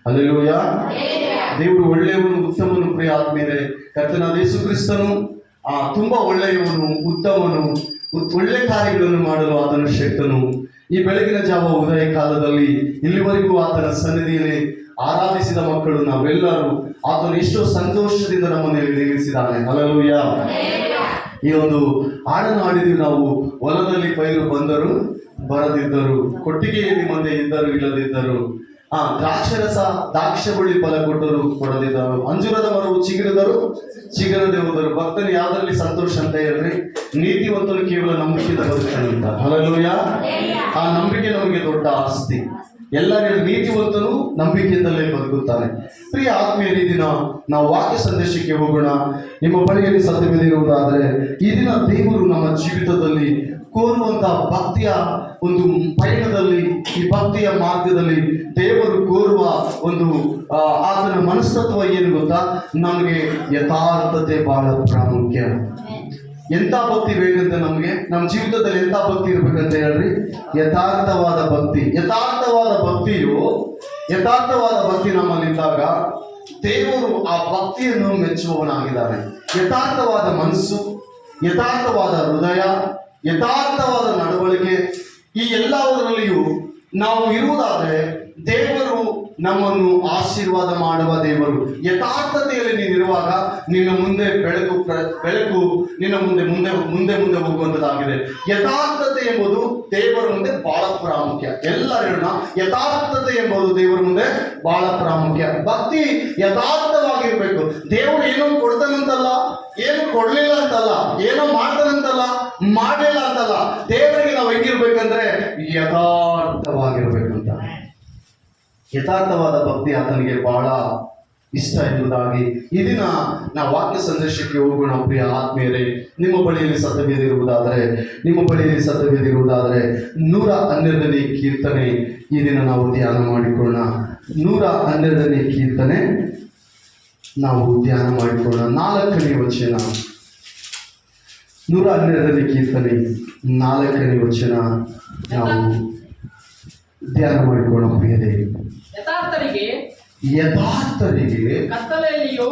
Hallelujah. ದೇವರು ಒಳ್ಳೆಯವನು, ಉತ್ತಮನು. ಪ್ರಿಯ ಆತ್ಮೀಯರೇ, ಕರ್ತನಾದ ಯೇಸು ಕ್ರಿಸ್ತನು ತುಂಬಾ ಒಳ್ಳೆಯವನು, ಉತ್ತಮನು, ಒಳ್ಳೆ ಕಾರ್ಯಗಳನ್ನು ಮಾಡಲು ಆತನ ಶಕ್ತನು. ಈ ಬೆಳಗಿನ ಜಾವ ಉದಯ ಕಾಲದಲ್ಲಿ ಇಲ್ಲಿವರೆಗೂ ಆತನ ಸನ್ನಿಧಿಯಲ್ಲಿ ಆರಾಧಿಸಿದ ಮಕ್ಕಳು ನಾವೆಲ್ಲರೂ ಆತನು ಎಷ್ಟೋ ಸಂತೋಷದಿಂದ ನಮ್ಮನ್ನು ನೇಮಿಸಿದ್ದಾನೆ. ಹಲ್ಲೆಲೂಯಾ. ಈ ಒಂದು ಹಾಡನ್ನು ಹಾಡಿದೀವಿ ನಾವು. ಹೊಲದಲ್ಲಿ ಪೈರು ಬಂದರು ಬರದಿದ್ದರು, ಕೊಟ್ಟಿಗೆಯಲ್ಲಿ ಮಂದೆ ಇದ್ದರು ಇಲ್ಲದಿದ್ದರು, ದ್ರಾಕ್ಷರಸ ದಾಕ್ಷಬಳ್ಳಿ ಫಲ ಕೊಟ್ಟರು ಕೊಡದಿದ್ದರು, ಅಂಜೂರದ ಮರವು ಚಿಗುರಿದರು ಚಿಗುರದೆ ಹೋದರು. ಭಕ್ತನು ಯಾವ್ದ್ರಲ್ಲಿ ಸಂತೋಷ ಅಂತ ಹೇಳಿದ್ರೆ, ನೀತಿವಂತನು ಕೇವಲ ನಂಬಿಕೆಯಿಂದ ಬದುಕ್ತಾನಂತ. ಹಲ್ಲೆಲೂಯಾ. ಆ ನಂಬಿಕೆ ನಮಗೆ ದೊಡ್ಡ ಆಸ್ತಿ. ಎಲ್ಲರೂ ನೀತಿವಂತನು ನಂಬಿಕೆಯಿಂದಲೇ ಬದುಕುತ್ತಾನೆ. ಪ್ರಿಯ ಆತ್ಮೀಯರೇ, ಈ ದಿನ ನಾವು ವಾಕ್ಯ ಸಂದೇಶಕ್ಕೆ ಹೋಗೋಣ. ನಿಮ್ಮ ಬಳಿಯಲ್ಲಿ ಸತ್ಯವಿರುವುದಾದರೆ ಈ ದಿನ ದೇವರು ನಮ್ಮ ಜೀವಿತದಲ್ಲಿ ಕೋರುವಂತಹ ಭಕ್ತಿಯ ಒಂದು ಪಯಣದಲ್ಲಿ, ಈ ಭಕ್ತಿಯ ಮಾರ್ಗದಲ್ಲಿ ದೇವರು ಕೋರುವ ಒಂದು ಆತನ ಮನಸ್ತತ್ವ ಏನು ಗೊತ್ತಾ? ನಮಗೆ ಯಥಾರ್ಥತೆ ಬಹಳ ಪ್ರಾಮುಖ್ಯ. ಎಂಥ ಭಕ್ತಿ ಬೇಕಂತ ನಮಗೆ ನಮ್ಮ ಜೀವಿತದಲ್ಲಿ ಎಂಥ ಭಕ್ತಿ ಇರ್ಬೇಕಂತ ಹೇಳ್ರಿ? ಯಥಾರ್ಥವಾದ ಭಕ್ತಿ. ಯಥಾರ್ಥವಾದ ಭಕ್ತಿ ನಮ್ಮಲ್ಲಿದ್ದಾಗ ದೇವರು ಆ ಭಕ್ತಿಯನ್ನು ಮೆಚ್ಚುವವನಾಗಿದ್ದಾನೆ. ಯಥಾರ್ಥವಾದ ಮನಸ್ಸು, ಯಥಾರ್ಥವಾದ ಹೃದಯ, ಯಥಾರ್ಥವಾದ ನಡವಳಿಕೆ, ಈ ಎಲ್ಲದರಲ್ಲಿಯೂ ನಾವು ಇರುವುದಾದರೆ ದೇವರು ನಮ್ಮನ್ನು ಆಶೀರ್ವಾದ ಮಾಡುವ ದೇವರು. ಯಥಾರ್ಥತೆಯಲ್ಲಿ ನೀನಿರುವಾಗ ನಿನ್ನ ಮುಂದೆ ಬೆಳಕು ನಿನ್ನ ಮುಂದೆ ಹೋಗುವಂಥದ್ದಾಗಿದೆ. ಯಥಾರ್ಥತೆ ಎಂಬುದು ದೇವರ ಮುಂದೆ ಬಹಳ ಪ್ರಾಮುಖ್ಯ. ಎಲ್ಲರೂ ಯಥಾರ್ಥತೆ ಎಂಬುದು ದೇವರ ಮುಂದೆ ಬಹಳ ಪ್ರಾಮುಖ್ಯ. ಭಕ್ತಿ ಯಥಾರ್ಥವಾಗಿರ್ಬೇಕು. ದೇವರು ಏನೋ ಕೊಡ್ತಾನಂತಲ್ಲ, ಏನು ಕೊಡ್ಲಿಲ್ಲ ಅಂತಲ್ಲ, ಏನೋ ಮಾಡ್ತಾನಂತಲ್ಲ, ಮಾಡಲಿಲ್ಲ ಅಂತಲ್ಲ. ದೇವರಿಗೆ ನಾವು ಹೆಂಗಿರ್ಬೇಕಂದ್ರೆ ಯಥಾರ್ಥವಾಗಿರ್ಬೇಕಂತ. ಯಥಾರ್ಥವಾದ ಭಕ್ತಿ ಆತನಿಗೆ ಬಹಳ ಇಷ್ಟ ಎಂಬುದಾಗಿ ಈ ದಿನ ನಾವು ವಾಕ್ಯ ಸಂದೇಶಕ್ಕೆ ಹೋಗೋಣ. ಪ್ರಿಯ ಆತ್ಮೀಯರೇ, ನಿಮ್ಮ ಬಳಿಯಲ್ಲಿ ಸತ್ಯವೇದಿರುವುದಾದರೆ 112ನೇ ಕೀರ್ತನೆ ಈ ದಿನ ನಾವು ಧ್ಯಾನ ಮಾಡಿಕೊಳ್ಳೋಣ. 112ನೇ ಕೀರ್ತನೆ ನಾವು ಧ್ಯಾನ ಮಾಡಿಕೊಳ್ಳೋಣ. 4ನೇ ವಚನ. 112ನೇ ಕೀರ್ತನೆ 4ನೇ ವಚನ ನಾವು ಧ್ಯಾನ ಮಾಡಿಕೊಳ್ಳೋಣ. ಪ್ರಿಯರೇ, ಯಥಾರ್ಥರಿಗೆ ಕತ್ತಲಲ್ಲಿಯೂ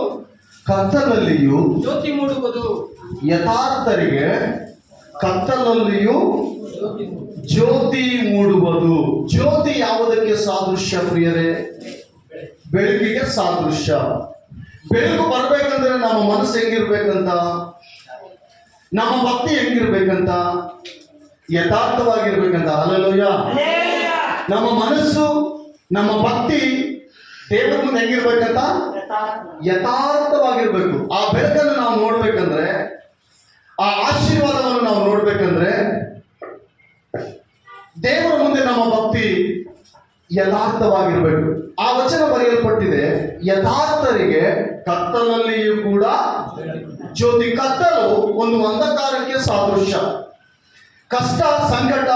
ಜ್ಯೋತಿ ಮೂಡುವುದು. ಯಥಾರ್ಥರಿಗೆ ಕತ್ತಲಲ್ಲಿಯೂ ಜ್ಯೋತಿ ಮೂಡುವುದು. ಜ್ಯೋತಿ ಯಾವುದಕ್ಕೆ ಸಾದೃಶ್ಯ ಪ್ರಿಯರೇ? ಬೆಳಕಿಗೆ ಸಾದೃಶ್ಯ. ಬೆಳಕು ಬರ್ಬೇಕಂದ್ರೆ ನಮ್ಮ ಮನಸ್ಸು ಹೆಂಗಿರ್ಬೇಕಂತ, ನಮ್ಮ ಭಕ್ತಿ ಹೆಂಗಿರ್ಬೇಕಂತ? ಯಥಾರ್ಥವಾಗಿರ್ಬೇಕಂತ. ಹಲ್ಲೆಲೂಯಾ. ನಮ್ಮ ಮನಸ್ಸು, ನಮ್ಮ ಭಕ್ತಿ ದೇವರ ಮುಂದೆ ಹೆಂಗಿರ್ಬೇಕಂತ? ಯಥಾರ್ಥವಾಗಿರ್ಬೇಕು. ಆ ಬೆಳಕನ್ನು ನಾವು ನೋಡ್ಬೇಕಂದ್ರೆ, ಆ ಆಶೀರ್ವಾದವನ್ನು ನಾವು ನೋಡ್ಬೇಕಂದ್ರೆ ದೇವರ ಮುಂದೆ ನಮ್ಮ ಭಕ್ತಿ ಯಥಾರ್ಥವಾಗಿರ್ಬೇಕು. ಆ ವಚನ ಬರೆಯಲ್ಪಟ್ಟಿದೆ, ಯಥಾರ್ಥರಿಗೆ ಕತ್ತಲಲ್ಲಿಯೂ ಕೂಡ ಜ್ಯೋತಿ. ಕತ್ತಲು ಒಂದು ಅಂಧಕಾರಕ್ಕೆ ಸಾದೃಶ್ಯ. ಕಷ್ಟ, ಸಂಕಟ,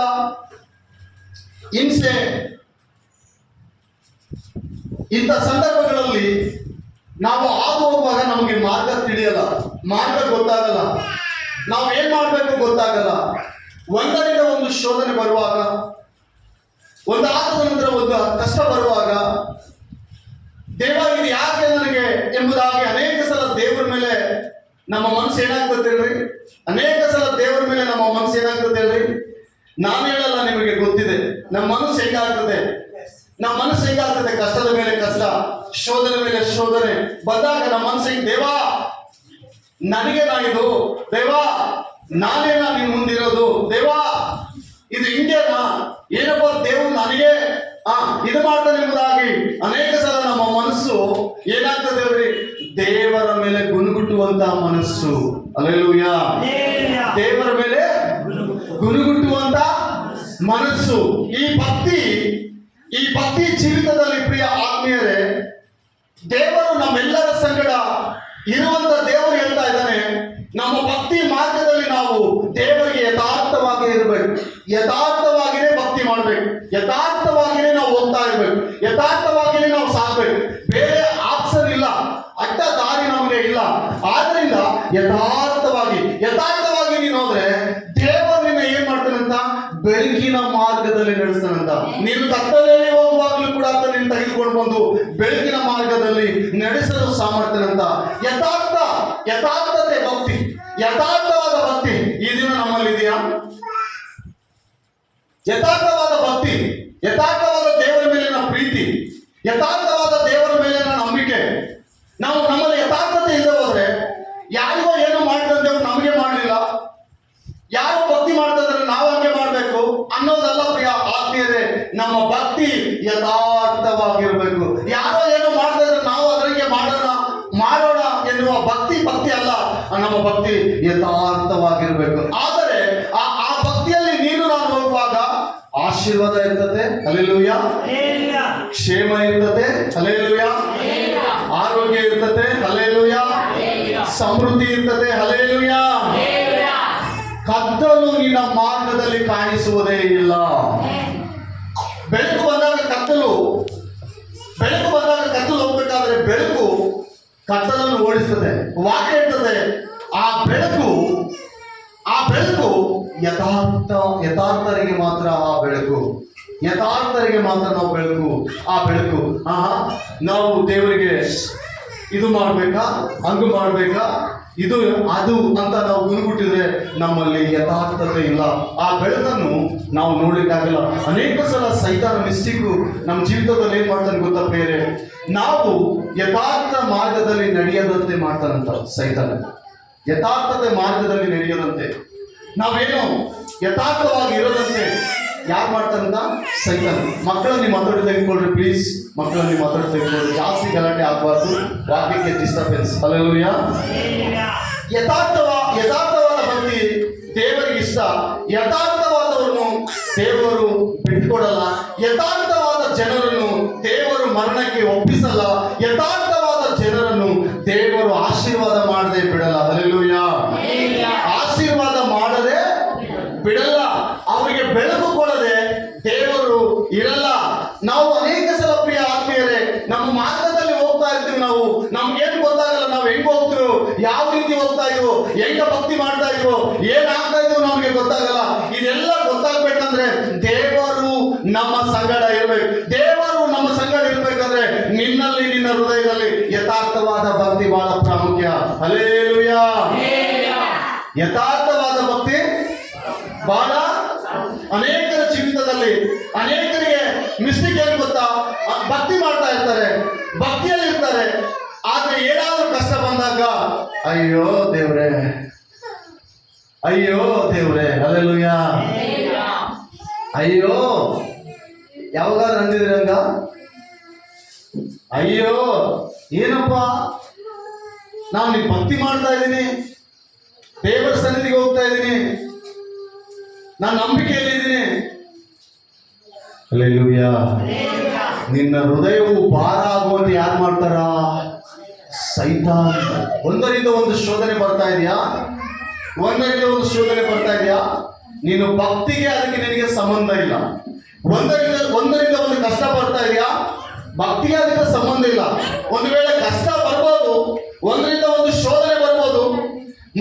ಹಿಂಸೆ, ಇಂಥ ಸಂದರ್ಭಗಳಲ್ಲಿ ನಾವು ಹಾದು ಹೋಗುವಾಗ ನಮಗೆ ಮಾರ್ಗ ತಿಳಿಯಲ್ಲ, ಮಾರ್ಗ ಗೊತ್ತಾಗಲ್ಲ, ನಾವು ಏನ್ ಮಾಡಬೇಕು ಗೊತ್ತಾಗಲ್ಲ. ಒಂದರಿಂದ ಒಂದು ಶೋಧನೆ ಬರುವಾಗ, ಒಂದು ಆದ ನಂತರ ಒಂದು ಕಷ್ಟ ಬರುವಾಗ, ದೇವ ಇದು ಯಾಕೆ ನನಗೆ ಎಂಬುದಾಗಿ ಅನೇಕ ಸಲ ದೇವರ ಮೇಲೆ ನಮ್ಮ ಮನಸ್ಸು ಏನಾಗ್ತದೆ ಹೇಳ್ರಿ? ಅನೇಕ ಸಲ ದೇವರ ಮೇಲೆ ನಮ್ಮ ಮನಸ್ಸು ಏನಾಗ್ತದೆ ಹೇಳ್ರಿ? ನಾನು ಹೇಳಲ್ಲ, ನಿಮಗೆ ಗೊತ್ತಿದೆ ನಮ್ಮ ಮನಸ್ಸು ಹೆಂಗಾಗ್ತದೆ. ನಮ್ಮ ಮನಸ್ಸು ಹೆಂಗಾಗ್ತದೆ? ಕಷ್ಟದ ಮೇಲೆ ಕಷ್ಟ, ಶೋಧನೆ ಮೇಲೆ ಶೋಧನೆ ಬಂದಾಗ ನಮ್ಮ ಮನಸ್ಸಿಗೆ, ದೇವಾ ನನಗೆ ಇದು, ದೇವಾ ನಾನೇನಾ ನಿನ್ ಮುಂದಿರೋದು, ದೇವಾ ಇದು ಹಿಂಗೇನಾ, ಏನಪ್ಪ ದೇವರು ನನಗೆ ಇದು ಮಾಡ್ತಾನೆ ಎಂಬುದಾಗಿ ಅನೇಕ ಸಲ ನಮ್ಮ ಮನಸ್ಸು ಏನಾಗ್ತದೆ ಹೇಳ್ರಿ? ದೇವರ ಮೇಲೆ ಗುಣಗುಟ್ಟುವಂತಹ ಮನಸ್ಸು. ಹಲ್ಲೆಲೂಯಾ. ದೇವರ ಮೇಲೆ ಗುಣಗುಟ್ಟುವಂತ ಮನಸ್ಸು. ಈ ಭಕ್ತಿ ಜೀವಿತದಲ್ಲಿ ಪ್ರಿಯ ಆತ್ಮೀಯರೇ, ದೇವರು ನಮ್ಮೆಲ್ಲರ ಸಂಗಡ ಇರುವಂತ ದೇವರು ಹೇಳ್ತಾ ಇದ್ದಾನೆ, ನಮ್ಮ ಭಕ್ತಿ ಮಾರ್ಗದಲ್ಲಿ ನಾವು ದೇವರಿಗೆ ಯಥಾರ್ಥವಾಗಿ ಇರಬೇಕು. ಯಥಾರ್ಥವಾಗಿಯೇ ಭಕ್ತಿ ಮಾಡಬೇಕು. ಯಥಾರ್ಥವಾಗಿಯೇ ನಾವು ಹೋಗ್ತಾ ಇರ್ಬೇಕು. ಯಥಾರ್ಥವಾಗಿಯೇ ನಾವು ಸಾಗಬೇಕು. ಬೇರೆ ಆಪ್ಷನ್ ಇಲ್ಲ, ಅಡ್ಡ ದಾರಿ ನಮಗೆ ಇಲ್ಲ. ಆದ್ರಿಂದ ಯಥಾರ್ಥವಾಗಿ ನೀನು ಹೋದ್ರೆ ದೇವರು ನಿನ್ನ ಏನ್ ಮಾಡ್ತಾನಂತ? ಬೆಳಕಿನ ಮಾರ್ಗದಲ್ಲಿ ನಡೆಸ್ತಾನಂತ. ನೀನು ಕತ್ತಲಲ್ಲಿ ಹೋಗುವಾಗ್ಲೂ ಕೂಡ ನಿನ್ನ ತೆಗೆದುಕೊಂಡು ಕರ್ಕೊಂಡು ಬಂದು ಬೆಳಕಿನ ಮಾರ್ಗದಲ್ಲಿ ನಡೆಸಲು ಸಾಮರ್ಥ್ಯನಂತ ಯಥಾರ್ಥತೆ ಭಕ್ತಿ, ಯಥಾರ್ಥವಾದ ಭಕ್ತಿ ಈ ದಿನ ನಮ್ಮಲ್ಲಿ ಇದೆಯಾ? ಯಥಾರ್ಥವಾದ ಭಕ್ತಿ, ಯಥಾರ್ಥವಾದ ದೇವರ ಮೇಲಿನ ಪ್ರೀತಿ, ಯಥಾರ್ಥವಾದ ದೇವರ ಮೇಲಿನ ನಂಬಿಕೆ ನಮ್ಮಲ್ಲಿ ಯಥಾರ್ಥತೆ ಇಲ್ಲದೆ ಹೋದ್ರೆ ಯಾರಿಗೋ ಏನು ಮಾಡಿದಂತೆ ನಮಗೆ ಮಾಡಲಿಲ್ಲ, ಯಾರು ಭಕ್ತಿ ಮಾಡ್ತಾ ಇದ್ರೆ ನಾವು ಹಂಗೆ ಮಾಡ್ಬೇಕು ಅನ್ನೋದಲ್ಲ ಪ್ರಿಯ ಆತ್ಮೀಯರೇ. ನಮ್ಮ ಭಕ್ತಿ ಯಥಾರ್ಥವಾಗಿರ್ಬೇಕು. ಯಾರೋ ಏನೋ ಮಾಡ್ತಾ ಇದ್ರೆ ನಾವು ಅದರಂಗೆ ಮಾಡೋಣ ಎನ್ನುವ ಭಕ್ತಿ ಅಲ್ಲ. ನಮ್ಮ ಭಕ್ತಿ ಯಥಾರ್ಥವಾಗಿರ್ಬೇಕು. ಆದರೆ ಆ ಭಕ್ತಿಯಲ್ಲಿ ನೀನು ನಾನು ಹೋಗುವಾಗ ಆಶೀರ್ವಾದ ಇರ್ತದೆ, ಹಲ್ಲೆಲೂಯಾ. ಕ್ಷೇಮ ಇರ್ತದೆ, ಹಲ್ಲೆಲೂಯಾ. ಆರೋಗ್ಯ ಇರ್ತದೆ, ಹಲ್ಲೆಲೂಯಾ. ಸಮೃದ್ಧಿ ಇರ್ತದೆ, ಹಲ್ಲೆಲೂಯಾ. ಕತ್ತಲು ನಿನ್ನ ಮಾರ್ಗದಲ್ಲಿ ಕಾಣಿಸುವುದೇ ಇಲ್ಲ. ಬೆಳಕು ಬಂದಾಗ ಕತ್ತಲು ಹೋಗ್ಬೇಕಾದ್ರೆ ಬೆಳಕು ಕತ್ತಲನ್ನು ಓಡಿಸ್ತದೆ. ವಾಕ್ಯ ಇರ್ತದೆ, ಆ ಬೆಳಕು ಯಥಾರ್ಥರಿಗೆ ಮಾತ್ರ ಆ ಬೆಳಕು, ಯಥಾರ್ಥರಿಗೆ ಮಾತ್ರ ನಾವು ಬೆಳಕು. ಆ ಬೆಳಕು ನಾವು ದೇವರಿಗೆ ಇದು ಮಾಡ್ಬೇಕಾ, ಹಂಗು ಮಾಡ್ಬೇಕಾ, ಇದು ಅದು ಅಂತ ನಾವು ಗುರುಗುಟ್ಟಿದ್ರೆ ನಮ್ಮಲ್ಲಿ ಯಥಾರ್ಥತೆ ಇಲ್ಲ. ಆ ಬೆಳಕನ್ನು ನಾವು ನೋಡ್ಲಿಕ್ಕಾಗಲ್ಲ. ಅನೇಕ ಸಲ ಸೈತಾನ ಮಿಸ್ಟಿಕ್ಕು ನಮ್ಮ ಜೀವಿತದಲ್ಲಿ ಏನ್ ಮಾಡ್ತಾನೆ ಗೊತ್ತಾ ಬೇರೆ, ನಾವು ಯಥಾರ್ಥ ಮಾರ್ಗದಲ್ಲಿ ನಡೆಯದಂತೆ ಮಾಡ್ತಾನಂತ ಸೈತಾನ. ಯಥಾರ್ಥತೆ ಮಾರ್ಗದಲ್ಲಿ ನಡೆಯದಂತೆ, ನಾವೇನು ಯಥಾರ್ಥವಾಗಿ ಇರೋದಂತೆ ಯಾರು ಮಾಡ್ತಾರಂತ ಸೈತಾನ. ಮಕ್ಕಳನ್ನ ಮಾತಾಡಿ ತೆಗೆದುಕೊಳ್ರಿ ಪ್ಲೀಸ್, ಮಕ್ಕಳನ್ನ ಮಾತಾಡಿ ತೆಗೆದುಕೊಳ್ರಿ. ಜಾಸ್ತಿ ಗಲಾಟೆ ಆಗಬಾರ್ದು, ವಾಕ್ಯಕ್ಕೆ ಡಿಸ್ಟರ್ಬೆನ್ಸ್. ಹಲ್ಲೆಲೂಯಾ. ಯಥಾರ್ಥವಾದ ಭಕ್ತಿ ದೇವರಿಗೆ ಇಷ್ಟ. ಯಥಾರ್ಥವಾದವರನ್ನು ದೇವರು ಬಿಟ್ಕೊಡಲ್ಲ. ಯಥಾರ್ಥವಾದ ಜನರನ್ನು ದೇವರು ಮರಣಕ್ಕೆ ಒಪ್ಪಿಸಲ್ಲ. ಯಥಾರ್ಥವಾದ ಜನರನ್ನು ದೇವರು ಆಶೀರ್ವಾದ ಮಾಡದೆ ಬಿಡಲ್ಲ. ಹಲ್ಲೆಲೂಯಾ. ಆಶೀರ್ವಾದ ಮಾಡದೆ ಬಿಡಲ್ಲ. ಅವರಿಗೆ ಬೆಳಕು ಕೊಡದೆ ದೇವರು ಇರಲ್ಲ. ನಾವು ಅನೇಕ ಸಲ ಪ್ರಿಯ ಆತ್ಮೀಯರೇ ನಮ್ಮ ಮಾರ್ಗದಲ್ಲಿ ಹೋಗ್ತಾ ಇರ್ತೀವಿ. ನಮ್ಗೇನು ಗೊತ್ತಾಗಲ್ಲ, ನಾವು ಹೆಂಗ್ ಹೋಗ್ತೀವೋ, ಯಾವ ರೀತಿ ಹೋಗ್ತಾ ಇದೀವೋ, ಹೆಂಗ ಭಕ್ತಿ ಮಾಡ್ತಾ ಇದೀವೋ, ಏನಾಗ್ತಾ ಇದೀವೋ ನಮ್ಗೆ ಗೊತ್ತಾಗಲ್ಲ. ಇದೆಲ್ಲ ಗೊತ್ತಾಗ್ಬೇಕಂದ್ರೆ ದೇವರು ನಮ್ಮ ಸಂಗಡ ಇರ್ಬೇಕು. ದೇವರು ನಮ್ಮ ಸಂಗಡ ಇರ್ಬೇಕಂದ್ರೆ ನಿನ್ನಲ್ಲಿ, ನಿನ್ನ ಹೃದಯದಲ್ಲಿ ಯಥಾರ್ಥವಾದ ಭಕ್ತಿ ಬಹಳ ಪ್ರಾಮುಖ್ಯ. ಹಲ್ಲೆಲೂಯಾ. ಯಥಾರ್ಥವಾದ ಭಕ್ತಿ ಬಹಳ ಅನೇಕರ ಜೀವಿತದಲ್ಲಿ, ಅನೇಕರಿಗೆ ಮಿಸ್ಟೇಕ್ ಏನು ಗೊತ್ತಾ, ಭಕ್ತಿ ಮಾಡ್ತಾ ಇರ್ತಾರೆ, ಭಕ್ತಿಯಲ್ಲಿ ಇರ್ತಾರೆ, ಆದ್ರೆ ಏನಾದ್ರೂ ಕಷ್ಟ ಬಂದಾಗ ಅಯ್ಯೋ ದೇವ್ರೆ, ಅಯ್ಯೋ ದೇವ್ರೆ, ಹಲ್ಲೆಲೂಯಾ, ಅಯ್ಯೋ. ಯಾವಾಗಾದ್ರೂ ಅಂದಿದ್ರಿ ಹಂಗ? ಅಯ್ಯೋ ಏನಪ್ಪ, ನಾನು ನೀನು ಭಕ್ತಿ ಮಾಡ್ತಾ ಇದ್ದೀನಿ, ದೇವರ ಸನ್ನಿಧಿಗೆ ಹೋಗ್ತಾ ಇದ್ದೀನಿ, ನಾನು ನಂಬಿಕೆಯಲ್ಲಿದ್ದೀನಿ. ಹಲ್ಲೆಲೂಯಾ. ನಿನ್ನ ಹೃದಯವು ಭಾರ ಆಗುವಂತೆ ಯಾರು ಮಾಡ್ತಾರ? ಸೈತಾನ. ಒಂದರಿಂದ ಒಂದು ಶೋಧನೆ ಬರ್ತಾ ಇದೆಯಾ? ನೀನು ಭಕ್ತಿಗೆ ಅದಕ್ಕೆ ನಿನಗೆ ಸಂಬಂಧ ಇಲ್ಲ. ಒಂದರಿಂದ ಒಂದು ಕಷ್ಟ ಬರ್ತಾ ಇದೆಯಾ? ಭಕ್ತಿಗೆ ಅದಕ್ಕೆ ಸಂಬಂಧ ಇಲ್ಲ. ಒಂದು ವೇಳೆ ಕಷ್ಟ ಬರ್ಬೋದು, ಒಂದರಿಂದ ಒಂದು ಶೋಧನೆ ಬರ್ಬೋದು,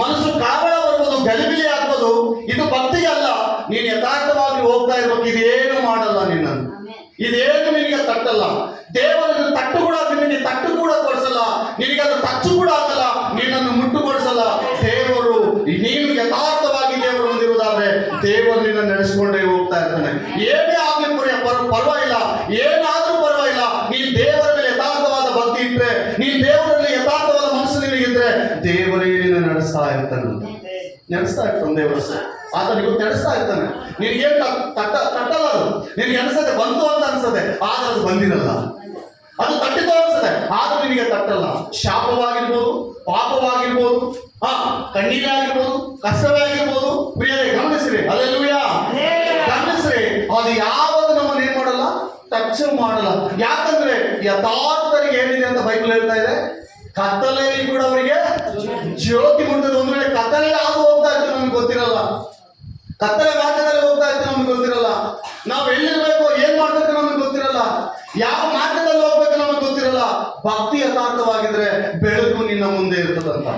ಮನಸ್ಸು ಕಾವಳ ಬರ್ಬೋದು, ಗಲಿಬಿಲಿ ಆಗ್ಬೋದು. ಇದು ಭಕ್ತಿಗೆ ಅಲ್ಲ. ನೀನು ಯಥಾರ್ಥವಾಗಿ ಹೋಗ್ತಾ ಇರ್ಬೇಕು. ಇದೇನು ಮಾಡಲ್ಲ ನಿನ್ನನ್ನು, ಇದೇನು ನಿನಗೆ ತಟ್ಟಲ್ಲ. ದೇವರ ತಟ್ಟು ಕೂಡ ಕೊಡಿಸಲ್ಲ, ನಿನಗೆ ಅದು ಟಚ್ಚು ಕೂಡ ಆಗಲ್ಲ, ನಿನ್ನನ್ನು ಮುಟ್ಟುಗೊಳಿಸಲ್ಲ. ದೇವರು, ನೀನು ಯಥಾರ್ಥವಾಗಿ ದೇವರು ಹೊಂದಿರುವುದಾದ್ರೆ ದೇವರು ನಿನ್ನ ನಡೆಸಿಕೊಂಡೇ ಹೋಗ್ತಾ ಇರ್ತಾನೆ. ಏನೇ ಆಗ್ಲಿ ಪರವಾಗಿಲ್ಲ, ಏನಾದ್ರೂ ಪರವಾಗಿಲ್ಲ, ನೀನು ದೇವರ ಮೇಲೆ ಯಥಾರ್ಥವಾದ ಭಕ್ತಿ ಇಟ್ರೆ, ನೀನು ದೇವರಲ್ಲಿ ಯಥಾರ್ಥವಾದ ಮನಸ್ಸು ನಿನಗಿದ್ರೆ ದೇವರೇ ನಿನ್ನ ನಡೆಸ್ತಾ ಇರ್ತಾನೆ ದೇವರು. ಆತನಿಗೂ ನಡೆಸ್ತಾ ಇರ್ತಾನೆ. ನಿನಗೇನು ತಟ್ಟಲ್ಲ, ಅದು ನಿನಗೆ ಅನಿಸದೆ ಬಂತು ಅಂತ ಅನ್ಸದೆ, ಆದ್ರೆ ಅದು ಬಂದಿರಲ್ಲ. ಅದು ತಟ್ಟಿತು ಅನ್ಸದೆ, ಆದ್ರೂ ನಿನಗೆ ತಟ್ಟಲ್ಲ. ಶಾಪವಾಗಿರ್ಬೋದು, ಪಾಪವಾಗಿರ್ಬೋದು, ಕಣ್ಣೀರೇ ಆಗಿರ್ಬೋದು, ಕಷ್ಟವೇ ಆಗಿರ್ಬೋದು. ಪ್ರಿಯರೇ ಗಮನಿಸ್ರಿ, ಹಲ್ಲೆಲೂಯಾ, ಗಮನಿಸ್ರಿ. ಅದು ಯಾವುದು ನಮ್ಮನ್ನು ಏನ್ ಮಾಡಲ್ಲ, ಟಚ್ ಮಾಡಲ್ಲ. ಯಾಕಂದ್ರೆ ಯಥಾರ್ಥರಿಗೆ ಏನಿದೆ ಅಂತ ಬೈಬಲ್ ಹೇಳ್ತಾ ಇದೆ, ಕತ್ತಲೆಯಲ್ಲಿ ಕೂಡ ಅವರಿಗೆ ಜ್ಯೋತಿ ಮುಟ್ಟದ. ಒಂದು ವೇಳೆ ಕತ್ತಲೆ ಯಾವುದು ಹೋಗ್ತಾ ಇತ್ತು ನಮ್ಗೆ ಗೊತ್ತಿರಲ್ಲ, ಕತ್ತಲೆ ಮಾರ್ಗದಲ್ಲಿ ಹೋಗ್ತಾ ಇತ್ತು ನಮ್ಗೆ ಗೊತ್ತಿರಲ್ಲ, ನಾವು ಎಲ್ಲಿರ್ಬೇಕು, ಏನ್ ಮಾಡ್ಬೇಕು ನಮ್ಗೆ ಗೊತ್ತಿರಲ್ಲ, ಯಾವ ಮಾರ್ಗದಲ್ಲಿ ಹೋಗ್ಬೇಕು ನಮ್ಗೆ ಗೊತ್ತಿರಲ್ಲ. ಭಕ್ತಿ ಯಥಾರ್ಥವಾಗಿದ್ರೆ ಬೆಳಕು ನಿನ್ನ ಮುಂದೆ ಇರ್ತದಂತ.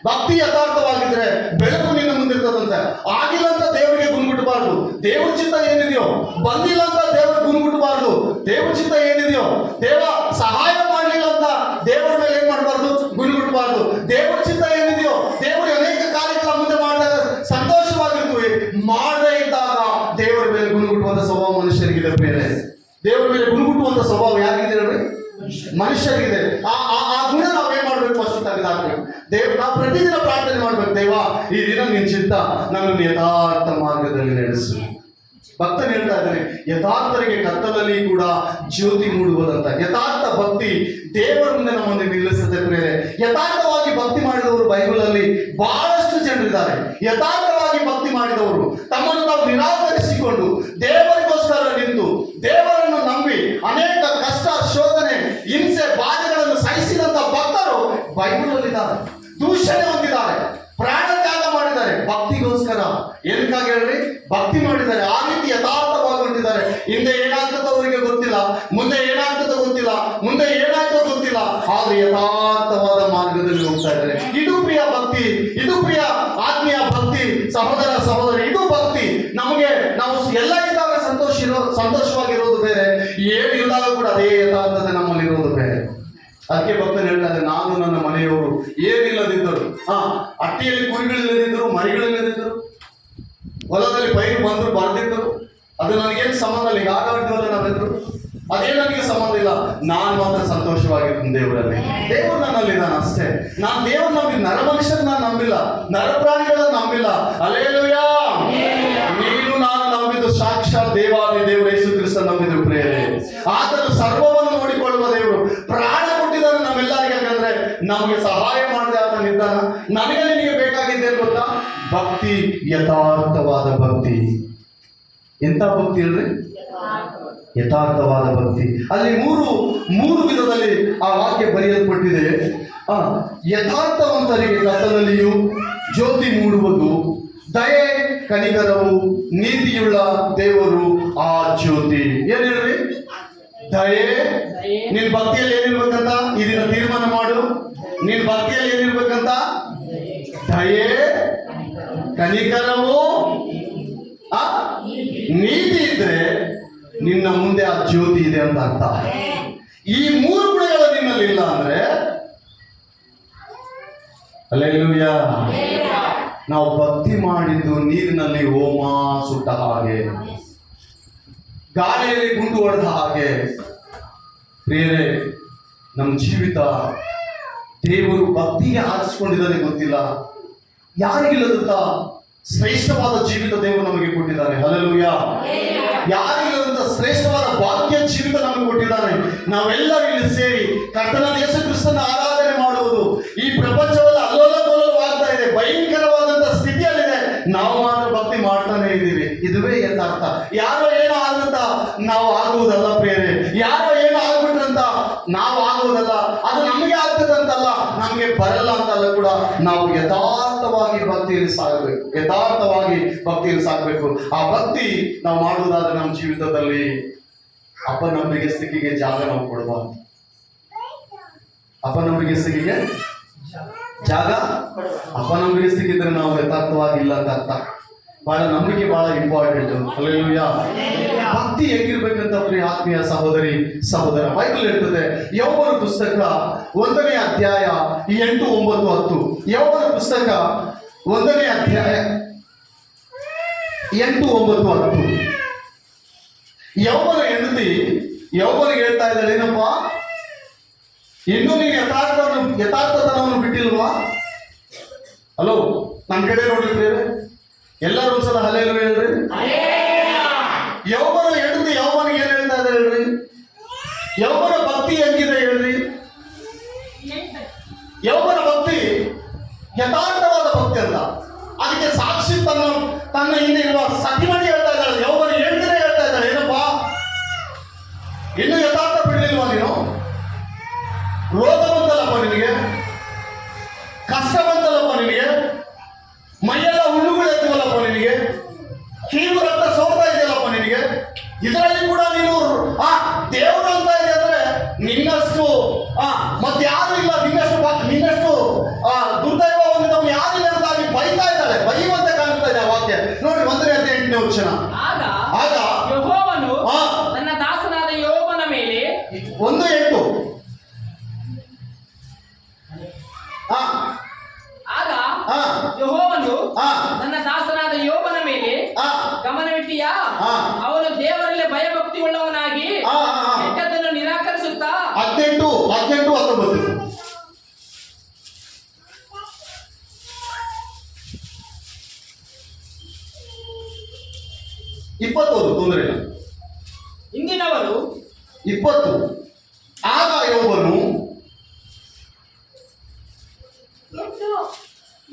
ಭಕ್ತಿ ಯಥಾರ್ಥವಾಗಿದ್ರೆ ಬೆಳಕು ನಿನ್ನ ಮುಂದೆ ಇರ್ತದಂತೆ. ಆಗಿಲ್ಲ ಅಂತ ದೇವರಿಗೆ ಗುಣಗುಟ್ಟಬಾರ್ದು. ದೇವ್ರ ಚಿತ್ತ ಏನಿದೆಯೋ, ಬಂದಿಲ್ಲ ಅಂತ ದೇವರಿಗೆ ಗುಣಗುಟ್ಟಬಾರ್ದು. ದೇವ್ರ ಚಿತ್ತ ಏನಿದೆಯೋ, ದೇವ ಸಹಾಯ ಮಾಡಲಿಲ್ಲ ಅಂತ ದೇವರ ಮೇಲೆ ಏನ್ ಮಾಡಬಾರ್ದು, ಗುಣಗುಟ್ಟಬಾರ್ದು. ದೇವರ ಚಿತ್ತ ಏನಿದೆಯೋ, ದೇವರು ಅನೇಕ ಕಾರ್ಯಕ್ರಮ ಮುಂದೆ ಮಾಡಿದಾಗ ಸಂತೋಷವಾಗಿರ್ತೀವಿ. ಮಾಡದೇ ಇದ್ದಾಗ ದೇವರ ಮೇಲೆ ಗುಣಗುಟ್ಟುವಂತ ಸ್ವಭಾವ ಮನುಷ್ಯರಿಗಿದೆ. ಬೇರೆ ದೇವರ ಮೇಲೆ ಗುಣಗುಟ್ಟುವಂತ ಸ್ವಭಾವ ಯಾರಿಗಿದೆ ಹೇಳ್ರಿ? ಮನುಷ್ಯರಿಗಿದೆ. ಆ ಗುಣ ನಾವೇನ್ ಮಾಡ್ಬೇಕು? ಫಸ್ಟ್ ತೆಗೆದಾಕ್ಬೇಕು. ನಾವು ಪ್ರತಿದಿನ ಪ್ರಾರ್ಥನೆ ಮಾಡ್ಬೇಕು, ದೇವ ಈ ದಿನ ನಿನ್ ಚಿತ್ತ ನನ್ನನ್ನು ಯಥಾರ್ಥ ಮಾರ್ಗದಲ್ಲಿ ನಡೆಸು. ಭಕ್ತನು ಹೇಳ್ತಾ ಇದ್ದಾನೆ, ಯಥಾರ್ಥರಿಗೆ ಕತ್ತಲಲ್ಲಿ ಕೂಡ ಜ್ಯೋತಿ ಮೂಡುವುದಂತ. ಯಥಾರ್ಥ ಭಕ್ತಿ ದೇವರ ಮುಂದೆ ನಮ್ಮನ್ನು ನಿಲ್ಲಿಸುತ್ತೆ ಪ್ರೇರೆ. ಯಥಾರ್ಥವಾಗಿ ಭಕ್ತಿ ಮಾಡಿದವರು ಬೈಬಲ್ ಅಲ್ಲಿ ಬಹಳಷ್ಟು ಜನರಿದ್ದಾರೆ. ಯಥಾರ್ಥವಾಗಿ ಭಕ್ತಿ ಮಾಡಿದವರು ತಮ್ಮನ್ನು ತಾವು ನಿರಾಕರಿಸಿಕೊಂಡು ದೇವರಿಗೋಸ್ಕರ ನಿಂತು ದೇವರನ್ನು ನಂಬಿ ಅನೇಕ ಕಷ್ಟ, ಶೋಧನೆ, ಹಿಂಸೆ, ಬಾಧೆಗಳನ್ನು ಸಹಿಸಿದಂತ ಭಕ್ತರು ಬೈಬಲ್ ಅಲ್ಲಿದ್ದಾರೆ. ದೂಷಣೆ ಹೊಂದಿದ್ದಾರೆ, ಪ್ರಾಣ ತ್ಯಾಗ ಮಾಡಿದ್ದಾರೆ ಭಕ್ತಿಗೋಸ್ಕರ. ಏನಕ್ಕಾಗಿ ಹೇಳ್ರಿ? ಭಕ್ತಿ ಮಾಡಿದ್ದಾರೆ. ಆ ರೀತಿ ಯಥಾರ್ಥವಾಗಿ ಹೊಂದಿದ್ದಾರೆ. ಹಿಂದೆ ಏನಾಗ್ತದೋ ಅವರಿಗೆ ಗೊತ್ತಿಲ್ಲ, ಮುಂದೆ ಏನಾಗ್ತದೋ ಗೊತ್ತಿಲ್ಲ, ಮುಂದೆ ಏನಾಗ್ತದೋ ಗೊತ್ತಿಲ್ಲ, ಆದ್ರೆ ಯಥಾರ್ಥವಾದ ಮಾರ್ಗದಲ್ಲಿ ಹೋಗ್ತಾ ಇದ್ದಾರೆ. ಇದು ಪ್ರಿಯ ಭಕ್ತಿ, ಇದು ಪ್ರಿಯ ಆತ್ಮೀಯ ಭಕ್ತಿ. ಸಹೋದರ ಸಹೋದರಿ, ಇದು ಭಕ್ತಿ. ನಮಗೆ ನಾವು ಎಲ್ಲ ಇದ್ದಾಗ ಸಂತೋಷವಾಗಿರೋದು ಬೇರೆ, ಏನು ಇಲ್ಲದಾಗ ಕೂಡ ಅದೇ ಯಥಾರ್ಥತೆ ನಮ್ಮಲ್ಲಿರೋದು ಬೇರೆ. ಅದಕ್ಕೆ ಭಕ್ತರು ಹೇಳ್ತಾರೆ, ನಾನು ನನ್ನ ಮನೆಯವರು ಏನಿಲ್ಲದಿದ್ದರು, ಅಟ್ಟಿಯಲ್ಲಿ ಕುರಿಗಳಿಲ್ಲದಿದ್ದರು, ಮರಿಗಳಿಲ್ಲದಿದ್ದರು, ಹೊಲದಲ್ಲಿ ಪೈರು ಬಂದ್ರು ಬರ್ದಿದ್ದರು, ಅದು ನನಗೇನು ಸಂಬಂಧ ಇಲ್ಲ. ಈಗ ಆಟಾಡ್ತೀವಲ್ಲ ನಾವೆಲ್ಲರೂ, ಅದೇ ನನಗೆ ಸಂಬಂಧ ಇಲ್ಲ. ನಾನು ಮಾತ್ರ ಸಂತೋಷವಾಗಿರ್ತೀನಿ ದೇವರಲ್ಲಿ. ದೇವರು ನನ್ನಲ್ಲಿದ್ದಾನೆ ಅಷ್ಟೇ. ನಾನು ದೇವರು ನಂಬಿ, ನರ ಮನುಷ್ಯರು ನಾನು ನಂಬಿಲ್ಲ, ನರ ಪ್ರಾಣಿಗಳನ್ನು ನಂಬಿಲ್ಲ. ಹಲ್ಲೆಲೂಯಾ. ನೀನು ನಾನು ನಂಬಿದ್ದು ಸಾಕ್ಷಾತ್ ದೇವಾದಿ ದೇವರು ಯೇಸು ಕ್ರಿಸ್ತ ನಂಬಿದ್ದು ಪ್ರೇರೆ. ಆತನು ಸರ್ವವನ್ನು ನೋಡಿಕೊಳ್ಳುವ ದೇವರು. ಪ್ರಾಣ ಕೊಟ್ಟಿದ್ದಾನೆ ನಮ್ಮೆಲ್ಲರಿಗೆ. ಯಾಕಂದ್ರೆ ನಮಗೆ ಸಹಾಯ ಮಾಡದೆ ಆತನ ಇದ್ದಾನ. ನನಗೆ ನಿನಗೆ ಬೇಕಾಗಿದ್ದೇನು ಗೊತ್ತಾ? ಭಕ್ತಿ, ಯಥಾರ್ಥವಾದ ಭಕ್ತಿ. ಎಂತ ಭಕ್ತಿ ಹೇಳ್ರಿ? ಯಥಾರ್ಥವಾದ ಭಕ್ತಿ. ಅಲ್ಲಿ ಮೂರು ವಿಧದಲ್ಲಿ ಆ ವಾಕ್ಯ ಬರೆಯಲ್ಪಟ್ಟಿದೆ. ಯಥಾರ್ಥವಂತರಿಗೆ ಕತ್ತಲಲ್ಲಿಯೂ ಜ್ಯೋತಿ ಮೂಡುವುದು, ದಯೆ ಕನಿಕರವು, ನೀತಿಯುಳ್ಳ ದೇವರು ಆ ಜ್ಯೋತಿ. ಏನ್ ಹೇಳ್ರಿ? ದಯೆ. ನಿನ್ ಭಕ್ತಿಯಲ್ಲಿ ಏನಿರ್ಬೇಕಂತ ಈ ದಿನ ತೀರ್ಮಾನ ಮಾಡು. ನಿನ್ ಭಕ್ತಿಯಲ್ಲಿ ಏನಿರ್ಬೇಕಂತ? ದಯೆ, ಕನಿಕರವು, ನೀತಿ ಇದ್ರೆ ನಿನ್ನ ಮುಂದೆ ಆ ಜ್ಯೋತಿ ಇದೆ ಅಂತ ಅರ್ಥ. ಈ ಮೂರು ಗುಣಗಳು ನಿನ್ನಲ್ಲಿ ಇಲ್ಲ ಅಂದ್ರೆ ಹಲ್ಲೆಲೂಯಾ. ನಾವು ಭಕ್ತಿ ಮಾಡಿದ್ದು ನೀರಿನಲ್ಲಿ ಹೋಮ ಸುಟ್ಟ ಹಾಗೆ, ಗಾಳಿಯಲ್ಲಿ ಗುಂಡು ಹೊಡೆದ ಹಾಗೆ. ಪ್ರಿಯರೇ, ನಮ್ಮ ಜೀವಿತ ದೇವರು ಭಕ್ತಿಗೆ ಆರಿಸಿಕೊಂಡಿದ್ದಾನೆ ಗೊತ್ತಿಲ್ಲ. ಯಾರಿಗಿಲ್ಲದಂತ ಶ್ರೇಷ್ಠವಾದ ಜೀವಿತ ದೇವರು ನಮಗೆ ಕೊಟ್ಟಿದ್ದಾನೆ. ಹಲ್ಲೆಲೂಯಾ. ಯಾರಿಗಿಲ್ಲದಂತ ಶ್ರೇಷ್ಠವಾದ ಭಾಗ್ಯ ಜೀವಿತ ನಮಗೆ ಕೊಟ್ಟಿದ್ದಾನೆ. ನಾವೆಲ್ಲರೂ ಇಲ್ಲಿ ಸೇರಿ ಕರ್ತನಾದ ಯೇಸು ಕ್ರಿಸ್ತನ ಆರಾಧನೆ ಮಾಡುವುದು. ಈ ಪ್ರಪಂಚವಲ್ಲ ಅಲ್ಲೋಲಕಲ್ಲೋಲವಾಗ್ತಾ ಇದೆ, ಭಯಂಕರವಾದಂತ ಸ್ಥಿತಿಯಲ್ಲಿದೆ. ನಾವು ಮಾತ್ರ ಭಕ್ತಿ ಮಾಡ್ತಾನೆ ಇದ್ದೀವಿ. ಇದುವೇ ಯಥಾರ್ಥ. ಯಾರೋ ಏನೋ ಆದಂತ ನಾವು ಆಗುವುದಲ್ಲ ಪ್ರಿಯರೇ. ಯಾರೋ ಏನೋ ಆಗ್ಬಿಟ್ರಂತ ನಾವು ಆಗುವುದಲ್ಲ. ಅದು ನಮಗೆ ಆಗ್ತದಂತಲ್ಲ, ನಮಗೆ ಬರಲ್ಲ ಅಂತಲ್ಲ ಕೂಡ. ನಾವು ಯಥಾರ್ಥವಾಗಿ ಭಕ್ತಿಯಲ್ಲಿ ಸಾಗಬೇಕು. ಯಥಾರ್ಥವಾಗಿ ಭಕ್ತಿಯಲ್ಲಿ ಸಾಗಬೇಕು. ಆ ಭಕ್ತಿ ನಾವು ಮಾಡುವುದಾದ್ರೆ ನಮ್ಮ ಜೀವಿತದಲ್ಲಿ ಅಪನಂಬಿಕೆಗೆ ಜಾಗ ನಾವು ಕೊಡಬಾರ್ದು. ಅಪನಂಬಿಕೆಗೆ ಜಾಗ, ಅಪನಂಬಿಕೆ ನಾವು ಯಥಾರ್ಥವಾಗಿಲ್ಲ ಅಂತ ಅರ್ಥ. ಬಹಳ ನಂಬಿಕೆ ಬಹಳ ಇಂಪಾರ್ಟೆಂಟ್. ಹಲ್ಲೆಲೂಯಾ. ಭಕ್ತಿ ಹೇಗಿರ್ಬೇಕಂತ ಪ್ರಿಯ ಆತ್ಮೀಯ ಸಹೋದರಿ ಸಹೋದರ, ಬೈಬಲ್ ಹೇಳ್ತದೆ. ಯೋಬನ ಪುಸ್ತಕ 1ನೇ ಅಧ್ಯಾಯ 8, 9, 10. ಯೋಬನ ಪುಸ್ತಕ 1ನೇ ಅಧ್ಯಾಯ 8, 9, 10. ಯೋಬನ ಹೆಂಡತಿ ಯೋಬನಿಗೆ ಹೇಳ್ತಾ ಇದ್ದಾಳೆ, ಏನಪ್ಪಾ ಇನ್ನೂ ನೀನು ಯಥಾರ್ಥತನವನ್ನು ಬಿಟ್ಟಿಲ್ವಾ? ಹಲೋ, ನನ್ನ ಕಡೆ ನೋಡಿದ್ದೇವೆ ಎಲ್ಲರೂ ಒಂದ್ಸಲ ಹಲ್ಲೆಲೂಯಾ ಹೇಳ್ರಿ. ಯೋಬನ ಹೆಂಡತಿ ಯೋಬನಿಗೆ ಏನ್ ಹೇಳ್ತಾ ಇದ್ದಾರೆ ಹೇಳ್ರಿ? ಯೋಬನ ಭಕ್ತಿ ಹೆಂಗಿದೆ ಹೇಳ್ರಿ? ಯೋಬನ ಭಕ್ತಿ ಯಥಾರ್ಥವಾದ ಭಕ್ತಿ ಅಲ್ಲ. ಅದಕ್ಕೆ ಸಾಕ್ಷಿ ತನ್ನ ಹಿಂದೆ ಇರುವ ಸತಿಮಣಿ ಹೇಳ್ತಾ ಇದ್ದಾಳೆ. ಯೋಬನ ಹೆಂಡತಿನೇ ಹೇಳ್ತಾ ಇದ್ದಾಳೆ, ಏನಪ್ಪಾ ಇನ್ನು ಯಥಾರ್ಥ ಬಿಡ್ಲಿಲ್ವಾ ನೀನು? ರೋಗ ಬಂತಲ್ಲಪ್ಪ ನಿನಗೆ, ಕಷ್ಟ ಬಂತಲ್ಲಪ್ಪ ನಿನಗೆ, ಮೈಯೆಲ್ಲ ಹುಣ್ಣುಗಳು ಎತ್ತುವಲ್ಲಪ್ಪ ನಿನಗೆ, ಕೀವು ರಕ್ತ ಸೋರ್ತಾ ಇದೆಯಲ್ಲಪ್ಪ ನಿನಗೆ. ಇದರಲ್ಲಿ ಕೂಡ ನೀನು ದೇವರು ಅಂತ ಇದೆ ಅಂದ್ರೆ ನಿನ್ನ ನಿನ್ನಷ್ಟು ಮತ್ತೆ ಯಾರು ಇಲ್ಲ, ನಿನ್ನಷ್ಟು ದುರ್ದೈವ ಹೊಂದಿದವನು ಯಾರಿಲ್ಲ ಎಂಬುದಾಗಿ ಬೈತಾ ಇದ್ದಾಳೆ. ಬೈಯುವಂತೆ ಕಾಣ್ತಾ ಇದೆ ಆ ವಾಕ್ಯ ನೋಡಿ. 1:8 ವಚನ. ಆಗ ಯೆಹೋವನು ನನ್ನ ದಾಸನಾದ ಯೋಬನ ಮೇಲೆ 1:8 ಆಗ ಯೆಹೋವನು ನನ್ನ ದಾಸನಾದ ಯೋಬನ ಮೇಲೆ ಗಮನವಿಟ್ಟಿಯಾ? ಅವನು ದೇವರಲ್ಲಿ ಭಯಭಕ್ತಿ ಉಳ್ಳವನಾಗಿ ಕೆಟ್ಟದ್ದನ್ನು ನಿರಾಕರಿಸುತ್ತಾ 18 19 20 ತೊಂದರೆ ಇಲ್ಲ. ಇಂದಿನವರು 20. ಆಗ ಯೋಬನು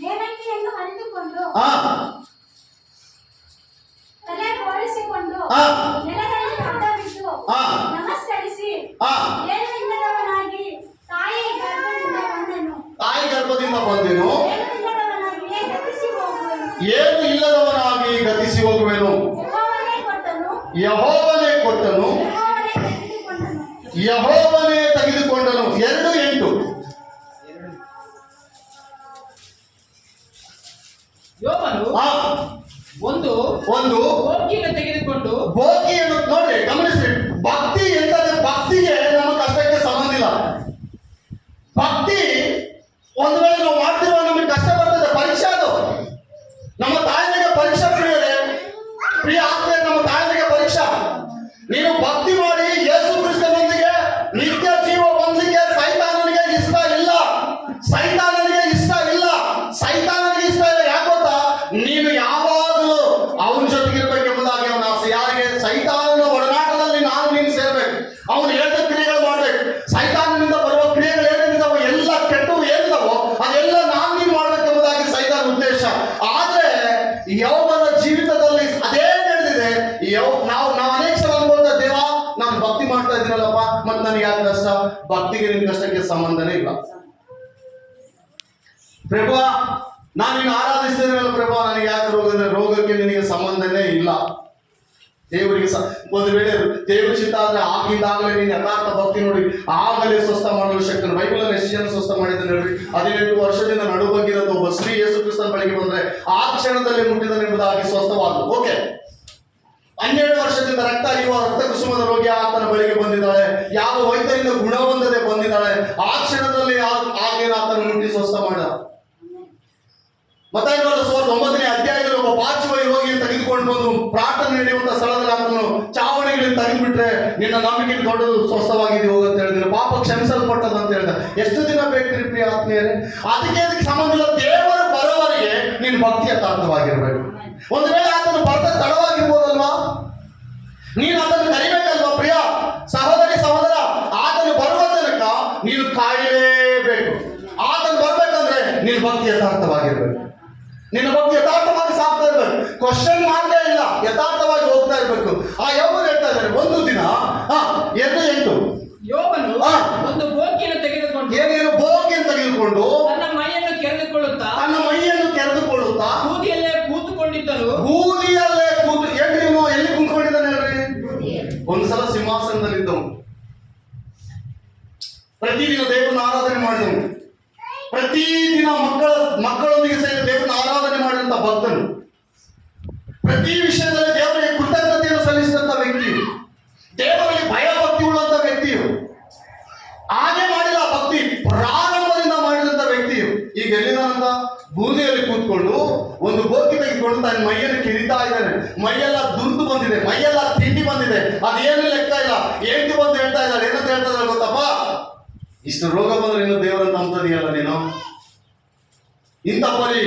ನೇರಕ್ಕಿಯನ್ನು ಹರಿದುಕೊಂಡು ತಲೆ ಬೋಳಿಸಿಕೊಂಡು ನೆಲದಲ್ಲಿ ಅಡ್ಡಬಿದ್ದು ನಮಸ್ಕರಿಸಿ ಏನು ಇಲ್ಲದವನಾಗಿ ತಾಯಿ ಗರ್ಭದಿಂದ ಬಂದೆನು, ಏನು ಇಲ್ಲದವನಾಗಿ ಗತಿಸಿ ಹೋಗುವೆನು. ಯೆಹೋವನೇ ಕೊಟ್ಟನು, ಯೆಹೋವನೇ ತೆಗೆದುಕೊಂಡನು. 2:8 ಯೋಬನು ಒಂದು ಬೋಕಿಯನ್ನು ತೆಗೆದುಕೊಂಡು ಬೋಕಿಯನ್ನು ನೋಡಿ, ಗಮನಿಸಿ. ಭಕ್ತಿ ಎಂತಂದ್ರೆ ಭಕ್ತಿಗೆ ನಮ್ಮ ಕಷ್ಟಕ್ಕೆ ಸಂಬಂಧ ಇಲ್ಲ. ಭಕ್ತಿ ಒಂದು ವೇಳೆ ನಾವು ಮಾಡ್ತಿರುವ ನಮಗೆ ಕಷ್ಟ ಬರ್ತದೆ, ಪರೀಕ್ಷೆ ಅದು. ನಮ್ಮ ತಾಯಿಗೆ ಪರೀಕ್ಷಾ ಪ್ರಿಯ ಆತ್ಮೆ, ನಮ್ಮ ತಾಯಿಗೆ ಪರೀಕ್ಷಾ. ನೀನು ಭಕ್ತಿ ಮಾಡಿ ಯೇಸು ಕ್ರಿಸ್ತನೊಂದಿಗೆ ನಿತ್ಯ ಜೀವ ಹೊಂದಲಿಕ್ಕೆ ಸೈತಾನನಿಗೆ ಇಷ್ಟ ಇಲ್ಲ. ಸೈತಾನನಿಗೆ ಇಷ್ಟ ಇಲ್ಲ. ಯಾಕೆ ಗೊತ್ತಾ? ನೀನು ಯಾವಾಗಲೂ ಅವನ ಜೊತೆಗಿರ್ಬೇಕೆಂಬುದಾಗಿ ಅವನ ಆಸೆ. ಯಾರಿಗೆ? ಸೈತಾನನ ಒಡನಾಟದಲ್ಲಿ ನೀನು ಸೇರ್ಬೇಕು. ಅವನು ಹೇಳಿದ ಕ್ರಿಯೆಗಳು ಮಾಡ್ಬೇಕು. ಸೈತಾನನಿಂದ ಬರುವ ಕ್ರಿಯೆಗಳು ಏನೇನಿದಾವೋ ಎಲ್ಲ ಕೆಟ್ಟವು ಏನಿದಾವೋ ಅದೆಲ್ಲ ನೀನು ಮಾಡ್ಬೇಕೆಂಬುದಾಗಿ ಸೈತಾನ ಉದ್ದೇಶ. ಆದ್ರೆ ಯೋಬನ ಜೀವಿತದಲ್ಲಿ ಅದೇ ನಡೆದಿದೆ. ನಾವು ಅನೇಕ ಸಲ ಅನ್ಬೋದ, ದೇವ ನಾನು ಭಕ್ತಿ ಮಾಡ್ತಾ ಇದ್ದೀನಲ್ಲಪ್ಪ, ಮತ್ತೆ ನನಗೆ ಯಾಕೆ ಕಷ್ಟ? ಭಕ್ತಿಗೆ ನಿನ್ನ ಕಷ್ಟಕ್ಕೆ ಸಂಬಂಧನೇ ಇಲ್ಲ. ಪ್ರಭು ನಾನು ನಿನ್ನ ಆರಾಧಿಸ್ತಿದ್ದೀನಲ್ಲ ಪ್ರಭು, ನನಗೆ ಯಾಕೆ ರೋಗಕ್ಕೆ ನಿನಗೆ ಸಂಬಂಧನೇ ಇಲ್ಲ. ದೇವರಿಗೆ ಒಂದು ವೇಳೆ ದೇವ್ರ ಚಿತ್ತ ಆದ್ರೆ ಆಗಿಂದಾಗಲೇ ನೀನು ಯಥಾರ್ಥ ಭಕ್ತಿ ನೋಡಿ ಆಗಲೇ ಸ್ವಸ್ಥ ಮಾಡಲು ಶಕ್ತನು. ಬೈಬಲಲ್ಲಿ ಎಷ್ಟು ಜನ ಸ್ವಸ್ಥ ಮಾಡಿದ್ದಾನೆ ಹೇಳಿ? 18 ವರ್ಷದಿಂದ ನಡುಬಗ್ಗಿರೋದು ಒಬ್ಬ ಸ್ತ್ರೀ ಯೇಸು ಕ್ರಿಸ್ತನ ಬಳಿಗೆ ಬಂದ್ರೆ ಆ ಕ್ಷಣದಲ್ಲಿ ಮುಟ್ಟಿದನೆಂಬುದಾಗಿ ಸ್ವಸ್ಥವಾದಳು. ಓಕೆ, 12 ವರ್ಷದಿಂದ ರಕ್ತ ಹರಿಯುವ ರಕ್ತ ಕುಸುಮದ ರೋಗಿ ಆತನ ಬಳಿಗೆ ಬಂದಿದ್ದಾಳೆ. ಯಾವ ವೈದ್ಯರಿಂದ ಗುಣ ಹೊಂದದೆ ಬಂದಿದ್ದಾಳೆ. ಆ ಕ್ಷಣದಲ್ಲಿ ಆಗೇನು ಆತನ ಮುಟ್ಟಿ ಸ್ವಸ್ಥ ಮಾಡ. ಮತ್ತಾಯ 9ನೇ ಅಧ್ಯಾಯದಲ್ಲಿ ಒಬ್ಬ ಪಾರ್ಶ್ವವಾಯು ರೋಗಿಯನ್ನು ತೆಗೆದುಕೊಂಡು ಬಂದು ಪ್ರಾರ್ಥನೆ ನಡೆಯುವಂತ ಸ್ಥಳದಲ್ಲಿ ಆತನು ಚಾವಣಿಗಳಲ್ಲಿ ತೆಗೆದುಬಿಟ್ರೆ ನಿನ್ನ ನಂಬಿಕೆ ದೊಡ್ಡದು, ಸ್ವಸ್ಥವಾಗಿದ್ದೀವಿ ಹೋಗಂತ ಹೇಳಿದ್ರೆ, ಪಾಪ ಕ್ಷಮಿಸಲ್ಪಟ್ಟದ ಅಂತ ಹೇಳಿದ. ಎಷ್ಟು ದಿನ ಬೇಕ್ರಿ ಪ್ರಿಯ ಆತ್ಮೀಯರೇ? ಅದಕ್ಕೆ ಸಂಬಂಧ ಇಲ್ಲ. ದೇವರು ಬರೋವರೆಗೆ ನೀನು ಭಕ್ತಿ ಯಥಾರ್ಥವಾಗಿರ್ಬೇಕು. ಒಂದು ವೇಳೆ ಆತನು ಬರ್ತ ತಡವಾಗಿರ್ಬೋದಲ್ವಾ? ನೀನು ಅದನ್ನು ಕರಿಬೇಕಲ್ವಾ ಪ್ರಿಯ ಸಹೋದರ, ಆತನು ಬರುವ ತನಕ ನೀನು ಕಾಯಲೇಬೇಕು. ಆತನು ಬರ್ಬೇಕಂದ್ರೆ ನೀನು ಭಕ್ತಿ ಯಥಾರ್ಥವಾಗಿರ್ಬೇಕು. ನಿನ್ನ ಭಕ್ತಿ ಯಥಾರ್ಥವಾಗಿ ಸಾಕ್ತಾ ಇರ್ಬೇಕು. ಕ್ವಶನ್ ಮಾಡಲೇ ಇಲ್ಲ, ಯಥಾರ್ಥವಾಗಿ ಹೋಗ್ತಾ ಇರ್ಬೇಕು. ಆ ಯೋಬನು ಹೇಳ್ತಾ ಇದ್ದಾರೆ, ಒಂದು ದಿನ 2:8 ಯೋಬನು ಒಂದು ಬೋಕಿಯನ್ನು ತೆಗೆದುಕೊಂಡು ಏನೇನು ಬೋಕಿಯನ್ನು ತೆಗೆದುಕೊಂಡು ತನ್ನ ಮೈಯನ್ನು ಕೆರೆದುಕೊಳ್ಳುತ್ತಾ ಬೂದಿಯಲ್ಲೇ ಕೂತುಕೊಂಡಿದ್ದನು. ಬೂದಿಯಲ್ಲೇ ಕೂತು ನೀವು ಎಲ್ಲಿ ಕುಂತ್ಕೊಂಡಿದ್ದಾನೆ ಹೇಳ್ರಿ? ಒಂದ್ಸಲ ಸಿಂಹಾಸನದಲ್ಲಿದ್ದವು. ಪ್ರತಿದಿನ ದೇವರನ್ನ ಆರಾಧನೆ ಮಾಡಿದನು. ಪ್ರತಿದಿನ ಮಕ್ಕಳೊಂದಿಗೆ ಸೇರಿ ದೇವರನ್ನ ಆರಾಧನೆ ಮಾಡಿದಂತ ಭಕ್ತನು. ಪ್ರತಿ ವಿಷಯದಲ್ಲಿ ದೇವರಿಗೆ ಕೃತಜ್ಞತೆಯನ್ನು ಸಲ್ಲಿಸಿದಂತ ವ್ಯಕ್ತಿಯು, ದೇವರಲ್ಲಿ ಭಯ ಭಕ್ತಿ ಉಳ್ಳಂತ ವ್ಯಕ್ತಿಯು. ಹಾಗೆ ಮಾಡಿಲ್ಲ, ಭಕ್ತಿ ಪ್ರಾರಂಭದಿಂದ ಮಾಡಿದಂತ ವ್ಯಕ್ತಿಯು ಈಗ ಎಲ್ಲಿದಾನಂತ? ಬೂದಿಯಲ್ಲಿ ಕೂತ್ಕೊಂಡು ಒಂದು ಬೋಕಿ ತೆಗೆದುಕೊಂಡು ತನ್ನ ಮೈಯನ್ನು ಕಿರಿತಾ ಇದ್ದಾನೆ. ಮೈಯೆಲ್ಲ ದುರ್ದು ಬಂದಿದೆ, ಮೈಯೆಲ್ಲ ತಿಂಡಿ ಬಂದಿದೆ. ಅದೇನು ಲೆಕ್ಕ ಇಲ್ಲ. ಏಂತಿ ಬಂದು ಹೇಳ್ತಾ ಇದ್ದಾರೆ, ಏನಂತ ಹೇಳ್ತಾ ಇದ್ದಾರೆ ಗೊತ್ತಪ್ಪ? ಇಷ್ಟು ರೋಗ ಬಂದ್ರೆ ಇನ್ನು ದೇವರನ್ನು ನಂಬ್ತದೆಯಲ್ಲ ನೀನು? ಇಂಥ ಪರಿ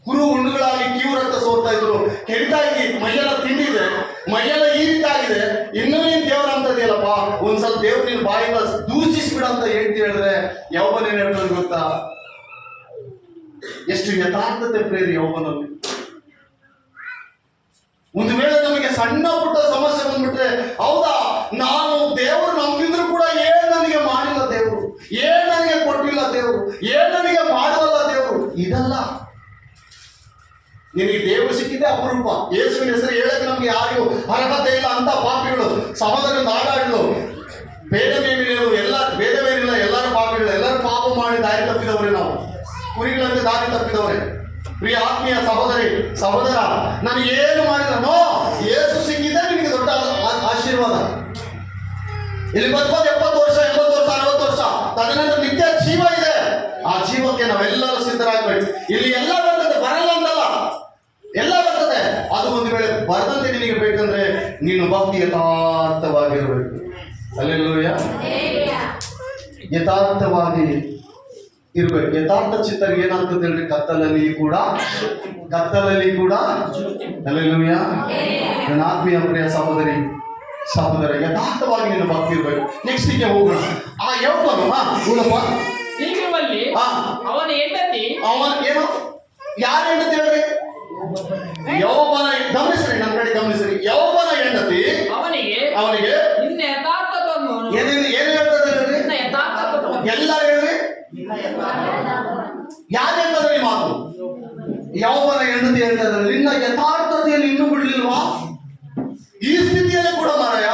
ಕುರು ಹುಣ್ಣುಗಳಾಗಿ ಕಿವು ರಕ್ತ ಸೋರ್ತಾ ಇದ್ರು, ಕೆರಿತಾ ಇದ್ದಿ, ಮೈಯೆಲ್ಲ ತಿಂಡಿದೆ, ಮೈಯೆಲ್ಲ ಈ ರೀತಿ ಆಗಿದೆ, ಇನ್ನೂ ನೀನು ದೇವರ ಅಂತದಿಯಲ್ಲಪ್ಪ, ಒಂದ್ಸಲ ದೇವ್ರು ನಿನ್ನ ಬಾಯಿಂದ ದೂಷಿಸ್ಬಿಡ ಅಂತ ಹೇಳಿದ್ರೆ ಯೌವನೇನು ಹೇಳ್ತದೆ ಗೊತ್ತಾ? ಎಷ್ಟು ಯಥಾರ್ಥತೆ ಪ್ರೇರಿ ಯೌವನಲ್ಲಿ. ಒಂದು ವೇಳೆ ನಮಗೆ ಸಣ್ಣ ಪುಟ್ಟ ಸಮಸ್ಯೆ ಬಂದ್ಬಿಟ್ರೆ, ಹೌದಾ ನಾನು ದೇವರು ನಂಬಿದ್ರು ಕೂಡ ಏನ್ ನನಗೆ ಮಾಡಿಲ್ಲ ದೇವರು, ಏನ್ ನನಗೆ ಕೊಟ್ಟಿಲ್ಲ ದೇವರು, ಏನ್ ನನಗೆ ಮಾಡುವಲ್ಲ ದೇವರು, ಇದಲ್ಲ. ನಿನಗೆ ದೇವರು ಸಿಕ್ಕಿದೆ ಅಪರೂಪ. ಯೇಸುವಿನ ಹೆಸರು ಹೇಳಕ್ಕೆ ನಮ್ಗೆ ಯಾರಿಗೂ ಅರ್ಹತೆ ಇಲ್ಲ ಅಂತ ಪಾಪಿಗಳು ಸಮಾಧಾನ ನಾಡಾಡ್ಲು ಬೇರೆ ಮೇಲಿನ ಎಲ್ಲ ಬೇರೆ ಕುರಿಗಳಂತೆ ದಾರಿ ತಪ್ಪಿದವರೇ, ಪ್ರಿಯ ಆತ್ಮೀಯ ಸಹೋದರಿ ಸಹೋದರ, ನನಗೇನು ಮಾಡಿದನೋ ಯೇಸು ಸಿಕ್ಕಿದ್ದೆ ನಿನಗೆ ದೊಡ್ಡ ಆಶೀರ್ವಾದ. ಇಲ್ಲಿ ಬರ್ಬೋದು 70 ವರ್ಷ 80 ವರ್ಷ 60 ವರ್ಷ, ತದನಂತರ ನಿತ್ಯ ಜೀವ ಇದೆ. ಆ ಜೀವಕ್ಕೆ ನಾವೆಲ್ಲರೂ ಸಿದ್ಧರಾಗಬೇಕು. ಇಲ್ಲಿ ಎಲ್ಲ ಬರ್ತದೆ, ಬರಲ್ಲ ಅಂತಲ್ಲ, ಎಲ್ಲ ಬರ್ತದೆ. ಅದು ಒಂದು ವೇಳೆ ಬರದಂತೆ ನಿನಗೆ ಬೇಕಂದ್ರೆ ನೀನು ಭಕ್ತಿ ಯಥಾರ್ಥವಾಗಿರಬೇಕು. ಹಲ್ಲೆಲೂಯ. ಯಥಾರ್ಥವಾಗಿ ಇರ್ಬೇಕು. ಯಥಾರ್ಥ ಚಿತ್ತರಿಗೆ ಏನಾಗ್ತದೆ ಹೇಳ್ರಿ, ಕತ್ತಲಲ್ಲಿ ಕೂಡ ಹಲ್ಲೆಲೂಯ. ನನ್ನ ಆತ್ಮೀಯ ಪ್ರಿಯ ಸಹೋದರಿ ಸಹೋದರ, ಯಥಾರ್ಥವಾಗಿ ನೀನು ಭಕ್ತಿ ಇರ್ಬೇಕು. ನೆಕ್ಸ್ಟ್ ಗೆ ಹೋಗೋಣ. ಆ ಯೌವನು ಗುಣಪ್ಪ ಹೀಗಿರುವಲ್ಲಿ ಅವನ ಹೆಂಡತಿ, ಅವನ ಏನು, ಯಾರು ಹೆಂಡತಿ ಹೇಳ್ರಿ? ಯೌವನ. ಗಮನಿಸ್ರಿ, ನನ್ನ ಕಡೆ ಗಮನಿಸ್ರಿ. ಯೌವನ ಹೆಂಡತಿ ಅವನಿಗೆ ನಿನ್ನ ಯಥಾರ್ಥವನ್ನು ಏನು ಹೇಳ್ತದೆ ಹೇಳ್ರಿ? ನಿನ್ನ ಯಥಾರ್ಥವನ್ನು ಎಲ್ಲ ಹೇಳ್ರಿ. ಯಾರು ಹೇಳ್ತದೆ ಈ ಮಾತು? ಯೌವನ ಹೆಂಡತಿ ಹೇಳ್ತದೆ, ನಿನ್ನ ಯಥಾರ್ಥತೆಯನ್ನು ಇನ್ನೂ ಬಿಡ್ಲಿಲ್ವಾ? ಈ ಸ್ಥಿತಿಯಲ್ಲಿ ಕೂಡ ಮಾರಾಯ,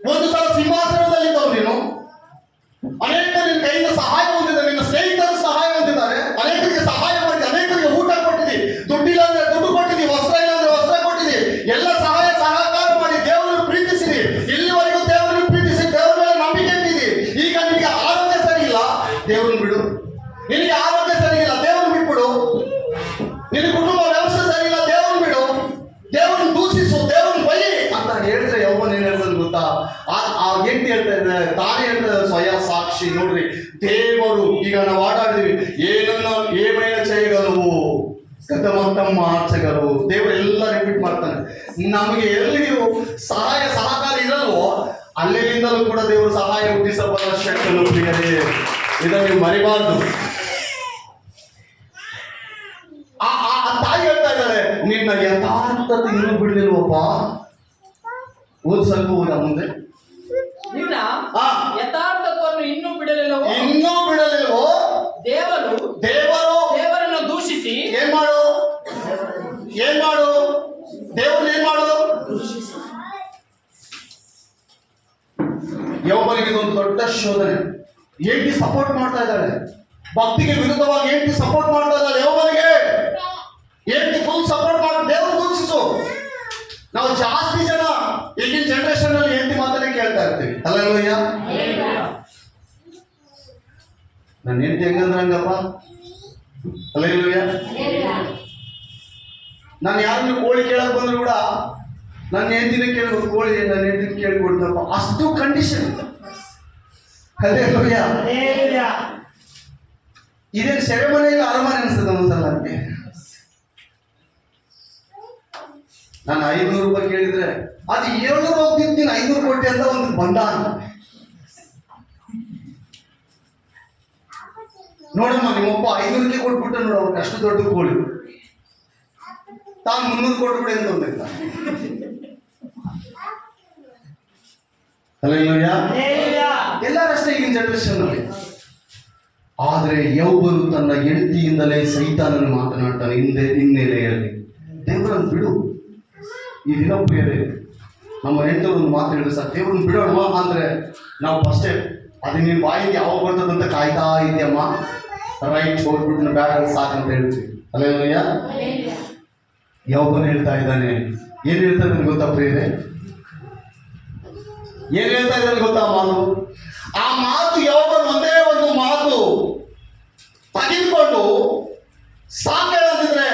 ಒಂದು ಸಲ ಸಿಂಹಾಸನದಲ್ಲಿದ್ದವು ನೀನು, ಅನೇಕ ನಿನ್ನ ಕೈಯಿಂದ ಸಹಾಯ ಹೊಂದಿದ್ದಾರೆ, ನಿನ್ನ ಸ್ನೇಹಿತರು ಸಹಾಯ ಹೊಂದಿದ್ದಾರೆ, ಅನೇಕರಿಗೆ ಸಹಾಯ ಮಾಡಿದೆ, ಅನೇಕರಿಗೆ ಊಟ ಕೊಟ್ಟಿದ್ದಿ, ದುಡ್ಡಿಲ್ಲ ಅಂದ್ರೆ ದುಡ್ಡು ಕೊಟ್ಟಿದ್ದಿ, ವಸ್ತ್ರ ಇಲ್ಲ ಅಂದ್ರೆ ವಸ್ತ್ರ ಕೊಟ್ಟಿದ್ದಿ, ಎಲ್ಲ ಸಹಾಯ ಸಹಕಾರ ಮಾಡಿ ದೇವರನ್ನು ಪ್ರೀತಿಸಿದಿ. ಇಲ್ಲಿವರೆಗೂ ದೇವರನ್ನು ಪ್ರೀತಿಸಿ ದೇವರ ಮೇಲೆ ನಂಬಿಕೆ ಇಟ್ಟಿದ್ದಿ. ಈಗ ನಿನಗೆ ಆರೋಗ್ಯ ಸರಿ ಇಲ್ಲ, ದೇವರನ್ನು ಬಿಡು. ನಿನಗೆ ಆರೋಗ್ಯ ಸರಿ ಇಲ್ಲ, ದೇವರನ್ನು ಬಿಟ್ಬಿಡು. ನಿನ್ನ ಕುಟುಂಬ ವ್ಯವಸ್ಥೆ ಸರಿ ಇಲ್ಲ, ದೇವರನ್ನು ಬಿಡು. ದೇವರನ್ನು ದೂಷಿಸು, ದೇವರನ್ನು ಬಲಿ ಅಂತ ಹೇಳಿದ್ರೆ ಯೌವನ ಏನ್ ಹೇಳ್ತದೆ ಗೊತ್ತಾ? ಆ ಹೆಂಡತಿ ಹೇಳ್ತಾ ಇದ್ದಾರೆ, ತಾನೇ ಹೇಳ್ತಾರೆ, ಸ್ವಯ ಸಾಕ್ಷಿ. ನೋಡ್ರಿ, ದೇವರು ಈಗ ನಾವು ಆಟಾಡಿದ್ವಿ, ಏమైనా చేయగలవు ಗತಮಂತಂ మార్చగలవు. ದೇವರೆಲ್ಲ ರಿಪೀಟ್ ಮಾಡ್ತಾನೆ. ನಮಗೆ ಎಲ್ಲಿಯೂ ಸಹಾಯ ಸಹಕಾರ ಇರಲ್ವೋ ಅಲ್ಲಿಂದಲೂ ಕೂಡ ದೇವರು ಸಹಾಯ ಹುಟ್ಟಿಸಬಲ್ಲ ಶಕ್ತಿಯನ್ನು ಪ್ರಿಯರೇ, ಇದನ್ನು ನೀವು ಮರಿಬಾರ್ದು. ಆ ತಾಯಿ ಹೇಳ್ತಾ ಇದ್ದಾರೆ, ನಿನ್ನ ಯಥಾರ್ಥತೆ ಇನ್ನೂ ಬಿಡ್ಲಿಲ್ವಪ್ಪ. ಓದ್ ಸ್ವಲ್ಪ ಓದ ಮುಂದೆ. ನಿನ್ನ ಯಥಾರ್ಥವನ್ನು ಇನ್ನೂ ಬಿಡಲಿಲ್ಲವೋ ದೇವರನ್ನು ದೂಷಿಸಿ ಏನ್ ಮಾಡು ದೇವ್ರನ್ನ ಏನ್ ಮಾಡು. ಯೌವನಿಗೆ ಇದೊಂದು ದೊಡ್ಡ ಶೋಧನೆ. ಹೆಂಡತಿ ಸಪೋರ್ಟ್ ಮಾಡ್ತಾ ಇದ್ದಾಳೆ, ಭಕ್ತಿಗೆ ವಿರುದ್ಧವಾಗಿ ಹೆಂಡತಿ ಸಪೋರ್ಟ್ ಮಾಡ್ತಾ ಇದ್ದಾಳೆ. ಯೌವನಿಗೆ ಹೆಂಡತಿ ಫುಲ್ ಸಪೋರ್ಟ್ ಮಾಡಿ ದೇವ್ರು ದೂಷಿಸು. ನಾವು ಜಾಸ್ತಿ ಜನ ಈಗಿನ ಜನರೇಷನ್ ಅಲ್ಲಿ ಹೆಂಡತಿ ಮಾತನ್ನೇ ಕೇಳ್ತಾ ಇರ್ತೀವಿ. ಹಲ್ಲೆಲೂಯ. ನನ್ನ ಹೆಂಡತಿ ಹೆಂಗಂದ್ರೆ ಹಂಗಪ್ಪ. ಹಲ್ಲೆಲೂಯ. ನಾನು ಯಾರನ್ನು ಕೋಳಿ ಕೇಳಕ್ ಬಂದ್ರು ಕೂಡ ನನ್ನ ಹೆಂಡತಿನ ಕೇಳ್ಬೋದು, ಕೋಳಿ ನನ್ನ ಹೆಂಡತಿನ ಕೇಳ್ಕೊಡ್ತಪ್ಪ, ಅಷ್ಟು ಕಂಡೀಷನ್. ಹಲ್ಲೆಲೂಯ. ಇದೇನು ಸೆರೆಮನೆಯಲ್ಲಿ ಅರಮನೆ ಅನಿಸ್ತದೆ ಒಂದ್ಸಲ ನನಗೆ. ನಾನು 500 ರೂಪಾಯಿ ಕೇಳಿದ್ರೆ ಅದು 700 ಹೋಗ್ತಿದ್ದೀನಿ, 500 ಕೊಟ್ಟೆ ಅಂತ ಒಂದು ಬಂಧನ. ನೋಡಮ್ಮ, ನಿಮ್ಮಪ್ಪ 500ಕ್ಕೆ ಕೊಟ್ಬಿಟ್ಟ ನೋಡು, ಅವ್ರಿಗೆ ಅಷ್ಟು ದೊಡ್ಡ ಕೋಳಿ, ತಾನು 300 ಕೊಟ್ಬಿಡಿ ಅಂತ ಒಂದಿಲ್ಲ. ಎಲ್ಲರಷ್ಟೇ ಈಗಿನ ಜನರೇಷನ್ ಅಲ್ಲಿ. ಆದ್ರೆ ಯೌವನು ತನ್ನ ಹೆಂಡತಿಯಿಂದಲೇ ಸೈತಾನನ್ನು ಮಾತನಾಡ್ತಾನೆ ಹಿನ್ನೆಲೆಯಲ್ಲಿ. ದೇವರನ್ನು ಬಿಡು. ಈ ದಿನ ಪ್ರಿಯರೇ, ನಮ್ಮ ಹೆಂಡತಿಯವರು ಒಂದು ಮಾತು ಹೇಳಿದ್ರೆ ಸರ್, ದೇವ್ರನ್ನ ಬಿಡೋಣ ಅಂದ್ರೆ ನಾವು ಫಸ್ಟೇ ಅದು ನೀನು ಬಾಯಿಗೆ ಯಾವಾಗ ಬರ್ತದಂತ ಕಾಯ್ತಾ ಇದೆಯಮ್ಮ, ರೈಟ್ ಹೋಗ್ಬಿಟ್ಟು ಬ್ಯಾಡ ಸಾಕಂತ ಹೇಳ್ತೀವಿ. ಅಲ್ಲೇನಯ್ಯ? ಯೌವನ ಹೇಳ್ತಾ ಇದ್ದಾನೆ. ಏನ್ ಹೇಳ್ತಾ ಇದ್ದಾನೆ ಗೊತ್ತಾ ಪ್ರಿಯರೇ? ಏನ್ ಹೇಳ್ತಾ ಇದ್ದಾನೆ ಗೊತ್ತಾ ಮಾತು? ಆ ಮಾತು ಯೌವನ ಒಂದೇ ಒಂದು ಮಾತು ತೆಗೆದುಕೊಂಡು ಸಾಕಂತಿದ್ರೆ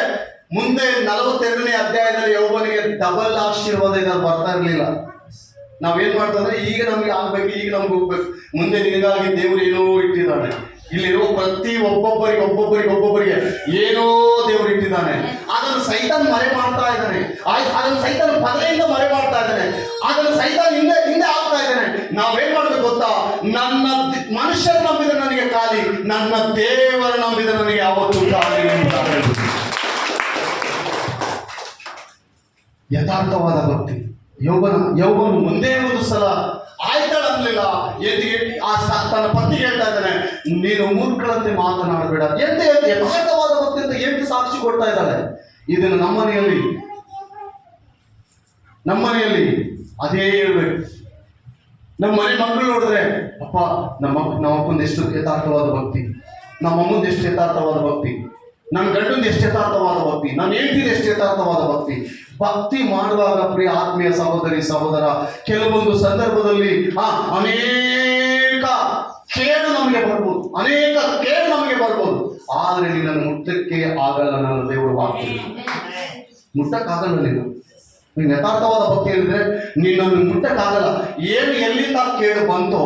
ಮುಂದೆ 42ನೇ ಅಧ್ಯಾಯದಲ್ಲಿ ಯೌವನಿಗೆ ಡಬಲ್ ಆಶೀರ್ವಾದ ಇದ್ರಲ್ಲಿ ಬರ್ತಾ ಇರಲಿಲ್ಲ. ನಾವೇನ್ ಮಾಡ್ತಂದ್ರೆ ಈಗ ನಮ್ಗೆ ಆಗ್ಬೇಕು, ಈಗ ನಮ್ಗೆ ಹೋಗ್ಬೇಕು, ಮುಂದೆ ನಿನಗಾಗಿ ದೇವರು ಏನೋ ಇಟ್ಟಿದ್ದಾನೆ. ಇಲ್ಲಿರೋ ಪ್ರತಿ ಒಬ್ಬೊಬ್ಬರಿಗೆ ಏನೋ ದೇವರು ಇಟ್ಟಿದ್ದಾನೆ. ಅದನ್ನು ಸೈತಾನ್ ಮರೆ ಮಾಡ್ತಾ ಇದ್ದಾನೆ. ಅದನ್ನು ಸೈತಾನ್ ಪದೆಯಿಂದ ಮರೆ ಮಾಡ್ತಾ ಇದ್ದಾನೆ. ಅದನ್ನು ಸೈತಾನ್ ಹಿಂದೆ ಆಗ್ತಾ ಇದ್ದಾನೆ. ನಾವೇನ್ ಮಾಡ್ಬೇಕು ಗೊತ್ತಾ? ನನ್ನ ಮನುಷ್ಯರ ನಂಬಿದ ನನಗೆ ಖಾಲಿ, ನನ್ನ ದೇವರ ನಂಬಿದ ನನಗೆ ಯಾವತ್ತೂ ಖಾಲಿ ಅಂತ ಹೇಳ್ಬೋದು. ಯಥಾರ್ಥವಾದ ಭಕ್ತಿ. ಯೌವನ ಮುಂದೆ ಒಂದು ಸಲ ಆಯ್ತಾಳನ್ಲಿಲ್ಲ. ತನ್ನ ಪತ್ನಿಗೆ ಹೇಳ್ತಾ ಇದ್ದಾನೆ, ನೀನು ಮೂರ್ಖಳಂತೆ ಮಾತನಾಡಬೇಡ. ಯಥಾರ್ಥವಾದ ಭಕ್ತಿ ಅಂತ ಎಷ್ಟು ಸಾಕ್ಷಿ ಕೊಡ್ತಾ ಇದ್ದಾಳೆ. ಇದನ್ನು ನಮ್ಮನೆಯಲ್ಲಿ ಅದೇ ಹೇಳ್ಬೇಕು. ನಮ್ಮ ಮನೆ ಮಕ್ಕಳು ನೋಡಿದ್ರೆ, ಅಪ್ಪ ನಮ್ಮಪ್ಪಂದು ಎಷ್ಟು ಯಥಾರ್ಥವಾದ ಭಕ್ತಿ, ನಮ್ಮ ಅಮ್ಮಂದು ಎಷ್ಟು ಯಥಾರ್ಥವಾದ ಭಕ್ತಿ, ನನ್ನ ಗಂಡಂದು ಎಷ್ಟು ಯಥಾರ್ಥವಾದ ಭಕ್ತಿ, ನನ್ನ ಹೆಂಡತಿದು ಎಷ್ಟು ಯಥಾರ್ಥವಾದ ಭಕ್ತಿ. ಭಕ್ತಿ ಮಾಡುವಾಗ ಪ್ರಿಯ ಆತ್ಮೀಯ ಸಹೋದರಿ ಸಹೋದರ, ಕೆಲವೊಂದು ಸಂದರ್ಭದಲ್ಲಿ ಅನೇಕ ಕೇಡು ನಮಗೆ ಬರ್ಬೋದು, ಅನೇಕ ಕೇಡು ನಮಗೆ ಬರ್ಬೋದು. ಆದರೆ ನಿನ್ನನ್ನು ಮುಟ್ಟಕ್ಕೆ ಆಗಲ್ಲ. ನನ್ನ ದೇವರು ವಾಕ್ಯ ಮುಟ್ಟಕ್ಕಾಗಲ್ಲ. ನೀನು ಯಥಾರ್ಥವಾದ ಭಕ್ತಿ ಹೇಳಿದ್ರೆ ನಿನ್ನನ್ನು ಮುಟ್ಟಕ್ಕಾಗಲ್ಲ. ಏನು ಎಲ್ಲಿಂದ ಕೇಡು ಬಂತೋ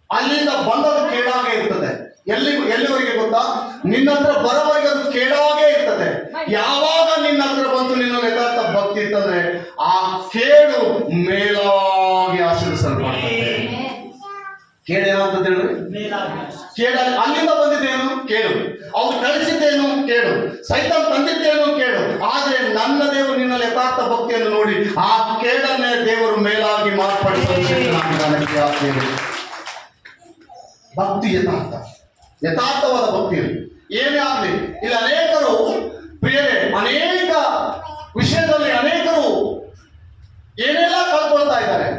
ಅಲ್ಲಿಂದ ಬಂದದ್ದು ಕೇಡಾಗೆ ಇರ್ತದೆ. ಎಲ್ಲಿವರೆಗೆ ಗೊತ್ತಾ? ನಿನ್ನ ಹತ್ರ ಬರೋವರೆಗೆ ಅದು ಕೇಡಾಗೆ ಇರ್ತದೆ. ಯಾವಾಗ ನಿನ್ನ ಹತ್ರ ಬಂತು ನಿನ್ನ ಯಥಾರ್ಥ ಭಕ್ತಿ ಇರ್ತದೆ, ಆ ಕೇಡು ಮೇಲಾಗಿ ಆಶೀರ್ವಿಸಲ್ಪಡ್ತದೆ. ಕೇಳೇನಂತ ಹೇಳ್ರಿ, ಕೇಳ ಅಲ್ಲಿಂದ ಬಂದಿದ್ದೇನು ಕೇಳು, ಅವ್ರು ಕಳಿಸಿದ್ದೇನು ಕೇಳು, ಸೈತಾನ್ ತಂದಿದ್ದೇನು ಕೇಳು. ಆದ್ರೆ ನನ್ನ ದೇವರು ನಿನ್ನಲ್ಲಿ ಯಥಾರ್ಥ ಭಕ್ತಿಯನ್ನು ನೋಡಿ ಆ ಕೇಡನ್ನೇ ದೇವರು ಮೇಲಾಗಿ ಮಾರ್ಪಡಿಸಲು ಭಕ್ತಿ ಯಥಾರ್ಥವಾದ ಭಕ್ತಿ ಏನೇ ಆಗಲಿ. ಇಲ್ಲಿ ಅನೇಕರು ಪ್ರಿಯರೇ, ಅನೇಕ ವಿಷಯದಲ್ಲಿ ಅನೇಕರು ಏನೆಲ್ಲ ಕಳ್ಕೊಳ್ತಾ ಇದ್ದಾರೆ.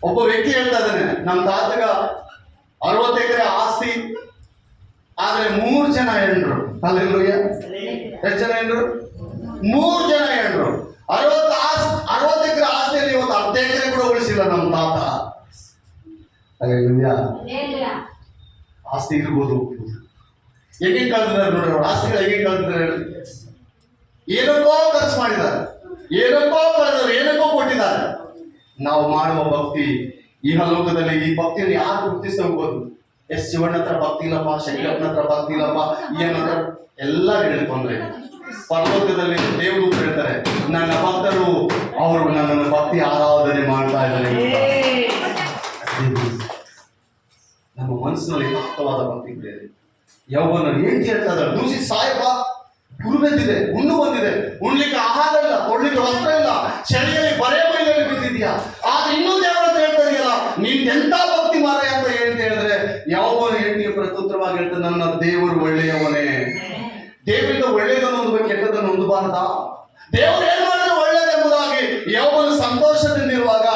ಒಬ್ಬ ವ್ಯಕ್ತಿ ಹೇಳ್ತಾ ಇದ್ದಾನೆ, ನಮ್ಮ ತಾತಗ 60 ಎಕರೆ ಆಸ್ತಿ, ಆದ್ರೆ 3 ಜನ ಹೆಂಡ್ರು. ಅಲ್ಲೆಲ್ಲೂಯ್ಯ. ಎಷ್ಟು ಜನ ಹೆಂಡ್ರು? 3 ಜನ ಹೆಂಡ್ರು. 60 ಎಕರೆ ಆಸ್ತಿಯಲ್ಲಿ ಇವತ್ತು 10 ಎಕರೆ ಕೂಡ ಉಳಿಸಿಲ್ಲ ನಮ್ಮ ತಾತ. ಅಲ್ಲೆಲ್ಲೂಯ್ಯ. ಆಸ್ತಿ ಇರ್ಬೋದು, ಹೇಗೆ ಕಳ್ತಿದ್ದಾರೆ ನೋಡಿ ಅವ್ರು. ಆಸ್ತಿಗಳು ಹೇಗೆ ಕಳ್ತಿದ್ದಾರೆ? ಏನಕ್ಕೋ ಖರ್ಚು ಮಾಡಿದ್ದಾರೆ, ಏನಕ್ಕೋ ಕಳೆದರು, ಏನಕ್ಕೋ ಕೊಟ್ಟಿದ್ದಾರೆ. ನಾವು ಮಾಡುವ ಭಕ್ತಿ ಇಹಲೋಕದಲ್ಲಿ ಈ ಭಕ್ತಿಯನ್ನು ಯಾರು ಗುರುತಿಸಿ ಹೋಗ್ಬೋದು? ಎಸ್ ಶಿವಣ್ಣ ಹತ್ರ ಭಕ್ತಿ ಇಲ್ಲಪ್ಪ, ಶಂಕರಪ್ಪನ ಹತ್ರ ಭಕ್ತಿ ಇಲ್ಲಪ್ಪ, ಏನಂದ್ರೆ ಎಲ್ಲ ಹೇಳಿ ತೊಂದರೆ. ಪರಲೋಕದಲ್ಲಿ ದೇವರು ಹೇಳ್ತಾರೆ, ನನ್ನ ಭಕ್ತರು ಅವರು ನನ್ನನ್ನು ಭಕ್ತಿ ಆರಾಧನೆ ಮಾಡ್ತಾ ಇದ್ದಾರೆ. ನಮ್ಮ ಮನಸ್ಸಿನಲ್ಲಿ ಯಥಾರ್ಥವಾದ ಭಕ್ತಿ ಇದೆ. ಯೌವನ ಹೇಳ್ತಿ ಹೇಳ್ತಾ ಇದ್ದಾರೆ, ದೂಸಿ ಸಾಯಪ್ಪ, ಕುರುಬೆದ್ದಿದೆ, ಹುಣ್ಣು ಬಂದಿದೆ, ಉಣ್ಲಿಕ್ಕೆ ಆಹಾರ ಇಲ್ಲ, ಕೊಡ್ಲಿಕ್ಕೆ ವಸ್ತ್ರ ಇಲ್ಲ, ಚಳಿಯಲ್ಲಿ ಬರೇ ಮೈಯಲ್ಲಿ ಬಿದ್ದಿದ್ಯಾ, ಆದ್ರೆ ಇನ್ನೂ ದೇವರಂತ ಹೇಳ್ತಾ ಇದೆಯಲ್ಲ, ನೀನ್ ಎಂತ ಭಕ್ತಿ ಮಾರಾಯ ಅಂತ ಹೇಳಿದ್ರೆ ಯಾವನ ಹೇಳ್ತಿಗೆ ಪ್ರತ್ಯುತ್ತರವಾಗಿ ಹೇಳ್ತಾರೆ, ನನ್ನ ದೇವರು ಒಳ್ಳೆಯವನೇ. ದೇವರಿಂದ ಒಳ್ಳೆಯದನ್ನು ಹೊಂದಬೇಕು, ಕೆಟ್ಟದನ್ನು ಹೊಂದಬಾರದಾ? ದೇವರು ಏನ್ ಮಾಡಿದ್ರೆ ಒಳ್ಳೆಯದೆಂಬುದಾಗಿ ಯೌವನ ಸಂತೋಷದಿಂದಿರುವಾಗ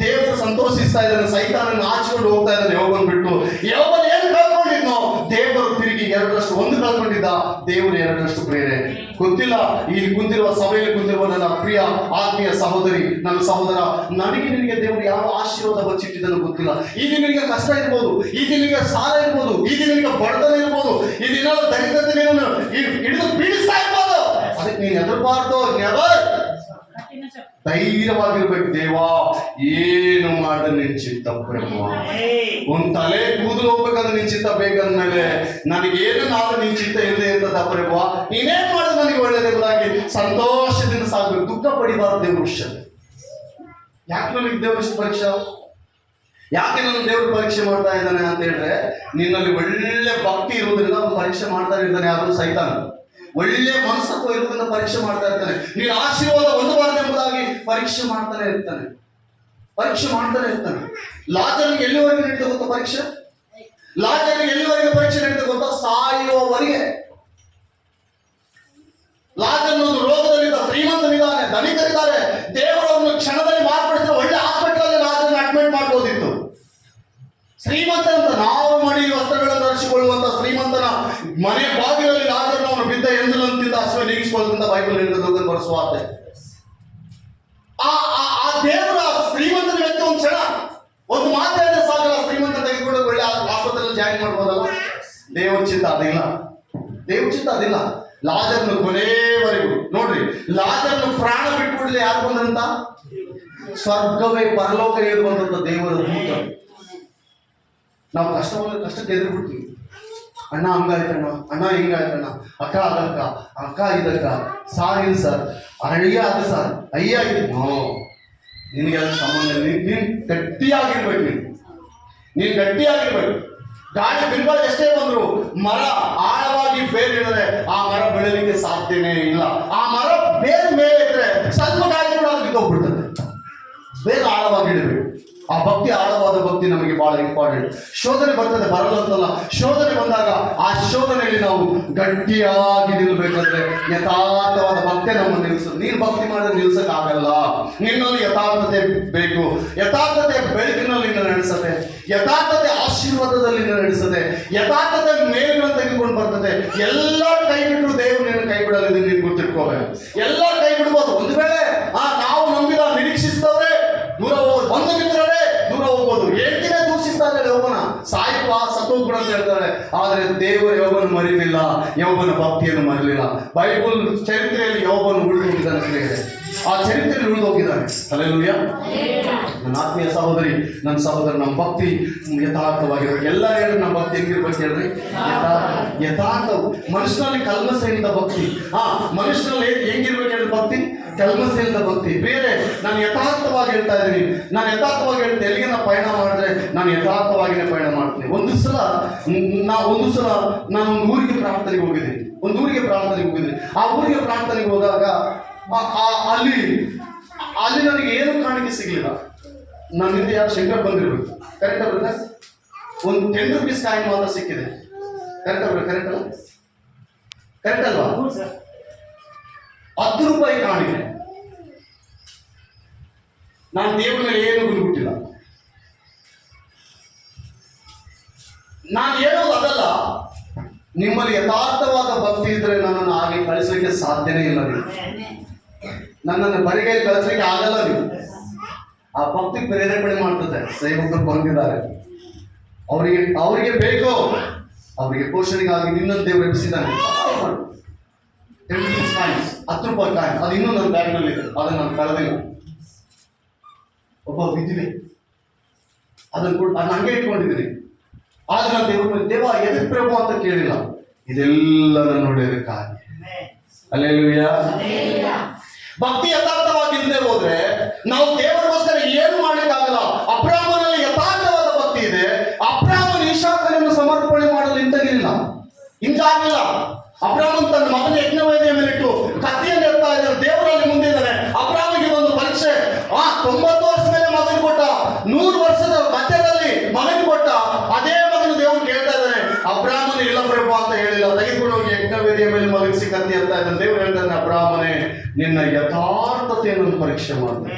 ದೇವರು ಸಂತೋಷಿಸ್ತಾ ಇದ್ದಾನೆ, ಸೈತಾನನ್ನು ಆಚಿಕೊಂಡು ಹೋಗ್ತಾ ಇದ್ದಾನೆ ಯೌವನ ಬಿಟ್ಟು. ಯೌವನ ಏನ್ ಕಳ್ಕೊಂಡಿದ್ನೋ ದೇವರು ತಿರುಗಿ 2ರಷ್ಟು 1 ಕಳ್ಕೊಂಡಿದ್ದ, ದೇವರು 2ರಷ್ಟು ಪ್ರೇರೆ. ಗೊತ್ತಿಲ್ಲ ಇಲ್ಲಿ ಕುಂತಿರುವ ಸಭೆಯಲ್ಲಿ ಕುಂತಿರುವ ನನ್ನ ಪ್ರಿಯ ಆತ್ಮೀಯ ಸಹೋದರಿ, ನನ್ನ ಸಹೋದರ, ನನಗೆ ನಿನಗೆ ದೇವರು ಯಾವ ಆಶೀರ್ವಾದ ಬಚ್ಚಿಟ್ಟಿದ್ದನ್ನು ಗೊತ್ತಿಲ್ಲ. ಈ ನಿನಗೆ ಕಷ್ಟ ಇರ್ಬೋದು, ಈ ನಿನಗೆ ಸಾಲ ಇರ್ಬೋದು, ಈ ನಿನಗೆ ಬಡತನ ಇರ್ಬೋದು, ಈ ದಿನ ದರಿದ್ರತೆ ನೀನು ಹಿಡಿದು ಪೀಡಿಸ್ತಾ ಇರ್ಬೋದು. ಅದಕ್ಕೆ ನೀನು ಹೆದರಬಾರ್ದು. ನೆವರ್ ಧೈರ್ಯವಾಗಿರ್ಬೇಕು. ದೇವಾ ಏನು ಮಾಡಿದ್ರೆ ನಿನ್ ಚಿತ್ತ ಪ್ರಭು. ಒಂದ್ ತಲೆ ಕೂದಲು ಹೋಗ್ಬೇಕಾದ್ರೆ ನಿನ್ ಚಿತ್ತ ಬೇಕಂದ್ಮೇಲೆ ನನಗೇನು ನಾವು ನಿನ್ ಚಿತ್ತ ಇಲ್ಲದೆ ಇರ್ತದ ಪ್ರಭು, ನೀನೇನ್ ಮಾಡಿದ್ರೆ ನನಗೆ ಒಳ್ಳೇದಾಗಿ ಸಂತೋಷದಿಂದ ಸಾಗ್ಬೇಕು, ದುಃಖ ಪಡಿಬಾರ್ದು. ದೇವ್ರ ವಿಷಯ ಯಾಕೆ ನನಗೆ ದೇವ್ರ ಪರೀಕ್ಷೆ, ಯಾಕೆ ನನ್ನ ದೇವ್ರ ಪರೀಕ್ಷೆ ಮಾಡ್ತಾ ಇದ್ದಾನೆ ಅಂತ ಹೇಳಿದ್ರೆ, ನಿನ್ನಲ್ಲಿ ಒಳ್ಳೆ ಭಕ್ತಿ ಇರುವುದರಿಂದ ಅವ್ನು ಪರೀಕ್ಷೆ ಮಾಡ್ತಾ ಇದ್ದಾನೆ. ಯಾರು? ಸೈತಾನ. ಒಳ್ಳೆ ಮನಸ್ಸತ್ವ ಇರುವುದರಿಂದ ಪರೀಕ್ಷೆ ಮಾಡ್ತಾ ಇರ್ತಾನೆ. ನೀನು ಆಶೀರ್ವಾದ ಹೊಂದಬಾರದು ಎಂಬುದಾಗಿ ಪರೀಕ್ಷೆ ಮಾಡ್ತಾನೆ ಇರ್ತಾನೆ. ಲಾಜರ್ನಿಗೆ ಎಲ್ಲಿವರೆಗೆ ನಡೀತಾ ಗೊತ್ತಾ ಪರೀಕ್ಷೆ? ಲಾಜರ್ನಿಗೆ ಎಲ್ಲಿವರೆಗೆ ಪರೀಕ್ಷೆ ನಡೀತಾ ಗೊತ್ತಾ? ಸಾಯುವವರೆಗೆ. ಲಾಜರ್ನ ಒಂದು ರೋಗದಲ್ಲಿದ್ದ, ಶ್ರೀಮಂತನಿದ್ದಾನೆ, ಧನಿಕರಿದ್ದಾರೆ, ದೇವರು ಅವನು ಕ್ಷಣದಲ್ಲಿ ಮಾರ್ಪಡಿಸಿದ್ರೆ ಒಳ್ಳೆ ಹಾಸ್ಪಿಟಲ್ ಅಲ್ಲಿ ಲಾಜರ್ನ ಅಡ್ಮಿಟ್ ಮಾಡ್ಬೋದಿತ್ತು. ಶ್ರೀಮಂತನಂತ ನಾವು ಮಡಿ ವಸ್ತ್ರಗಳನ್ನು ಧರಿಸಿಕೊಳ್ಳುವಂತ ಶ್ರೀಮಂತನ ಮನೆ ಬಾಗಿಲಲ್ಲಿ ಲಾಜರ್ನ ಅವನು ಬಿದ್ದ ಎಂದಲಂತಿದ್ದ ಹಸುವೆ ನೀಗಿಸಿಕೊಳ್ಳುವಂತ ಬೈಬಲ್ ಹೇಳಿದ ಬರೆಸುವಾತೆ. ಆ ದೇವರ ಶ್ರೀಮಂತನ ವ್ಯಕ್ತಿ ಒಂದು ಕ್ಷಣ ಒಂದು ಮಾತಾಡಿದ್ರೆ ಸಾಕಲ್ಲ, ಶ್ರೀಮಂತ ತೆಗೆದುಕೊಂಡು ಒಳ್ಳೆ ಆಸ್ಪತ್ರೆಯಲ್ಲಿ ಜಾಯಿನ್ ಮಾಡ್ಬೋದಲ್ಲ. ದೇವ್ರ ಚಿತ್ತ ಅದಿಲ್ಲ. ಲಾಜರ್ನು ಕೊನೆಯವರೆಗೂ ನೋಡ್ರಿ, ಲಾಜರ್ನು ಪ್ರಾಣ ಬಿಟ್ಬಿಡ್ಲಿ ಯಾರು ಬಂದ್ರಂತ? ಸ್ವರ್ಗವೇ ಪರಲೋಕ ಎದು ಬಂದಂತ ದೇವರ ದೂತ. ನಾವು ಕಷ್ಟಕ್ಕೆ ಎದುರು ಬಿಡ್ತೀವಿ. ಅಣ್ಣ ಹಂಗಾಯ್ತಣ್ಣ, ಅಣ್ಣ ಹಿಂಗಾಯ್ತಣ್ಣ, ಅಕ್ಕ ಅದಕ್ಕ, ಅಕ್ಕ ಇದಕ್ಕ, ಸಾರ್ ಇಲ್ಲ ಸರ್, ಅಯ್ಯ ಅದು ಸರ್, ಅಯ್ಯ ಇದು. ನಿನಗೆ ಅದು ಸಂಬಂಧ. ನೀನು ಗಟ್ಟಿಯಾಗಿರ್ಬೇಕು. ನೀನು ಗಟ್ಟಿಯಾಗಿರ್ಬೇಕು. ಗಾಳಿ ಬಿರುಗಾಳಿ ಎಷ್ಟೇ ಬಂದ್ರು ಮರ ಆಳವಾಗಿ ಬೇರೆ ಇದ್ರೆ ಆ ಮರ ಬೆಳಲಿಕ್ಕೆ ಸಾಧ್ಯನೇ ಇಲ್ಲ. ಆ ಮರ ಬೇರೆ ಮೇಲೆ ಇದ್ರೆ ಸ್ವಲ್ಪ ಗಾಳಿ ಕೂಡ ಬಿದ್ದೋಗ್ಬಿಡ್ತದೆ. ಬೇರೆ ಆಳವಾಗಿ ಇಡಬೇಕು. ಆ ಭಕ್ತಿ, ಆಳವಾದ ಭಕ್ತಿ ನಮಗೆ ಬಹಳ ಇಂಪಾರ್ಟೆಂಟ್. ಶೋಧನೆ ಬರ್ತದೆ, ಬರಲ್ಲ ಅಂತಲ್ಲ. ಶೋಧನೆ ಬಂದಾಗ ಆ ಶೋಧನೆಯಲ್ಲಿ ನಾವು ಗಟ್ಟಿಯಾಗಿ ನಿಲ್ಲಬೇಕಂದ್ರೆ ಯಥಾರ್ಥವಾದ ಭಕ್ತಿ ನಮ್ಮ ನಿಲ್ಲಿಸೋದು. ನೀನು ಭಕ್ತಿ ಮಾಡಿದ್ರೆ ನಿಲ್ಸಕ್ ಆಗಲ್ಲ. ನಿನ್ನಲ್ಲಿ ಯಥಾರ್ಥತೆ ಬೇಕು. ಯಥಾರ್ಥತೆ ಬೆಳಕಿನಲ್ಲಿ ನಡೆಸತ್ತೆ. ಯಥಾರ್ಥತೆ ಆಶೀರ್ವಾದದಲ್ಲಿ ನಡೆಸುತ್ತೆ, ಯಥಾರ್ಥತೆ ಮೇಲುಗಳನ್ನು ತೆಗೆದುಕೊಂಡು ಬರ್ತದೆ. ಎಲ್ಲ ಕೈ ಬಿಟ್ಟರು ದೇವರು ನಿನ್ನ ಕೈ ಬಿಡಲ್ಲ, ನೀನು ಗೊತ್ತಿಟ್ಕೋಬೇಕು. ಎಲ್ಲ ಕೈ ಬಿಡ್ಬೋದು. ಒಂದು ವೇಳೆ ನಾವು ನಂಬಿದ ನಿರೀಕ್ಷಿಸ್ತವ್ರೆ ದೂರ ಹೋಗೋದು, ಬಂದು ಬಿದ್ದರೆ ದೂರ ಹೋಗ್ಬೋದು. ಹೇಳ್ತೀನಿ ದೂಷಿಸ್ತಾರೆ ಯೋಬನ, ಸಾಯುವ ಸತ್ತೋಗ್ಬಿಡ ಅಂತ ಹೇಳ್ತಾರೆ. ಆದರೆ ದೇವರು ಯೋಬನ ಮರಿಲಿಲ್ಲ, ಯೋಬನ ಭಕ್ತಿಯನ್ನು ಮರಲಿಲ್ಲ. ಬೈಬಲ್ ಚರಿತ್ರೆಯಲ್ಲಿ ಯೋಬನು ಉಳಿದು ಹೋಗಿದ್ದಾನೆ ಸ್ನೇಹಿತರೆ, ಆ ಚರಿತ್ರೆಯಲ್ಲಿ ಉಳಿದು ಹೋಗಿದ್ದಾನೆ. ಹಲ್ಲೆಲೂಯಾ. ನನ್ನ ಆತ್ಮೀಯ ಸಹೋದರಿ, ನನ್ನ ಸಹೋದರ, ನಮ್ಮ ಭಕ್ತಿ ಯಥಾರ್ಥವಾಗಿರ್ಬೇಕು. ಎಲ್ಲ ಹೇಳಿ ನಮ್ಮ ಭಕ್ತಿ ಹೆಂಗಿರ್ಬೇಕು ಹೇಳ್ರಿ? ಯಥಾರ್ಥವು. ಮನುಷ್ಯನಲ್ಲಿ ಕಲ್ಮಸೆಯಿಂದ ಭಕ್ತಿ, ಮನುಷ್ಯನಲ್ಲಿ ಹೆಂಗಿರ್ಬೇಕು ಹೇಳಿ ಭಕ್ತಿ? ಕಲ್ಮಸೆಯಿಂದ ಭಕ್ತಿ. ಬೇರೆ ನಾನು ಯಥಾರ್ಥವಾಗಿ ಹೇಳ್ತಾ ಇದ್ದೀನಿ, ನಾನು ಯಥಾರ್ಥವಾಗಿ ಹೇಳ್ತೀನಿ. ಎಲ್ಲಿಗೆ ನಾವು ಪಯಣ ಮಾಡಿದ್ರೆ ನಾನು ಯಥಾರ್ಥವಾಗಿನೇ ಪಯಣ ಮಾಡ್ತೀನಿ. ಒಂದು ಸಲ ನಾನು ಒಂದು ಊರಿಗೆ ಪ್ರಾರ್ಥನೆಗೆ ಹೋಗಿದ್ದೀನಿ. ಆ ಊರಿಗೆ ಪ್ರಾರ್ಥನೆಗೆ ಹೋದಾಗ ಅಲ್ಲಿ ನನಗೆ ಏನು ಕಾಣಿಕೆ ಸಿಗ್ಲಿಲ್ಲ. ನನ್ನ ಹಿಂದೆ ಯಾರು ಶಂಕರ್ ಬಂದಿರ್ಬೇಕು, ಕರೆಕ್ಟ್ ಅವ್ರ ಒಂದು 10 ರೂಪೀಸ್ ಕಾಯಿನ್ ಮಾತ್ರ ಸಿಕ್ಕಿದೆ. ಕರೆಕ್ಟ್ ಅಲ್ವಾ? ಕರೆಕ್ಟ್ ಅಲ್ವಾ? 10 ರೂಪಾಯಿ ಕಾಣಿಕೆ. ನಾನು ದೇವರ ಮೇಲೆ ಏನು ಗುರುಗುಟ್ಟಿಲ್ಲ. ನಾನು ಹೇಳೋದು ಅದಲ್ಲ, ನಿಮ್ಮಲ್ಲಿ ಯಥಾರ್ಥವಾದ ಭಕ್ತಿ ಇದ್ರೆ ನನ್ನನ್ನು ಹಾಗೆ ಕಳಿಸಲಿಕ್ಕೆ ಸಾಧ್ಯನೇ ಇಲ್ಲ. ನೀವು ನನ್ನನ್ನು ಬರಿಗೈಲಿ ಕಳಿಸ್ಲಿಕ್ಕೆ ಆಗಲ್ಲ. ನೀವು ಆ ಭಕ್ತಿ ಪ್ರೇರೇಪಣೆ ಮಾಡ್ತದೆ. ಸೇವಕರು ಬಂದಿದ್ದಾರೆ, ಅವರಿಗೆ ಬೇಕು, ಅವರಿಗೆ ಪೋಷಣೆಗಾಗಿ ನಿನ್ನನ್ನು ದೇವರು ಎಬ್ಬಿಸಿದ್ದಾನೆ. 10 ರೂಪಾಯಿ ಕಾಯಿನ್, ಅದು ಇನ್ನೂ ನನ್ನ ಬ್ಯಾಗ್ನಲ್ಲಿ ಇದೆ, ಅದನ್ನು ನಾನು ಕಳೆದಿಲ್ಲ. ಒಬ್ಬ ಬಿದ್ದಿದೆ, ಅದನ್ನು ಹಂಗೆ ಇಟ್ಕೊಂಡಿದ್ದೀನಿ. ಆದ್ರೆ ನಾನು ದೇವ ಎದಕ್ಕೆ ಪ್ರಭು ಅಂತ ಕೇಳಿಲ್ಲ, ಇದೆಲ್ಲ ನನ್ನ ನೋಡೋದಕ್ಕಾಗಿ. ಹಲ್ಲೆಲೂಯಾ. ಭಕ್ತಿ ಯಥಾರ್ಥವಾಗಿಲ್ಲದೆ ಹೋದ್ರೆ ನಾವು ದೇವರಿಗೋಸ್ಕರ ಏನು ಮಾಡಲಿಕ್ಕಾಗಲ್ಲ. ಅಬ್ರಾಮನಲ್ಲಿ ಯಥಾರ್ಥವಾದ ಭಕ್ತಿ ಇದೆ. ಅಬ್ರಾಮನು ಇಸಾಕನನ್ನು ಸಮರ್ಪಣೆ ಮಾಡಲು ಹಿಂಗಾಗಿಲ್ಲ. ಅಬ್ರಾಮನ್ ತನ್ನ ಮಗನ ಯಜ್ಞವೇದಿಯ ಮೇಲಿಟ್ಟು ಕತ್ತಿಯನ್ನು ಎತ್ತಾ ಇದ್ದಾನೆ. ದೇವರಲ್ಲಿ ಮುಂದೆ ಇದ್ದಾನೆ. ಅಬ್ರಾಮಿಗೆ ಒಂದು ಪರೀಕ್ಷೆ. 90 ವರ್ಷ ಮೇಲೆ ಮಗನ ಕೊಟ್ಟ, 100 ವರ್ಷದ ಮಧ್ಯದಲ್ಲಿ ಮಗನ ಕೊಟ್ಟ. ಅದೇ ಮಗನು ದೇವರು ಕೇಳ್ತಾ ಇದ್ದಾನೆ. ಅಬ್ರಾಮನು ಇಲ್ಲ ಪ್ರಭು ಅಂತ ಹೇಳಿಲ್ಲ, ತೆಗೆದುಕೊಂಡು ಹೋಗಿ ಯಜ್ಞವೇದಿಯ ಮೇಲೆ ಮಲಗಿಸಿ ಕತ್ತಿ ಎತ್ತಾ ಇದ್ದಾನೆ. ದೇವರು ಹೇಳ್ತಾನೆ, ಅಬ್ರಾಮನೇ ನಿನ್ನ ಯಥಾರ್ಥತೆಯನ್ನು ಪರೀಕ್ಷೆ ಮಾಡ್ತಾನೆ.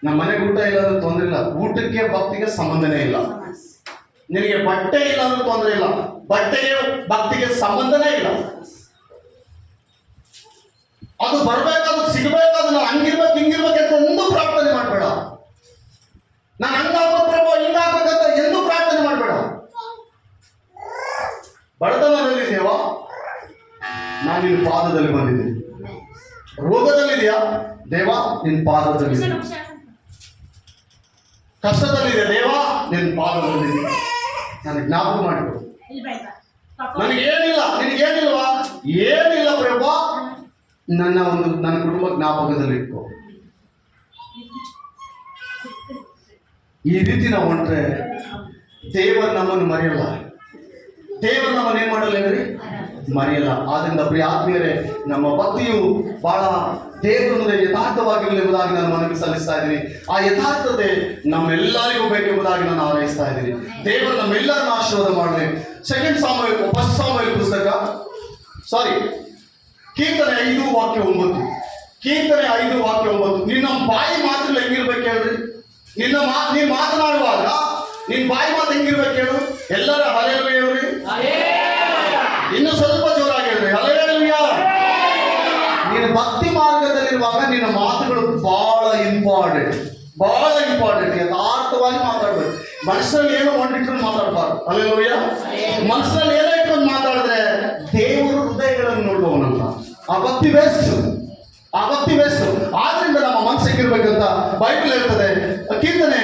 ನಮ್ಮ ಮನೆಗೆ ಊಟ ಇಲ್ಲ ಅಂದ್ರೆ ತೊಂದರೆ ಇಲ್ಲ, ಊಟಕ್ಕೆ ಭಕ್ತಿಗೆ ಸಂಬಂಧನೇ ಇಲ್ಲ. ನಿನಗೆ ಬಟ್ಟೆ ಇಲ್ಲ ಅಂದ್ರೆ ತೊಂದರೆ ಇಲ್ಲ, ಬಟ್ಟೆಗೆ ಭಕ್ತಿಗೆ ಸಂಬಂಧನೇ ಇಲ್ಲ. ಅದು ಬರ್ಬೇಕಾದ್ರು ಸಿಗಬೇಕಾದ್ರು ನಾನು ಹಂಗಿರ್ಬೇಕು ಹಿಂಗಿರ್ಬೇಕಂತ ಎಂದೂ ಪ್ರಾರ್ಥನೆ ಮಾಡಬೇಡ. ನಾನು ಹಂಗಾಗ್ಬೇಕು ಪ್ರಭು ಹಿಂಗಾಗ್ಬೇಕಂತ ಎಂದೂ ಪ್ರಾರ್ಥನೆ ಮಾಡಬೇಡ. ಬಡತನದಲ್ಲಿದೆಯಾ, ನಾನು ನಿನ್ನ ಪಾದದಲ್ಲಿ ಬಂದಿದ್ದೀನಿ. ರೋಗದಲ್ಲಿದೆಯಾ, ದೇವ ನಿನ್ನ ಪಾದದಲ್ಲಿ. ಕಷ್ಟದಲ್ಲಿದೆ, ದೇವ ನಿನ್ನ ಪಾದದಲ್ಲಿ. ನನಗೆ ಜ್ಞಾಪಕ ಮಾಡಿಕೊಡು. ನನಗೇನಿಲ್ಲ, ನಿನಗೇನಿಲ್ವಾ? ಏನಿಲ್ಲ ಪ್ರಭು, ನನ್ನ ಕುಟುಂಬ ಜ್ಞಾಪಕದಲ್ಲಿ ಇಟ್ಕೋ. ಈ ರೀತಿ ನಾವು ಹೊಂಟ್ರೆ ದೇವರು ನಮ್ಮನ್ನು ಮರೆಯಲ್ಲ. ದೇವರು ನಮ್ಮನ್ನು ಏನ್ ಮಾಡಲ್ಲ ಹೇಳ್ರಿ? ಮರೆಯಲ್ಲ. ಆದ್ರಿಂದ ಪ್ರಿಯ ಆತ್ಮೀಯರೇ, ನಮ್ಮ ಭಕ್ತಿಯು ಬಹಳ ದೇವರ ಮುಂದೆ ಯಥಾರ್ಥವಾಗಿರಲಿ ಎಂಬುದಾಗಿ ನಾನು ಮನವಿ ಸಲ್ಲಿಸ್ತಾ ಇದ್ದೀನಿ. ಆ ಯಥಾರ್ಥತೆ ನಮ್ಮೆಲ್ಲರಿಗೂ ಬೇಕೆಂಬುದಾಗಿ ನಾನು ಹಾರೈಸ್ತಾ ಇದ್ದೀನಿ. ದೇವರು ನಮ್ಮೆಲ್ಲರನ್ನು ಆಶೀರ್ವಾದ ಮಾಡಲಿ. ಫಸ್ಟ್ ಸಾಮುವೇಲ್ ಪುಸ್ತಕ, ಕೀರ್ತನೆ 5:9. ಕೀರ್ತನೆ 5:9. ನಿನ್ನ ಬಾಯಿ ಮಾತುಗಳು ಹೆಂಗಿರ್ಬೇಕು ಹೇಳ್ರಿ? ನೀನ್ ಮಾತನಾಡುವಾಗ ನಿನ್ ಬಾಯಿ ಮಾತು ಹೆಂಗಿರ್ಬೇಕು ಹೇಳು? ಎಲ್ಲರ ಹಲ್ಲೆಲೂಯಾ ಹೇಳ್ರಿ. ಇನ್ನು ಸ್ವಲ್ಪ ಜೋರಾಗಿ ಹೇಳ್ರಿ, ಹಲ್ಲೆಲೂಯಾ. ನೀನು ಭಕ್ತಿ ಮಾರ್ಗದಲ್ಲಿರುವಾಗ ನಿನ್ನ ಮಾತುಗಳು ಬಹಳ ಇಂಪಾರ್ಟೆಂಟ್. ಯಥಾರ್ಥವಾಗಿ ಮಾತಾಡ್ಬೇಕು. ಮನಸ್ಸಲ್ಲಿ ಏನೋ ಹೊಂದಿಟ್ಕೊಂಡು ಮಾತಾಡ್ಬಾರ್ದು. ಹಲ್ಲೆಲೂಯಾ. ಮನಸ್ಸಲ್ಲಿ ಏನೋ ಇಟ್ಕೊಂಡು ಮಾತಾಡಿದ್ರೆ ದೇವರು ಹೃದಯಗಳನ್ನು ನೋಡುವವನಂತ. ಆ ಭಕ್ತಿ ವೇಸ್ಟ್. ಆದ್ರಿಂದ ನಮ್ಮ ಮನಸ್ಸು ಹೆಂಗಿರ್ಬೇಕಂತ ಬೈಬಲ್ ಹೇಳ್ತದೆ. ಕೀರ್ತನೆ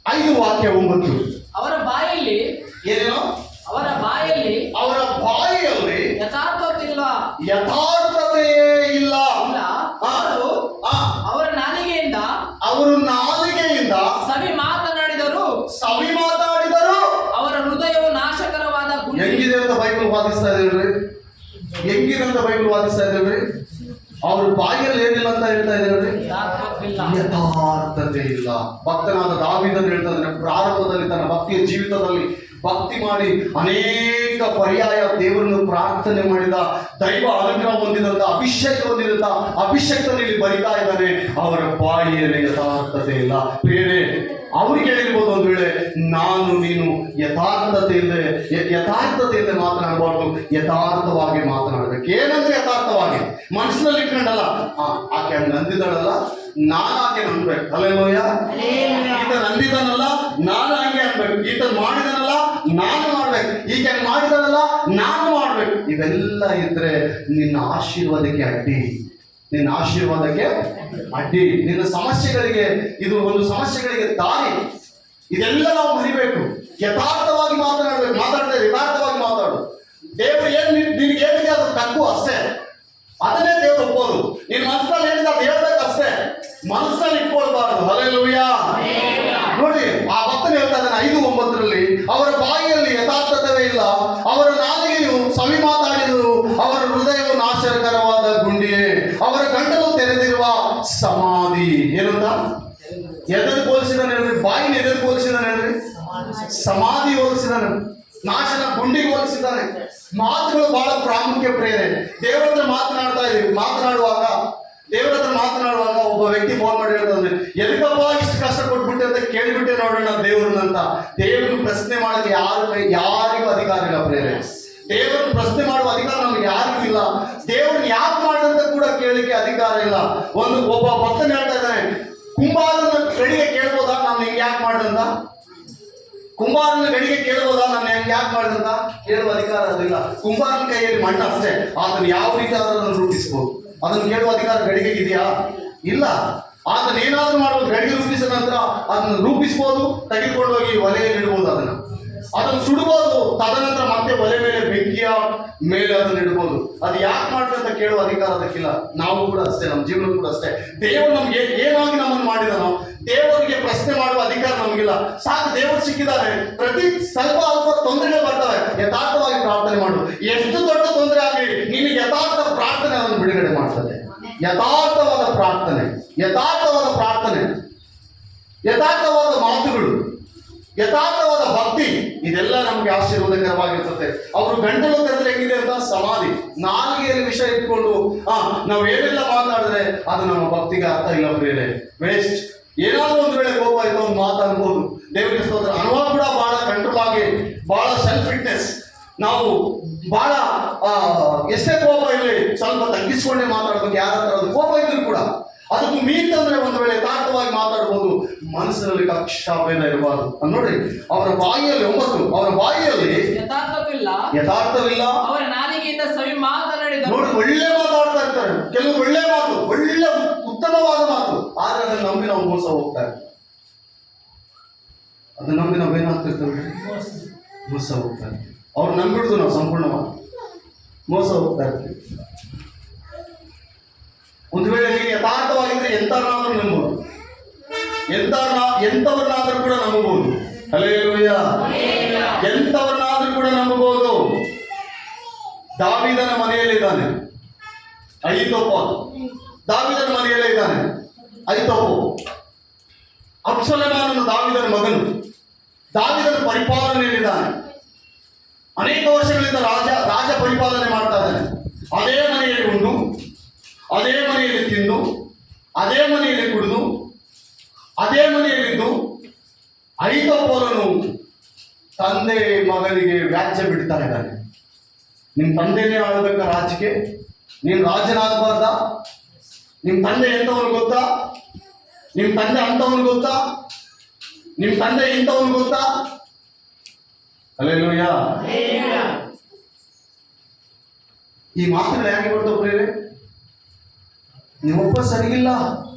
5:9. ಅವರ ಬಾಯಲ್ಲಿ ಏನೇನೋ, ಅವರ ಬಾಯಲ್ಲಿ ಯಥಾರ್ಥತೆಯೇ ಇಲ್ಲ. ಅವರ ನಾಲಿಗೆಯಿಂದ ಸವಿ ಮಾತನಾಡಿದರು ಅವರ ಹೃದಯವು ನಾಶಕರವಾದ ಹೆಂಗಿದೆ ಅಂತ ಬೈಬಲ್ ವಾದಿಸ್ತಾ ಇದ್ದೇಳ್ರಿ. ಅವ್ರ ಬಾಯಿ ಬಾಯಿಯಲ್ಲಿ ಏನಿಲ್ಲ ಅಂತ ಹೇಳ್ತಾ ಇದ್ದಾರೆ, ಯಥಾರ್ಥವಿಲ್ಲ. ಯಥಾರ್ಥತೆ ಇಲ್ಲ. ಭಕ್ತನಾದ ದಾವೀದನು ಹೇಳ್ತಾ ಇದ್ದಾನೆ, ಪ್ರಾರಂಭದಲ್ಲಿ ತನ್ನ ಭಕ್ತಿಯ ಜೀವಿತದಲ್ಲಿ ಭಕ್ತಿ ಮಾಡಿ ಅನೇಕ ಪರ್ಯಾಯ ದೇವರನ್ನು ಪ್ರಾರ್ಥನೆ ಮಾಡಿದ, ದೈವ ಅನುಗ್ರಹ ಹೊಂದಿದಂತ, ಅಭಿಷೇಕ ಹೊಂದಿದಂತ ಅಭಿಷೇಕದಲ್ಲಿ ಬರಿತಾ ಇದ್ದಾನೆ, ಅವರ ಬಾಯಿಯಲ್ಲಿ ಯಥಾರ್ಥತೆ ಇಲ್ಲ. ಬೇರೆ ಅವ್ರಿಗೆ ಹೇಳಿರ್ಬೋದು ಒಂದು ವೇಳೆ, ನಾನು ನೀನು ಯಥಾರ್ಥತೆಯಿಂದ ಮಾತನಾಡಬಾರ್ದು, ಯಥಾರ್ಥವಾಗಿ ಮಾತನಾಡಬೇಕು. ಏನಂದ್ರೆ ಯಥಾರ್ಥವಾಗಿ ಮನಸ್ಸಿನಲ್ಲಿ ಇಟ್ಕೊಂಡಲ್ಲ, ಆಕೆ ನಂದಿದಳಲ್ಲ, ನಾನು ಆಕೆ ನಂಬಬೇಕು. ಹಲ್ಲೆಲೂಯ. ಈತ ನಂದಿದನಲ್ಲ, ನಾನು ಹಂಗೆ ಅನ್ಬೇಕು. ಈತ ಮಾಡಿದನಲ್ಲ, ನಾನು ಮಾಡ್ಬೇಕು. ಈಕೆ ಮಾಡಿದನಲ್ಲ, ನಾನು ಮಾಡ್ಬೇಕು. ಇವೆಲ್ಲ ಇದ್ರೆ ನಿನ್ನ ಆಶೀರ್ವಾದಕ್ಕೆ ಅಡ್ಡಿ, ನಿನ್ನ ಆಶೀರ್ವಾದಕ್ಕೆ ಅಡ್ಡಿ, ನಿನ್ನ ಸಮಸ್ಯೆಗಳಿಗೆ ಇದು ಒಂದು ಸಮಸ್ಯೆಗಳಿಗೆ ದಾರಿ. ಇದೆಲ್ಲ ನಾವು ಮರಿಬೇಕು. ಯಥಾರ್ಥವಾಗಿ ಮಾತನಾಡಬೇಕು. ಮಾತಾಡ್ತಾರೆ, ಯಥಾರ್ಥವಾಗಿ ಮಾತಾಡು. ದೇವರು ಏನ್ ನಿನಗೆ ಏನಿದೆ ಅದು ತಕ್ಕು ಅಷ್ಟೇ, ಅದನ್ನೇ ದೇವರು ಒಪ್ಪೋದು. ನಿನ್ನ ಮನಸ್ಸಲ್ಲಿ ಏನಿದೆ ಅದು ಹೇಳ್ಬೇಕು ಅಷ್ಟೇ, ಮನಸ್ಸಲ್ಲಿ ಇಟ್ಕೊಳ್ಬಾರದು. ಹಲ್ಲೆಲೂಯ. ನೋಡಿ, ಆ ಭಕ್ತನು ಹೇಳ್ತಾ ಇದ್ದಾನೆ 5:9, ಅವರ ಬಾಯಿಯಲ್ಲಿ ಯಥಾರ್ಥತೆ ಇಲ್ಲ, ಅವರ ನಾಲಿಗೆಯು ಸವಿ ಮಾತಾಡಿದರು, ಅವರ ಹೃದಯವು ನಾಶಕರವಾದ ಗುಂಡಿಯೇ, ಅವರ ಗಂಟಲು ತೆರೆದಿರುವ ಸಮಾಧಿ. ಏನಂತ ಎದುರು ಹೋಲಿಸಿದಾನೆ ಹೇಳ್ರಿ, ಬಾಯಿನ ಎದುರು ಹೋಲಿಸಿದಾನೆ ಹೇಳ್ರಿ, ಸಮಾಧಿ ಹೋಲಿಸಿದಾನೆ, ನಾಶನ ಗುಂಡಿಗೆ ಹೋಲಿಸಿದ್ದಾನೆ. ಮಾತುಗಳು ಬಹಳ ಪ್ರಾಮುಖ್ಯ ಪ್ರೇರೆ. ದೇವರ ಹತ್ರ ಮಾತನಾಡುವಾಗ ಒಬ್ಬ ವ್ಯಕ್ತಿ ಫೋನ್ ಮಾಡಿ ಹೇಳ್ತಾನೆ, ಎದಕ್ಕಪ್ಪ ಇಷ್ಟು ಕಷ್ಟ ಕೊಟ್ಬಿಟ್ಟೆ ಅಂತ ಕೇಳಿಬಿಟ್ಟೆ ನೋಡೋಣ ದೇವ್ರನ್ನಂತ. ದೇವ್ರನ್ನ ಪ್ರಶ್ನೆ ಮಾಡಕ್ಕೆ ಯಾರಿಗೂ ಅಧಿಕಾರ ಇಲ್ಲ ಪ್ರೇರೆ. ದೇವರನ್ನು ಪ್ರಶ್ನೆ ಮಾಡುವ ಅಧಿಕಾರ ನಮ್ಗೆ ಯಾರಿಗೂ ಇಲ್ಲ. ದೇವ್ರನ್ನ ಯಾಕೆ ಮಾಡಿದಂತ ಕೂಡ ಕೇಳಲಿಕ್ಕೆ ಅಧಿಕಾರ ಇಲ್ಲ. ಒಬ್ಬ ಭಕ್ತನ ಹೇಳ್ತಾ ಇದ್ದಾನೆ, ಕುಂಬಾರನ ಗಡಿಗೆ ಕೇಳ್ಬೋದಾ ನಾನು ಹಿಂಗೆ ಯಾಕೆ ಮಾಡ್ದಂತ? ಕುಂಬಾರನ ಗಡಿಗೆ ಕೇಳ್ಬೋದಾ ನಾನು ಹೆಂಗೆ ಯಾಕೆ ಮಾಡ್ದಂತ? ಕೇಳುವ ಅಧಿಕಾರ ಅದಿಲ್ಲ. ಕುಂಬಾರನ ಕೈಯಲ್ಲಿ ಮಣ್ಣು ಅಷ್ಟೇ, ಅದನ್ನು ಯಾವ ರೀತಿ ಅದನ್ನು ರೂಪಿಸ್ಬೋದು. ಅದನ್ನು ಕೇಳುವ ಅಧಿಕಾರ ಗಡಿಗೆ ಇದೆಯಾ? ಇಲ್ಲ. ಅದನ್ನ ಏನಾದ್ರೂ ಮಾಡ್ಬೋದು. ಗಡಿಗೆ ರೂಪಿಸಿದ ನಂತರ ಅದನ್ನು ರೂಪಿಸ್ಬೋದು, ತೆಗೆದುಕೊಂಡು ಹೋಗಿ ಒಲೆಯಲ್ಲಿ ಇಡ್ಬೋದು, ಅದನ್ನು ಸುಡ್ಬೋದು, ತದನಂತರ ಮತ್ತೆ ಒಲೆ ಮೇಲೆ ಬೆಂಕಿಯ ಮೇಲೆ ಅದನ್ನು ಇಡ್ಬೋದು. ಅದು ಯಾಕೆ ಮಾಡ್ತಾರೆ ಅಂತ ಕೇಳುವ ಅಧಿಕಾರ ಅದಕ್ಕಿಲ್ಲ. ನಾವು ಕೂಡ ಅಷ್ಟೇ, ನಮ್ಮ ಜೀವನ ಕೂಡ ಅಷ್ಟೇ. ದೇವರು ನಮ್ಗೆ ಏನಾಗಿ ನಮ್ಮನ್ನು ಮಾಡಿದನೋ ದೇವರಿಗೆ ಪ್ರಶ್ನೆ ಮಾಡುವ ಅಧಿಕಾರ ನಮಗಿಲ್ಲ. ಸಾಕು, ದೇವರು ಸಿಕ್ಕಿದ್ದಾರೆ. ಪ್ರತಿ ಸ್ವಲ್ಪ ಅಲ್ಪ ತೊಂದರೆಗಳು ಬರ್ತವೆ, ಯಥಾರ್ಥವಾಗಿ ಪ್ರಾರ್ಥನೆ ಮಾಡು. ಎಷ್ಟು ದೊಡ್ಡ ತೊಂದರೆ ಆಗಲಿ, ನಿನಗೆ ಯಥಾರ್ಥ ಪ್ರಾರ್ಥನೆ ಅದನ್ನು ಬಿಡುಗಡೆ ಮಾಡ್ತದೆ. ಯಥಾರ್ಥವಾದ ಪ್ರಾರ್ಥನೆ, ಯಥಾರ್ಥವಾದ ಮಾತುಗಳು, ಯಥಾರ್ಥವಾದ ಭಕ್ತಿ, ಇದೆಲ್ಲ ನಮ್ಗೆ ಆಶೀರ್ವಾದಕರವಾಗಿರ್ತದೆ. ಅವರು ಗಂಟಲು ತೆರೆದ್ರೆ ಹೆಂಗಿದೆ ಅಂತ, ಸಮಾಧಿ. ನಾಲಿಗೆಯಲ್ಲಿ ವಿಷಯ ಇಟ್ಕೊಂಡು ನಾವು ಏನೆಲ್ಲ ಮಾತಾಡಿದ್ರೆ ಅದು ನಮ್ಮ ಭಕ್ತಿಗೆ ಅರ್ಥ ಇಲ್ಲ ಪ್ರಿಯರೇ, ವೇಸ್ಟ್. ಏನಾದ್ರೂ ಒಂದು ವೇಳೆ ಕೋಪ ಆಯ್ತು ಒಂದು ಮಾತಾಡ್ಬೋದು, ದೇವರಿಗೆ ಸ್ತೋತ್ರ. ಅನುಭವ ಕೂಡ ಬಹಳ ಕಂಟ್ರೋಲ್ ಆಗಿ, ಬಹಳ ಸೆಲ್ಫ್ ಫಿಟ್ನೆಸ್. ನಾವು ಬಹಳ ಎಷ್ಟೇ ಕೋಪ ಇರಲಿ ಸ್ವಲ್ಪ ತಗ್ಗಿಸ್ಕೊಂಡೇ ಮಾತಾಡ್ಬೇಕು. ಯಾರ ಹತ್ರ ಅದು ಕೋಪ ಇದ್ರು ಕೂಡ ಅದಕ್ಕೂ ಮೀರ್ತಂದ್ರೆ ಒಂದು ವೇಳೆ ಯಥಾರ್ಥವಾಗಿ ಮಾತಾಡ್ಬೋದು. ಮನಸ್ಸಿನಲ್ಲಿ ಕಕ್ಷಾಭೇದ ಇರಬಾರದು. ನೋಡಿ, ಅವರ ಬಾಯಿಯಲ್ಲಿ 9, ಅವರ ಬಾಯಿಯಲ್ಲಿ ಯಥಾರ್ಥವಿಲ್ಲ, ಅವರ ನಾಲಿಗೆಯಿಂದ ಸವಿ ಮಾತನಾಡಿದರು. ನೋಡಿ, ಒಳ್ಳೆ ಮಾತಾಡ್ತಾ ಇರ್ತಾರೆ, ಕೆಲವು ಒಳ್ಳೆ ಮಾತು, ಒಳ್ಳೆ ಉತ್ತಮವಾದ ಮಾತು, ಆದ್ರೆ ಅದನ್ನ ನಂಬಿ ನಾವು ಮೋಸ ಹೋಗ್ತಾ ಇರ್ತೀವಿ. ಅದನ್ನ ನಂಬಿ ನಾವೇನಾಗ್ತಿರ್ತೇವೆ? ಮೋಸ ಹೋಗ್ತಾ ಇರ್ತೀವಿ. ಅವ್ರು ನಂಬಿಡುದು ನಾವು ಸಂಪೂರ್ಣವಾಗಿ ಮೋಸ ಹೋಗ್ತಾ ಇರ್ತೀವಿ. ಒಂದು ವೇಳೆ ನೀವು ಯಥಾರ್ಥವಾಗಿದ್ರೆ ಎಂಥವ್ರನ್ನಾದ್ರೂ ನಂಬೋದು, ಎಂಥವ್ರನ್ನಾದ್ರೂ ಕೂಡ ನಂಬಬಹುದು. ಹಲ್ಲೆಲೂಯ. ಎಂಥವ್ರನ್ನಾದ್ರೂ ಕೂಡ ನಂಬಬಹುದು. ದಾವೀದನ ಮನೆಯಲ್ಲಿದ್ದಾನೆ ಅಹೀತೋಫೆಲ್, ದಾವೀದನ ಮನೆಯಲ್ಲೇ ಇದ್ದಾನೆ ಅಹೀತೋಫೆಲ್. ಅಬ್ಷಾಲೋಮನು ದಾವೀದನ ಮಗನು, ದಾವೀದನ ಪರಿಪಾಲನೆಯಲ್ಲಿದ್ದಾನೆ. ಅನೇಕ ವರ್ಷಗಳಿಂದ ರಾಜ ಪರಿಪಾಲನೆ ಮಾಡ್ತಾ ಇದ್ದಾನೆ. ಅದೇ ಮನೆಯಲ್ಲಿ ಉಂಡು, ಅದೇ ಮನೆಯಲ್ಲಿ ತಿಂದು, ಅದೇ ಮನೆಯಲ್ಲಿ ಕುಡಿದು, ಅದೇ ಮನೆಯಲ್ಲಿದ್ದು ಅಹೀತೋಫೆಲನು ತಂದೆ ಮಗನಿಗೆ ವ್ಯಾಜ್ಯ ಬಿಡ್ತಾ ಇದ್ದಾನೆ. ನಿಮ್ಮ ತಂದೆನೇ ಆಳ್ಬೇಕ ರಾಜ್ಯಕ್ಕೆ? ನೀನು ರಾಜನಾಗಬಾರ್ದ? ನಿಮ್ಮ ತಂದೆ ಎಂತವನು ಗೊತ್ತಾ? ನಿಮ್ಮ ತಂದೆ ಅಂತವನು ಗೊತ್ತಾ? ನಿಮ್ಮ ತಂದೆ ಇಂಥವನು ಗೊತ್ತಾ? ಹಲ್ಲೆಲೂಯಾ. ಈ ಮಾತುಗಳು ಯಾಕೆ ಬರ್ತಾವ ಪ್ರಿಯರೇ? ನೀವೊಬ್ಬ ಸರಿಗಿಲ್ಲ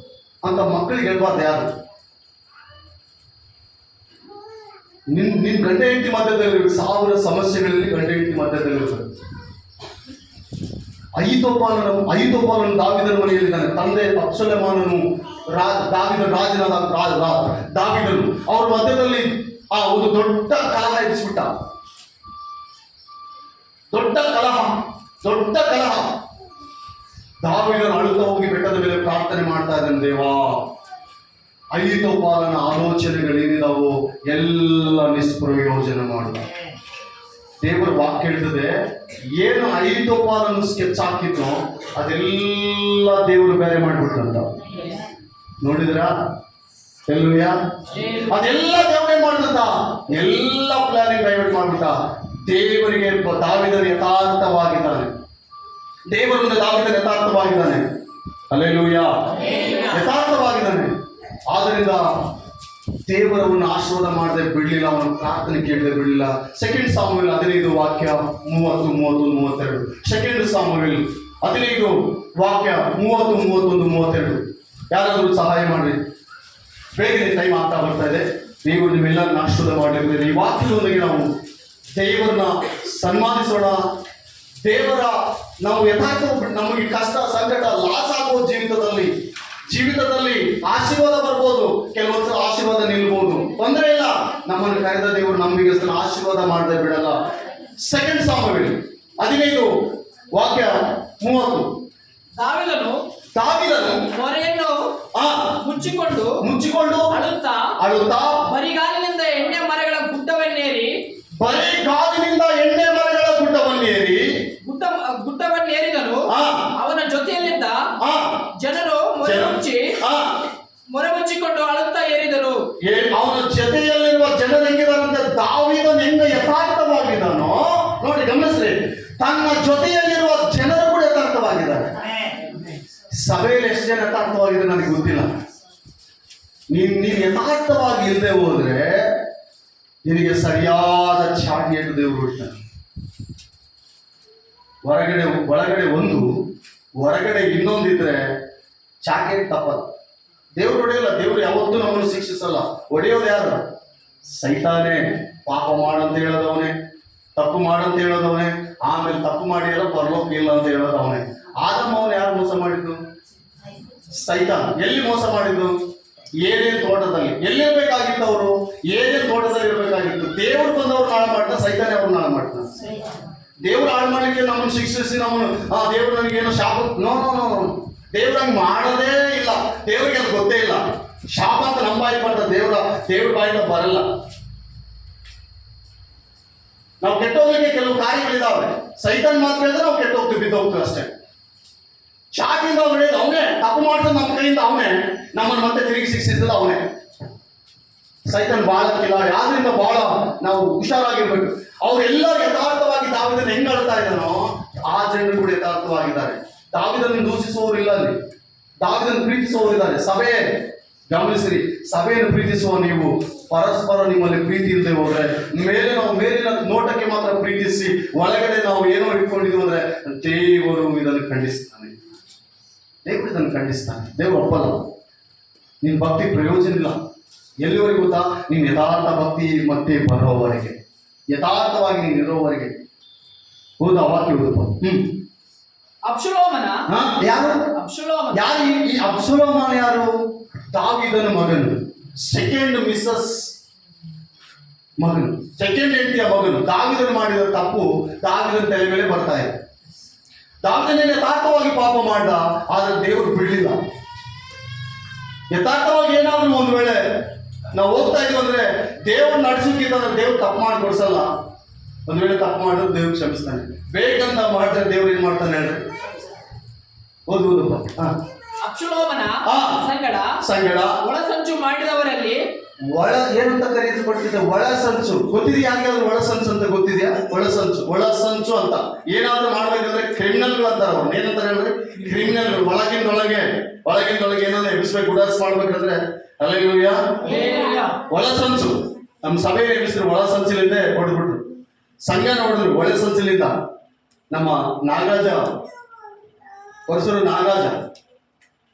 ಅಂತ ಮಕ್ಕಳಿಗೆ ಹೇಳ್ಬಾರ್ದು ಯಾರು. ನಿನ್ ಗಂಡ ಹೆಂಡತಿ ಮಧ್ಯದಲ್ಲಿ 1000 ಸಮಸ್ಯೆಗಳಲ್ಲಿ ಗಂಡ ಹೆಂಡತಿ ಮಧ್ಯದಲ್ಲಿರ್ತಾರೆ. ಅಹೀತೋಫೆಲನು ದಾವೀದನ ಮನೆಯಲ್ಲಿದ್ದಾನೆ. ತಂದೆ ಅಬ್ಷಾಲೋಮನು ರಾಜನಾದ ದಾವೀದನು ಅವ್ರ ಮಧ್ಯದಲ್ಲಿ ಒಂದು ದೊಡ್ಡ ಕಲಹ ಎಬ್ಬಿಸ್ಬಿಟ್ಟ. ದೊಡ್ಡ ಕಲಹ. ದಾವೀದನು ಅಳುತ್ತಾ ಹೋಗಿ ಬೆಟ್ಟದ ಮೇಲೆ ಪ್ರಾರ್ಥನೆ ಮಾಡ್ತಾ ಇದ್ದಾನೆ, ದೇವಾ ಅಹೀತೋಫೆಲನ ಆಲೋಚನೆಗಳೇನಿದಾವೋ ಎಲ್ಲ ನಿಷ್ಪ್ರಯೋಜನ ಮಾಡು. ದೇವರ ವಾಕ್ಯ ಹೇಳ್ತದೆ, ಏನು ಅಹೀತೋಫೆಲನು ಸ್ಕೆಚ್ ಹಾಕಿದ್ನೋ ಅದೆಲ್ಲ ದೇವರು ಬೇರೆ ಮಾಡ್ಬಿಟ್ಟಂತ. ನೋಡಿದ್ರಾ? ಹಲ್ಲೆಲೂಯಾ. ಅದೆಲ್ಲ ದೇವರೇ ಮಾಡ್ಬಿಟ್ಟ, ಎಲ್ಲ ಪ್ಲಾನಿಂಗ್ ಡೈವರ್ಟ್ ಮಾಡ್ಬಿಟ್ಟ. ದೇವರಿಗೆ ದಾವೀದನು ಯಥಾರ್ಥವಾಗಿದ್ದಾನೆ, ದೇವರ ಮುಂದೆ ದಾವೀದನು ಯಥಾರ್ಥವಾಗಿದ್ದಾನೆ. ಹಲ್ಲೆಲೂಯಾ, ಯಥಾರ್ಥವಾಗಿದ್ದಾನೆ. ಆದ್ದರಿಂದ ದೇವರವನ್ನು ಆಶೀರ್ವಾದ ಮಾಡದೆ ಬಿಡಲಿಲ್ಲ, ಅವನ ಪ್ರಾರ್ಥನೆ ಕೇಳದೆ ಬಿಡಲಿಲ್ಲ. ಸೆಕೆಂಡ್ ಸಾಮುವೇಲ್ 15 ವಾಕ್ಯ 30, 31, 32. ಸೆಕೆಂಡ್ ಸಾಮುವೇಲ್ 15 ವಾಕ್ಯ 30, 31, 32. ಯಾರಾದರೂ ಸಹಾಯ ಮಾಡ್ರಿ, ಬೇಗನೆ ಟೈಮ್ ಆಗ್ತಾ ಬರ್ತಾ ಇದೆ. ದೇವರು ನಿಮ್ಮೆಲ್ಲರನ್ನ ಆಶೀರ್ವಾದ ಮಾಡಲಿಕ್ಕೆ ಈ ವಾಕ್ಯದೊಂದಿಗೆ ನಾವು ದೇವರನ್ನ ಸನ್ಮಾನಿಸೋಣ. ದೇವರ ನಾವು ಯಥಾರ್ಥ ನಮಗೆ ಕಷ್ಟ ಸಂಕಟ ಲಾಸ್ ಆಗೋ ಜೀವಿತದಲ್ಲಿ ಆಶೀರ್ವಾದ ಬರ್ಬೋದು, ಕೆಲವೊಂದು ಆಶೀರ್ವಾದ ನಿಲ್ಬಹುದು, ತೊಂದರೆ ಇಲ್ಲ. ನಮ್ಮನ್ನು ಕರೆದ ದೇವರು ನಮಗೆ ಆಶೀರ್ವಾದ ಮಾಡದೆ ಬಿಡಲ್ಲ. ಸೆಕೆಂಡ್ ಸಾಮುವೇಲ್ 15 ವಾಕ್ಯ 30. ದಾವೀದನು ಮೊರೆಯನ್ನು ಮುಚ್ಚಿಕೊಂಡು ಅಳುತ್ತಾ ಬರಿಗಾಲಿನಿಂದ ಎಣ್ಣೆ ಮರಗಳ ಗುಡ್ಡವನ್ನೇರಿ ಗುಡ್ಡವನ್ನೇರಿದನು. ಅವನ ಜೊತೆಯಲ್ಲಿದ್ದ ಜನರು ಮೊರೆ ಮುಚ್ಚಿಕೊಂಡು ಅಳುತ್ತಾ ಏರಿದರು. ಅವನ ಜೊತೆಯಲ್ಲಿರುವ ಜನರು ಹೆಂಗಿದಾರಂತೆ, ದಾವೀದನು ಹೆಂಗ ಯಥಾರ್ಥವಾಗಿದ್ದಾನೋ ನೋಡಿ, ಗಮನಿಸ್ರಿ. ತನ್ನ ಜೊತೆಯಲ್ಲಿರುವ ಜನರು ಕೂಡ ಯಥಾರ್ಥವಾಗಿದ್ದಾರೆ. ಸಭೆಯಲ್ಲಿ ಎಷ್ಟು ಜನ ಯಥಾರ್ಥವಾಗಿದೆ ನನಗೆ ಗೊತ್ತಿಲ್ಲ. ನೀನು ಯಥಾರ್ಥವಾಗಿ ಇಲ್ಲದೆ ಹೋದ್ರೆ ನಿನಗೆ ಸರಿಯಾದ ಚಾಟಿಯನ್ನು ದೇವರು ಇಡ್ತಾನೆ. ಒಳಗಡೆ ಒಂದು, ಹೊರಗಡೆ ಇನ್ನೊಂದಿದ್ರೆ ಚಾಕೆಟ್ ತಪ್ಪಲ್ಲ. ದೇವ್ರು ಹೊಡೆಯಲ್ಲ. ದೇವ್ರು ಯಾವತ್ತೂ ನಮ್ಮನ್ನು ಶಿಕ್ಷಿಸಲ್ಲ. ಹೊಡೆಯೋದು ಯಾರು? ಸೈತಾನೇ. ಪಾಪ ಮಾಡಂತ ಹೇಳೋದವನೇ, ತಪ್ಪು ಮಾಡಂತ ಹೇಳೋದವನೇ, ಆಮೇಲೆ ತಪ್ಪು ಮಾಡಿ ಎಲ್ಲ ಪರಲೋಕ ಇಲ್ಲ ಅಂತ ಹೇಳೋದವನೇ. ಆದಮ್ಮ ಅವನು ಯಾರು ಮೋಸ ಮಾಡಿದ್ದು? ಸೈತಾನ್. ಎಲ್ಲಿ ಮೋಸ ಮಾಡಿದ್ದು? ಏನೇನ್ ತೋಟದಲ್ಲಿ. ಎಲ್ಲಿರ್ಬೇಕಾಗಿತ್ತು ಅವರು? ಏನೇನ್ ತೋಟದಲ್ಲಿ ಇರ್ಬೇಕಾಗಿತ್ತು. ದೇವ್ರು ಬಂದವ್ರು ಹಾಳು ಮಾಡ್ತಾ, ಸೈತಾನೇ ಅವ್ರನ್ನ ಹಾಳು ಮಾಡ್ತಾನೆ. ದೇವ್ರು ಹಾಳು ಮಾಡ್ಲಿಕ್ಕೆ ನಮ್ಮನ್ನು ಶಿಕ್ಷಿಸಿ ನಮ್ಮನ್ನು ದೇವ್ರು ನನಗೇನೋ ಶಾಪ, ನೋ ನೋ ನೋ ನೋ, ದೇವ್ರು ಹಂಗೆ ಮಾಡೋದೇ ಇಲ್ಲ. ದೇವ್ರಿಗೆ ಅದು ಗೊತ್ತೇ ಇಲ್ಲ. ಶಾಪ ಅಂತ ನಮ್ಮ ಬಾಯಿ ಬರ್ತ, ದೇವ್ರ ಬಾಯಿಂದ ಬರಲ್ಲ. ನಾವು ಕೆಟ್ಟೋಗ್ಲಿಕ್ಕೆ ಕೆಲವು ಕಾರ್ಯಗಳಿದಾವೆ. ಸೈತಾನ್ ಮಾತ್ರ ಹೇಳಿದ್ರೆ ನಾವು ಕೆಟ್ಟೋಗ್ತೀವಿ, ಬಿದ್ದೋಗ್ತೀವಿ ಅಷ್ಟೇ. ಶಾಖೆಯಿಂದ ಅವ್ರು ಹೇಳಿದ ಅವನೇ, ತಪ್ಪು ಮಾಡ್ತಾನೆ ನಮ್ಮ ಕೈಯಿಂದ ಅವನೇ, ನಮ್ಮನ್ನು ಮತ್ತೆ ತಿರುಗಿ ಶಿಕ್ಷಿಸಿದ ಅವನೇ. ಸೈತಾನ್ ಬಹಳ ಕಿಲಾಡಿ. ಆದ್ರಿಂದ ಬಹಳ ನಾವು ಹುಷಾರಾಗಿರ್ಬೇಕು. ಅವರೆಲ್ಲರೂ ಯಥಾರ್ಥವಾಗಿ ದಾವೀದನ ಹೆಂಗ್ ಆಳ್ತಾ ಇದ್ದಾನೋ ಆ ಜನರು ಕೂಡ ಯಥಾರ್ಥವಾಗಿದ್ದಾರೆ. ದಾವೀದನನ್ನು ದೂಷಿಸುವವರಿಲ್ಲ ಅಲ್ಲಿ, ದಾವೀದನನ್ನು ಪ್ರೀತಿಸುವವರಿದ್ದಾರೆ. ಸಭೆ ಗಮನಿಸಿರಿ, ಸಭೆಯನ್ನು ಪ್ರೀತಿಸುವ ನೀವು ಪರಸ್ಪರ ನಿಮ್ಮಲ್ಲಿ ಪ್ರೀತಿ ಇಲ್ಲದೆ ಹೋದ್ರೆ, ಮೇಲಿನ ನೋಟಕ್ಕೆ ಮಾತ್ರ ಪ್ರೀತಿಸಿ ಒಳಗಡೆ ನಾವು ಏನೋ ಇಟ್ಕೊಂಡಿದ್ದೀವಿ ಅಂದ್ರೆ ದೇವರು ಇದನ್ನು ಖಂಡಿಸ್ತಾನೆ. ದೇವರು ಒಪ್ಪಲ್ಲ. ನಿನ್ನ ಭಕ್ತಿ ಪ್ರಯೋಜನ ಇಲ್ಲ. ಎಲ್ಲಿವರೆಗೂ ಗೊತ್ತಾ? ನೀನು ಯಥಾರ್ಥ ಭಕ್ತಿ ಮತ್ತೆ ಬರೋವರೆಗೆ, ಯಥಾರ್ಥವಾಗಿ ನೀನು ಇರೋವರೆಗೆ. ಹೌದಾ? ವಾಕ್ಯ ಓದಪ್ಪ. ಅಬ್ಷಲೋಮನ ಯಾರು? ಯಾರು ಈ ಅಬ್ಷಲೋಮನ? ಯಾರು? ದಾವೀದನ ಮಗನು, ಸೆಕೆಂಡ್ ಮಿಸಸ್ ಮಗನು, ಸೆಕೆಂಡ್ ಹೆಂಡತಿಯ ಮಗನು. ದಾವೀದನು ಮಾಡಿದ ತಪ್ಪು ದಾವೀದನ ತಲೆ ಮೇಲೆ ಬರ್ತಾ ಇದೆ. ದಾವೀದನೇ ಯಥಾರ್ಥವಾಗಿ ಪಾಪ ಮಾಡ್ದ, ಆದ್ರೆ ದೇವರು ಬಿಡಲಿಲ್ಲ. ಯಥಾರ್ಥವಾಗಿ ಏನಾದ್ರೂ ಒಂದು ವೇಳೆ ನಾವು ಹೋಗ್ತಾ ಇದೀವಿ ಅಂದ್ರೆ ದೇವ್ರು ನಡೆಸೋಕ್ಕಿಂತಂದ್ರೆ ದೇವ್ರು ತಪ್ಪು ಮಾಡಿ ಕೊಡ್ಸಲ್ಲ. ಒಂದ್ ವೇಳೆ ತಪ್ಪು ಮಾಡಿದ್ರೆ ದೇವ್ರು ಕ್ಷಮಿಸ್ತಾನೆ. ಬೇಕಂತ ಮಾಡಿದ್ರೆ ದೇವ್ರು ಏನ್ ಮಾಡ್ತಾನೆ ಹೇಳ್ರಿ? ಓದುವುದಪ್ಪ. ಅಬ್ಷಲೋಮನ ಸಂಗಡ ಒಳಸಂಚು ಮಾಡಿದವರಲ್ಲಿ ಏನಂತ ಕರೆಯಲ್ಪಡ್ತಿದೆ? ಒಳಸಂಚು. ಗೊತ್ತಿದೆಯಾ? ಯಾರಿಗಾದ್ರೂ ಒಳಸಂಚು ಅಂತ ಗೊತ್ತಿದೆಯಾ? ಒಳಸಂಚು ಅಂತ ಏನಾದ್ರೂ ಮಾಡ್ಬೇಕಂದ್ರೆ ಕ್ರಿಮಿನಲ್ಗಳು ಅಂತಾರೆ. ಅವ್ರು ಏನಂತಾರೆ ಹೇಳ್ರಿ? ಕ್ರಿಮಿನಲ್ಗಳು. ಒಳಗಿಂದೊಳಗೆ ಏನಾದ್ರು ಎಬ್ಬಿಸ್ಬೇಕು, ಉಡಾಸ್ ಮಾಡ್ಬೇಕಂದ್ರೆ ಹಲ್ಲೆಲೂಯಾ, ಒಳಸಂಚು. ನಮ್ಮ ಸಭೆಯಲ್ಲಿ ಎಬ್ಬಿಸಿದ್ರು ಒಳಸಂಚಿಲಿಂದ ಹೊಡೆದ್ಬಿಟ್ರು. ಸಂಘ ನೋಡಿದ್ರು ಒಳಸಂಚಿಲಿಂದ. ನಮ್ಮ ನಾಗರಾಜ ವರ್ಷರು ನಾಗರಾಜ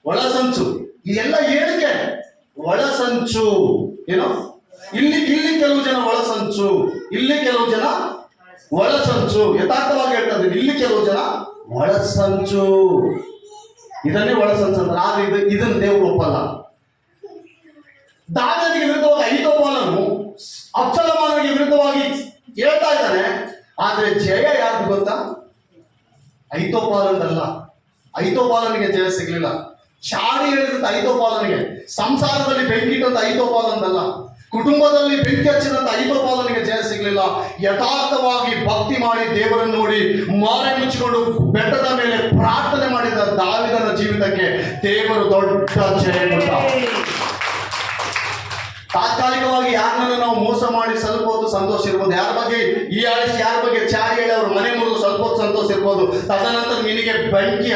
ಒಳಸಂಚು. ಇದೆಲ್ಲ ಏನಕ್ಕೆ? ಒಳಸಂಚು. ಏನೋ ಇಲ್ಲಿ ಕೆಲವು ಜನ ಒಳಸಂಚು, ಇಲ್ಲಿ ಕೆಲವು ಜನ ಒಳಸಂಚು. ಯಥಾರ್ಥವಾಗಿ ಹೇಳ್ತಾ ಇದ್ದೀನಿ, ಇಲ್ಲಿ ಕೆಲವು ಜನ ಒಳಸಂಚು. ಇದನ್ನೇ ಒಳಸಂಚು ಅಂತ. ಆದ್ರೆ ಇದನ್ನು ದೇವರು ಒಪ್ಪಲ್ಲ. ದಾವೀದನಿಗೆ ವಿರುದ್ಧವಾಗಿ ಅಹೀತೋಫೆಲನು ಅಬ್ಷಲೋಮನಿಗೆ ವಿರುದ್ಧವಾಗಿ ಹೇಳ್ತಾ ಇದ್ದಾನೆ. ಆದ್ರೆ ಜಯ ಯಾರ್ದು ಗೊತ್ತಾ? ಅಹೀತೋಫೆಲನದಲ್ಲ, ಐತೋಪಾಲನಿಗೆ ಜಯ ಸಿಗ್ಲಿಲ್ಲ. ಚಾಡಿ ಹೇಳಿದಂತ ಐತೋಪಾಲನಿಗೆ, ಸಂಸಾರದಲ್ಲಿ ಬೆಂಕಿ ಇಟ್ಟಂತ ಐತೋಪಾಲಂದಲ್ಲ, ಕುಟುಂಬದಲ್ಲಿ ಬೆಂಕಿ ಹಚ್ಚಿದಂತ ಐತೋಪಾಲನಿಗೆ ಜಯ ಸಿಗ್ಲಿಲ್ಲ. ಯಥಾರ್ಥವಾಗಿ ಭಕ್ತಿ ಮಾಡಿ ದೇವರನ್ನು ನೋಡಿ ಮಾರೆ ಮುಚ್ಚಿಕೊಂಡು ಬೆಟ್ಟದ ಮೇಲೆ ಪ್ರಾರ್ಥನೆ ಮಾಡಿದ ದಾವೀದನ ಜೀವಿತಕ್ಕೆ ದೇವರು ದೊಡ್ಡ ಜಯ ಕೊಟ್ಟ. ತಾತ್ಕಾಲಿಕವಾಗಿ ಯಾರನ್ನ ನಾವು ಮೋಸ ಮಾಡಿ ಸ್ವಲ್ಪ ಹೊತ್ತು ಸಂತೋಷ ಇರ್ಬೋದು, ಯಾರ ಬಗ್ಗೆ ಯಾರ ಬಗ್ಗೆ ಚಾಡಿ ಹೇಳಿ ಅವ್ರ ಮನೆ ಮುರಿದು ಸ್ವಲ್ಪ ಹೊತ್ತು ಸಂತೋಷ ಇರ್ಬೋದು. ತದನಂತರ ನಿನಗೆ ಬೆಂಕಿ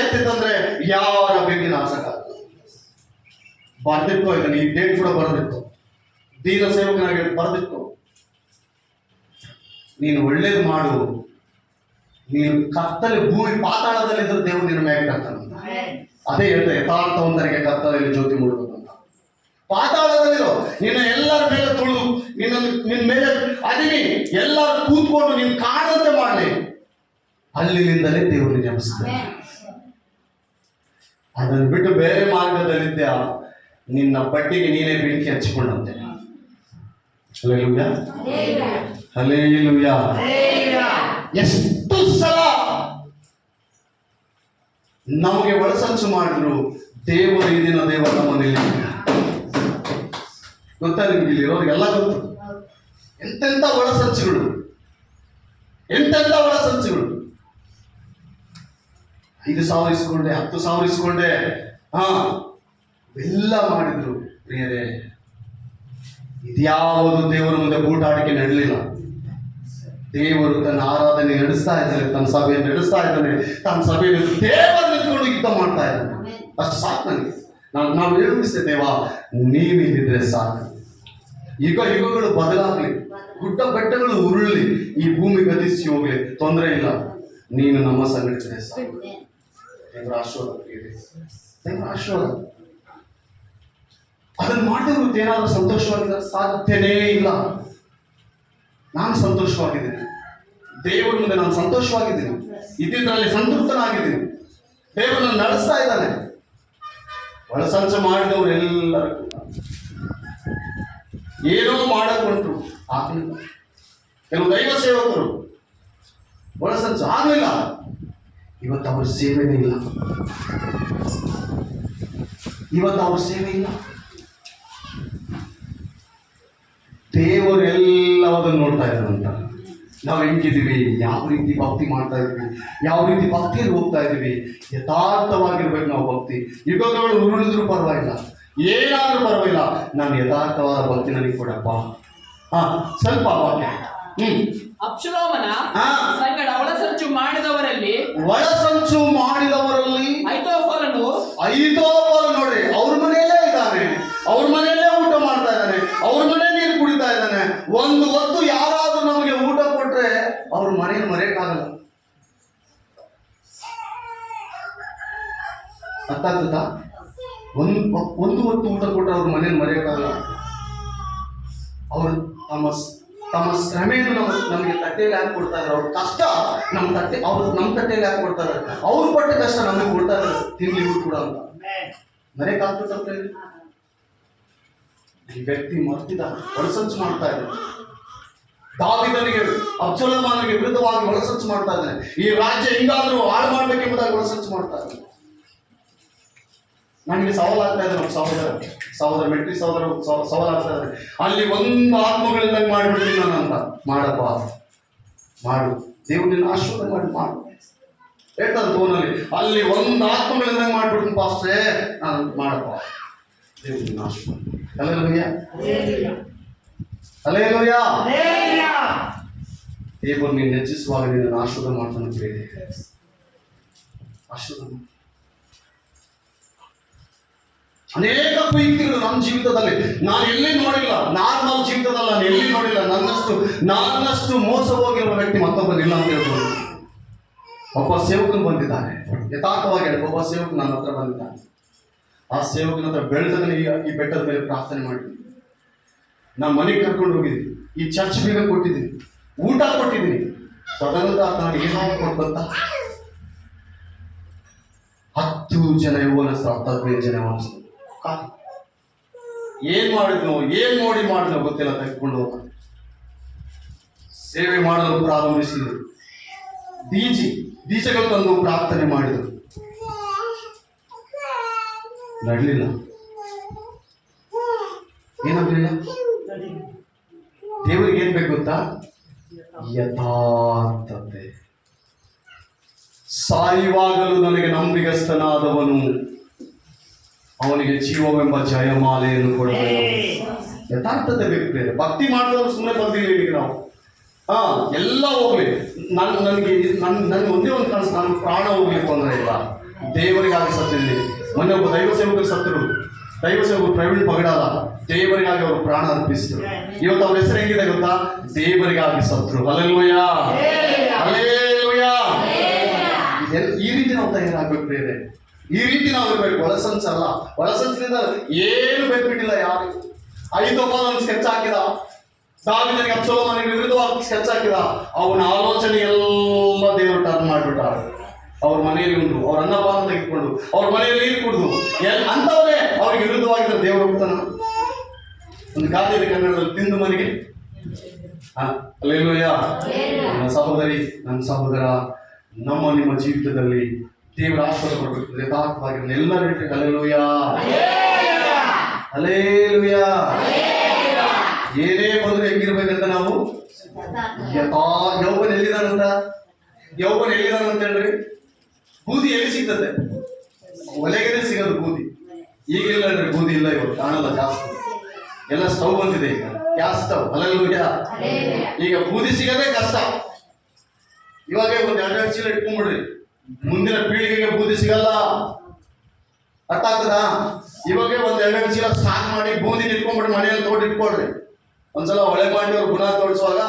ಹತ್ತಿತ್ತಂದ್ರೆ ಯಾರ ಬೆಂಕಿ ನಾಶಕ ಬರ್ದಿತ್ತು. ಇದನ್ನ ಈ ಡೇಟ್ ಕೂಡ ಬರೆದಿತ್ತು, ದೀನ ಸೇವಕನಾಗಿ ಬರೆದಿತ್ತು. ನೀನು ಒಳ್ಳೇದು ಮಾಡು, ನೀನು ಕತ್ತಲೆ ಭೂಮಿ ಪಾತಾಳದಲ್ಲಿದ್ದರೆ ದೇವರು ನಿನ್ನ ಮೇಲೆ ಕರ್ತಾನಂತ. ಅದೇ ಹೇಳ್ತಾರೆ, ಯಥಾರ್ಥವಂತರಿಗೆ ಕತ್ತಲೆಯಲ್ಲಿ ಜ್ಯೋತಿ ಮೂಡಬೇಕು ಅಂತ. ಪಾತಾಳದಲ್ಲಿರೋ ನಿನ್ನ ಎಲ್ಲರ ಮೇಲೆ ತುಳಿದು ನಿನ್ನ ಮೇಲೆ ಅದಿನಿ ಎಲ್ಲರೂ ಕೂತ್ಕೊಂಡು ನೀನು ಕಾಣಂತೆ ಮಾಡಲಿ, ಅಲ್ಲಿಂದಲೇ ದೇವರು ಜಪಿಸ್ತಾರೆ. ಅದನ್ನು ಬಿಟ್ಟು ಬೇರೆ ಮಾರ್ಗದಲ್ಲಿದ್ದ ನಿನ್ನ ಬಡ್ಡಿಗೆ ನೀನೇ ಬೆಂಕಿ ಹಚ್ಚಿಕೊಂಡಂತೆ. ಹಲ್ಲೆಲೂಯಾ. ಎಷ್ಟು ಸಲ ನಮಗೆ ಒಳಸಂಚು ಮಾಡಿದ್ರು ದೇವರು ಈ ದಿನ ದೇವರು ನಮ್ಮ ಮನೆಯಲ್ಲಿ ಗೊತ್ತಾ ನಿಮ್ಗೆ, ಇಲ್ಲಿರೋರಿಗೆಲ್ಲ ಗೊತ್ತು ಎಂತೆಂಥ ಒಳಸಂಚುಗಳು. 5,000 ಇಸ್ಕೊಂಡೆ, 10,000 ಇಸ್ಕೊಂಡೆ, ಎಲ್ಲ ಮಾಡಿದ್ರು. ಪ್ರಿಯರೇ, ಇದ್ಯಾವುದು ದೇವರ ಮುಂದೆ ಬೂಟಾಟಿಕೆ ನಡೆಯಲಿಲ್ಲ. ದೇವರು ತನ್ನ ಆರಾಧನೆ ನಡೆಸ್ತಾ ಇದ್ದಾನೆ, ತನ್ನ ಸಭೆಯನ್ನು ನಡೆಸ್ತಾ ಇದ್ದಾನೆ, ತನ್ನ ಸಭೆಯಲ್ಲಿ ದೇವರು ನಿಂತ್ಕೊಂಡು ಯುದ್ಧ ಮಾಡ್ತಾ ಇದ್ದಾನೆ. ಅಷ್ಟು ಸಾಕು ನನಗೆ. ನಾವು ಹೇಳುತ್ತಿದ್ದೆ, ದೇವ ನೀವಿದ್ದರೆ ಸಾಕು. ಯುಗಗಳು ಬದಲಾಗಲಿ, ಗುಡ್ಡ ಬೆಟ್ಟಗಳು ಉರುಳಲಿ, ಈ ಭೂಮಿ ಗತಿಸಿ ಹೋಗ್ಲಿ, ತೊಂದರೆ ಇಲ್ಲ, ನೀನು ನಮ್ಮ ಸಂಘಟಿಸಿದೆ ಸಾಕು. ದೇವರ ಆಶೀರ್ವಾದ. ಅದನ್ನು ಮಾಡಿದ್ರು ಏನಾದರೂ ಸಂತೋಷವಾಗಿದ್ದ ಸಾಧ್ಯನೇ ಇಲ್ಲ. ನಾನು ಸಂತೋಷವಾಗಿದ್ದೀನಿ, ದೇವರ ಮುಂದೆ ನಾನು ಸಂತೋಷವಾಗಿದ್ದೀನಿ, ಇದ್ದಿದ್ರಲ್ಲಿ ಸಂತೃಪ್ತನಾಗಿದ್ದೀನಿ. ದೇವರು ನಡೆಸ್ತಾ ಇದ್ದಾನೆ. ಒಳಸಂಚು ಮಾಡಿದವರು ಎಲ್ಲರೂ ಏನೋ ಮಾಡಕೊಂಡ್ರು ಆಗಲಿಲ್ಲ. ಕೆಲವು ದೈವ ಸೇವಕರು ಒಳಸಂಚು ಆಗಲಿಲ್ಲ, ಇವತ್ತು ಅವ್ರ ಸೇವೆನೇ ಇಲ್ಲ. ದೇವರು ಎಲ್ಲವನ್ನೂ ನೋಡ್ತಾ ಇದ್ದಾರಂತ. ನಾವು ಹೆಂಗಿದ್ದೀವಿ, ಯಾವ ರೀತಿ ಭಕ್ತಿ ಮಾಡ್ತಾ ಇದ್ದೀವಿ, ಯಾವ ರೀತಿ ಭಕ್ತಿಯಲ್ಲಿ ಹೋಗ್ತಾ ಇದ್ದೀವಿ. ಯಥಾರ್ಥವಾಗಿರ್ಬೇಕು ನಾವು ಭಕ್ತಿ. ಯುಗಗಳು ಉರುಳಿದ್ರು ಪರವಾಗಿಲ್ಲ, ಏನಾದ್ರೂ ಪರವಾಗಿಲ್ಲ, ನಾನು ಯಥಾರ್ಥವಾದ ಭಕ್ತಿ ನನಗೆ ಕೊಡಪ್ಪ. ಸ್ವಲ್ಪ ವಾಕ್ಯ. ಅಬ್ಷಲೋಮನ ಸಂಗಡ ಒಳಸಂಚು ಮಾಡಿದವರಲ್ಲಿ ಐತೋಫಲನು ನೋಡ್ರಿ, ಅವ್ರ ಮನೆಯಲ್ಲೇ ಇದ್ದಾನೆ, ಅವ್ರ ಮನೆಯಲ್ಲೇ ಊಟ ಮಾಡ್ತಾ ಇದ್ದಾನೆ, ಅವ್ರ ಮನೆ ನೀರು ಕುಡಿತಾ ಇದ್ದಾನೆ. ಒಂದು ಹೊತ್ತು ಯಾರಾದ್ರೂ ನಮಗೆ ಊಟ ಕೊಟ್ರೆ ಅವ್ರ ಮನೆಯನ್ನು ಮರೆಯಕ್ಕಾಗಲ್ಲ. ಅರ್ಥ ಆಗ್ತದಾ? ಒಂದು ಹೊತ್ತು ಊಟ ಕೊಟ್ಟರೆ ಅವ್ರ ಮನೆಯನ್ನು ಮರೆಯಕ್ಕಾಗಲ್ಲ. ಅವರು ತಮ್ಮ ಶ್ರಮೆಯನ್ನು ನಮಗೆ ತಟ್ಟೆಯಲ್ಲಿ ಹಾಕಿ ಕೊಡ್ತಾ ಇದ್ದಾರೆ. ಅವ್ರ ಕಷ್ಟ ನಮ್ಮ ತಟ್ಟೆಯಲ್ಲಿ ಹಾಕಿ ಕೊಡ್ತಾ ಇದ್ದಾರೆ. ಅವ್ರು ಪಟ್ಟ ಕಷ್ಟ ನಮಗೆ ಕೊಡ್ತಾ ಇದ್ದಾರೆ, ತಿನ್ಲಿಗೂ ಕೂಡ ಅಂತ. ಮರೆಯಕ್ಕಾಗ್ತದೆ? ಈ ವ್ಯಕ್ತಿ ಮರ್ತಿದ ಒಳಸಂಚು ಮಾಡ್ತಾ ಇದ್ದಾನೆ. ದಾವೀದನಿಗೆ ಅಬ್ಷಲೋಮನಿಗೆ ವಿರುದ್ಧವಾಗಿ ಒಳಸಂಚು ಮಾಡ್ತಾ ಇದ್ದಾನೆ. ಈ ರಾಜ್ಯ ಹಿಂಗಾದ್ರೂ ಹಾಳು ಮಾಡ್ಬೇಕೆಂಬುದಾಗಿ ಒಳಸಂಚು ಮಾಡ್ತಾ ಇದ್ದಾನೆ. ನನಗೆ ಸವಾಲಾಗ್ತಾ ಇದೆ, ನಮ್ಮ ಸಹೋದರ ಮೆಟ್ರಿ ಸವಾಲಾಗ್ತಾ ಇದ್ದಾರೆ. ಅಲ್ಲಿ ಒಂದು ಆತ್ಮಗಳಿಂದಂಗೆ ಮಾಡಿಬಿಡ್ತೀನಿ ನಾನು ಅಂತ. ಮಾಡಪ್ಪ, ಮಾಡು, ದೇವ್ರು ನಿನ್ನ ಆಶೀರ್ವಾದ ಮಾಡು ಹೇಳ್ತಾರೆ ಫೋನಲ್ಲಿ. ಅಲ್ಲಿ ಒಂದು ಆತ್ಮಗಳಿಂದಂಗೆ ಮಾಡ್ಬಿಡ್ತೀನಿ ಪಾಸ್ಟ್ರೇ ನಾನು, ಮಾಡಪ್ಪ, ದೇವ್ರು ನಿನ್ನ ಆಶೀರ್ವಾದ. ಹಲ್ಲೆಲೂಯಾ. ದೇವರು ನೀನು ಹೆಚ್ಚಿಸುವಾಗ ನಿನ್ನ ಆಶೀರ್ವಾದ ಮಾಡ್ತಾನೆ. ಆಶೀರ್ವಾದ. ಅನೇಕ ಪ್ರೀತಿಗಳು ನಮ್ಮ ಜೀವಿತದಲ್ಲಿ ನಾನು ಎಲ್ಲಿ ನೋಡಿಲ್ಲ. ನಾರ್ಮಲ್ ಜೀವಿತದಲ್ಲಿ ನಾನು ಎಲ್ಲಿ ನೋಡಿಲ್ಲ. ನನ್ನಷ್ಟು ಮೋಸ ಹೋಗಿರುವ ವ್ಯಕ್ತಿ ಮತ್ತೊಬ್ಬನಿಲ್ಲ ಅಂತ ಹೇಳ್ಬೋದು. ಒಬ್ಬ ಸೇವಕನು ಬಂದಿದ್ದಾನೆ, ಯಥಾರ್ಥವಾಗಿ ಒಬ್ಬ ಸೇವಕನು ನನ್ನ ಹತ್ರ ಬಂದಿದ್ದಾನೆ. ಆ ಸೇವಕನ ಹತ್ರ ಬೆಳೆದವನಿಗೆ ಈ ಬೆಟ್ಟದ ಮೇಲೆ ಪ್ರಾರ್ಥನೆ ಮಾಡಿದ್ದೀನಿ. ನಾನು ಮನೆಗೆ ಕರ್ಕೊಂಡು ಹೋಗಿದ್ದೀನಿ, ಈ ಚರ್ಚ್ ಬೇಗ ಕೊಟ್ಟಿದ್ದೀನಿ, ಊಟ ಕೊಟ್ಟಿದ್ದೀನಿ. ತದನಂತರ ನಾನು ಏನೋ ಕೊಟ್ಟಂತ 10 ಜನ ಯೌವನಸ್ಥರು, 15 ಜನ ಯೌವನಸ್ಥರು. ಏನ್ ಮಾಡಿದ್ನೋ, ಏನ್ ನೋಡಿ ಮಾಡಿದ್ನೋ ಗೊತ್ತಿಲ್ಲ, ತೆಗೆದುಕೊಂಡು ಹೋಗ ಸೇವೆ ಮಾಡಲು ಪ್ರಾರಂಭಿಸಿದ್ರು. ಡಿಜಿ ಬೀಜಗಳು ತಂದು ಪ್ರಾರ್ಥನೆ ಮಾಡಿದರು, ನಡಲಿಲ್ಲ. ಏನಾಗಲಿಲ್ಲ. ದೇವರಿಗೆ ಏನ್ ಬೇಕು ಗೊತ್ತಾ? ಯಥಾರ್ಥತೆ. ಸಾಯುವಾಗಲೂ ನನಗೆ ನಂಬಿಗಸ್ತನಾದವನು, ಅವನಿಗೆ ಜೀವವೆಂಬ ಜಯಮಾಲೆಯನ್ನು ಕೊಡಬೇಕು. ಯಥಾರ್ಥತೆ ಬೇಕು. ಬೇರೆ ಭಕ್ತಿ ಮಾಡಿದವರು ಸುಮ್ಮನೆ ಬಂದಿಲ್ಲ ಈಗ ನಾವು. ಎಲ್ಲ ಹೋಗ್ಲಿ, ನನಗೆ ಒಂದೇ ಒಂದು ಕನಸು, ನನ್ನ ಪ್ರಾಣ ಹೋಗ್ಲಿ ತೊಂದರೆ ಇಲ್ಲ, ದೇವರಿಗಾಗಿ ಸತ್ತಿದ್ದೀನಿ. ಮೊನ್ನೆ ಒಬ್ಬ ದೈವ ಸೇವಕರು ಸತ್ತರು. ದೈವ ಸೇವಕರು ಪ್ರವೀಣ್ ಪಗಡಾಲ, ದೇವರಿಗಾಗಿ ಅವರು ಪ್ರಾಣ ಅರ್ಪಿಸಿದ್ರು. ಇವತ್ತು ಅವ್ರ ಹೆಸರು ಹೆಂಗಿದೆ ಗೊತ್ತಾ? ದೇವರಿಗಾಗಿ ಸತ್ರು. Hallelujah, hallelujah. ಈ ರೀತಿ ನಾವು ತಯಾರಾಗಬೇಕು. ಬೇರೆ ಈ ರೀತಿ ನಾವು ಇರಬೇಕು. ಒಳಸಂಚಲ್ಲ, ಒಳಸಂಚಿನಿಂದ ಏನು ಬೇಕಿಟ್ಟಿಲ್ಲ ಯಾರು. ಐದೊಬ್ಬ ಸ್ಕೆಚ್ ಹಾಕಿದ, ದಾವೀದನಿಗೆ ಅಬ್ಸಲೋಮನಿಗೆ ವಿರುದ್ಧವಾಗಿ ಸ್ಕೆಚ್ ಹಾಕಿದ. ಅವನ ಆಲೋಚನೆ ಎಲ್ಲ ದೇವರು ಟರ್ನ್ ಮಾಡಿಬಿಟ್ಟಾರೆ. ಅವ್ರ ಮನೆಯಲ್ಲಿ ಉಂಟು, ಅವ್ರ ಅನ್ನಪಾನ ತೆಗೆದುಕೊಂಡು, ಅವ್ರ ಮನೆಯಲ್ಲಿ ನೀರು ಕುಡಿದು ಅಂತವರೇ ಅವ್ರಿಗೆ ವಿರುದ್ಧವಾಗಿದ್ದ ದೇವರು ಹೋಗ್ತಾನ. ಒಂದು ಗಾದೆ ಇದೆ ಕನ್ನಡದಲ್ಲಿ, ತಿಂದು ಮನೆಗೆ. ಅಲ್ಲೆಲ್ಲೂಯ್ಯ. ನನ್ನ ಸಹೋದರಿ, ನನ್ನ ಸಹೋದರ, ನಿಮ್ಮ ಜೀವಿತದಲ್ಲಿ ದೇವರ ಆಶೀರ್ವಾದ ಕೊಡಬೇಕು. ಯಥಾರ್ಥವಾಗಿ ಎಲ್ಲರೂ ಹೇಳ್ತೀವಿ ಅಲ್ಲೆಲ್ಲೂಯ್ಯ, ಅಲ್ಲೆಲ್ಲೂಯ್ಯ. ಏನೇ ಬಂದ್ರೆ ಹೆಂಗಿರ್ಬೇಕಂತ ನಾವು ಯೌವನ ಎಲ್ಲಿದಾನಂತ ಹೇಳ್ರಿ. ಬೂದಿ ಎಲ್ಲಿ ಸಿಗ್ತದೆ? ಒಲೆಗೆನೆ ಸಿಗೋದು ಬೂದಿ. ಈಗಿಲ್ಲ ಅಂದ್ರೆ ಬೂದಿ ಇಲ್ಲ, ಇವತ್ತು ಕಾಣಲ್ಲ ಜಾಸ್ತಿ. ಎಲ್ಲ ಸ್ಟವ್ ಬಂದಿದೆ ಈಗ, ಗ್ಯಾಸ್ ಸ್ಟವ್. ಅಲ್ಲೆಲ್ಲೂಯ್ಯ. ಈಗ ಬೂದಿ ಸಿಗೋದೇ ಕಷ್ಟ. ಇವಾಗ ಒಂದು 2 ಚೀಲ ಇಟ್ಕೊಂಡ್ಬಿಡ್ರಿ, ಮುಂದಿನ ಪೀಳಿಗೆಗೆ ಬೂದಿ ಸಿಗಲ್ಲ. ಅರ್ಥ ಆಗ್ತದಾ? ಇವಾಗ ಒಂದು 2 ಚೀಲ ಸ್ಟಾಕ್ ಮಾಡಿ ಬೂದಿ ಇಟ್ಕೊಂಡ್ಬಿಡ್ರಿ, ಮನೆಯಲ್ಲಿ ತೋಡಿಟ್ಕೊಳ್ರಿ. ಒಂದ್ಸಲ ಒಳೆ ಮಾಡಿ ಅವ್ರು ಗುಣ ತೋರಿಸುವಾಗ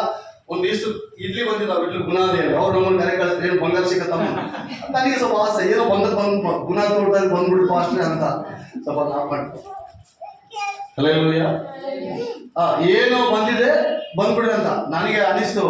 ಒಂದಿಷ್ಟು ಇಡ್ಲಿ ಬಂದಿದ್ದಾವೆ, ಇಡ್ಲಿ ಗುಣ ಅದೇ ಅವ್ರು ನಮ್ಮನ್ನು ಕರೆ ಕಳಿಸ್ತಾರೆ, ಏನು ಬಂಗಾರ ಸಿಗತ್ತಮ್ಮ. ನನಗೆ ಸ್ವಲ್ಪ ಆಸೆ, ಏನೋ ಬಂದು ಗುಣ ತೋಡ್ದಾಗ ಬಂದ್ಬಿಡ್ತು ಅಷ್ಟೇ ಅಂತ ಸ್ವಲ್ಪ ನಾಪಟ್ಟು. ಅಲ್ಲೆಲ್ಲೂಯ್ಯ. ಏನೋ ಬಂದಿದೆ ಬಂದ್ಬಿಡ್ರಿ ಅಂತ ನನಗೆ ಅನಿಸ್ತು.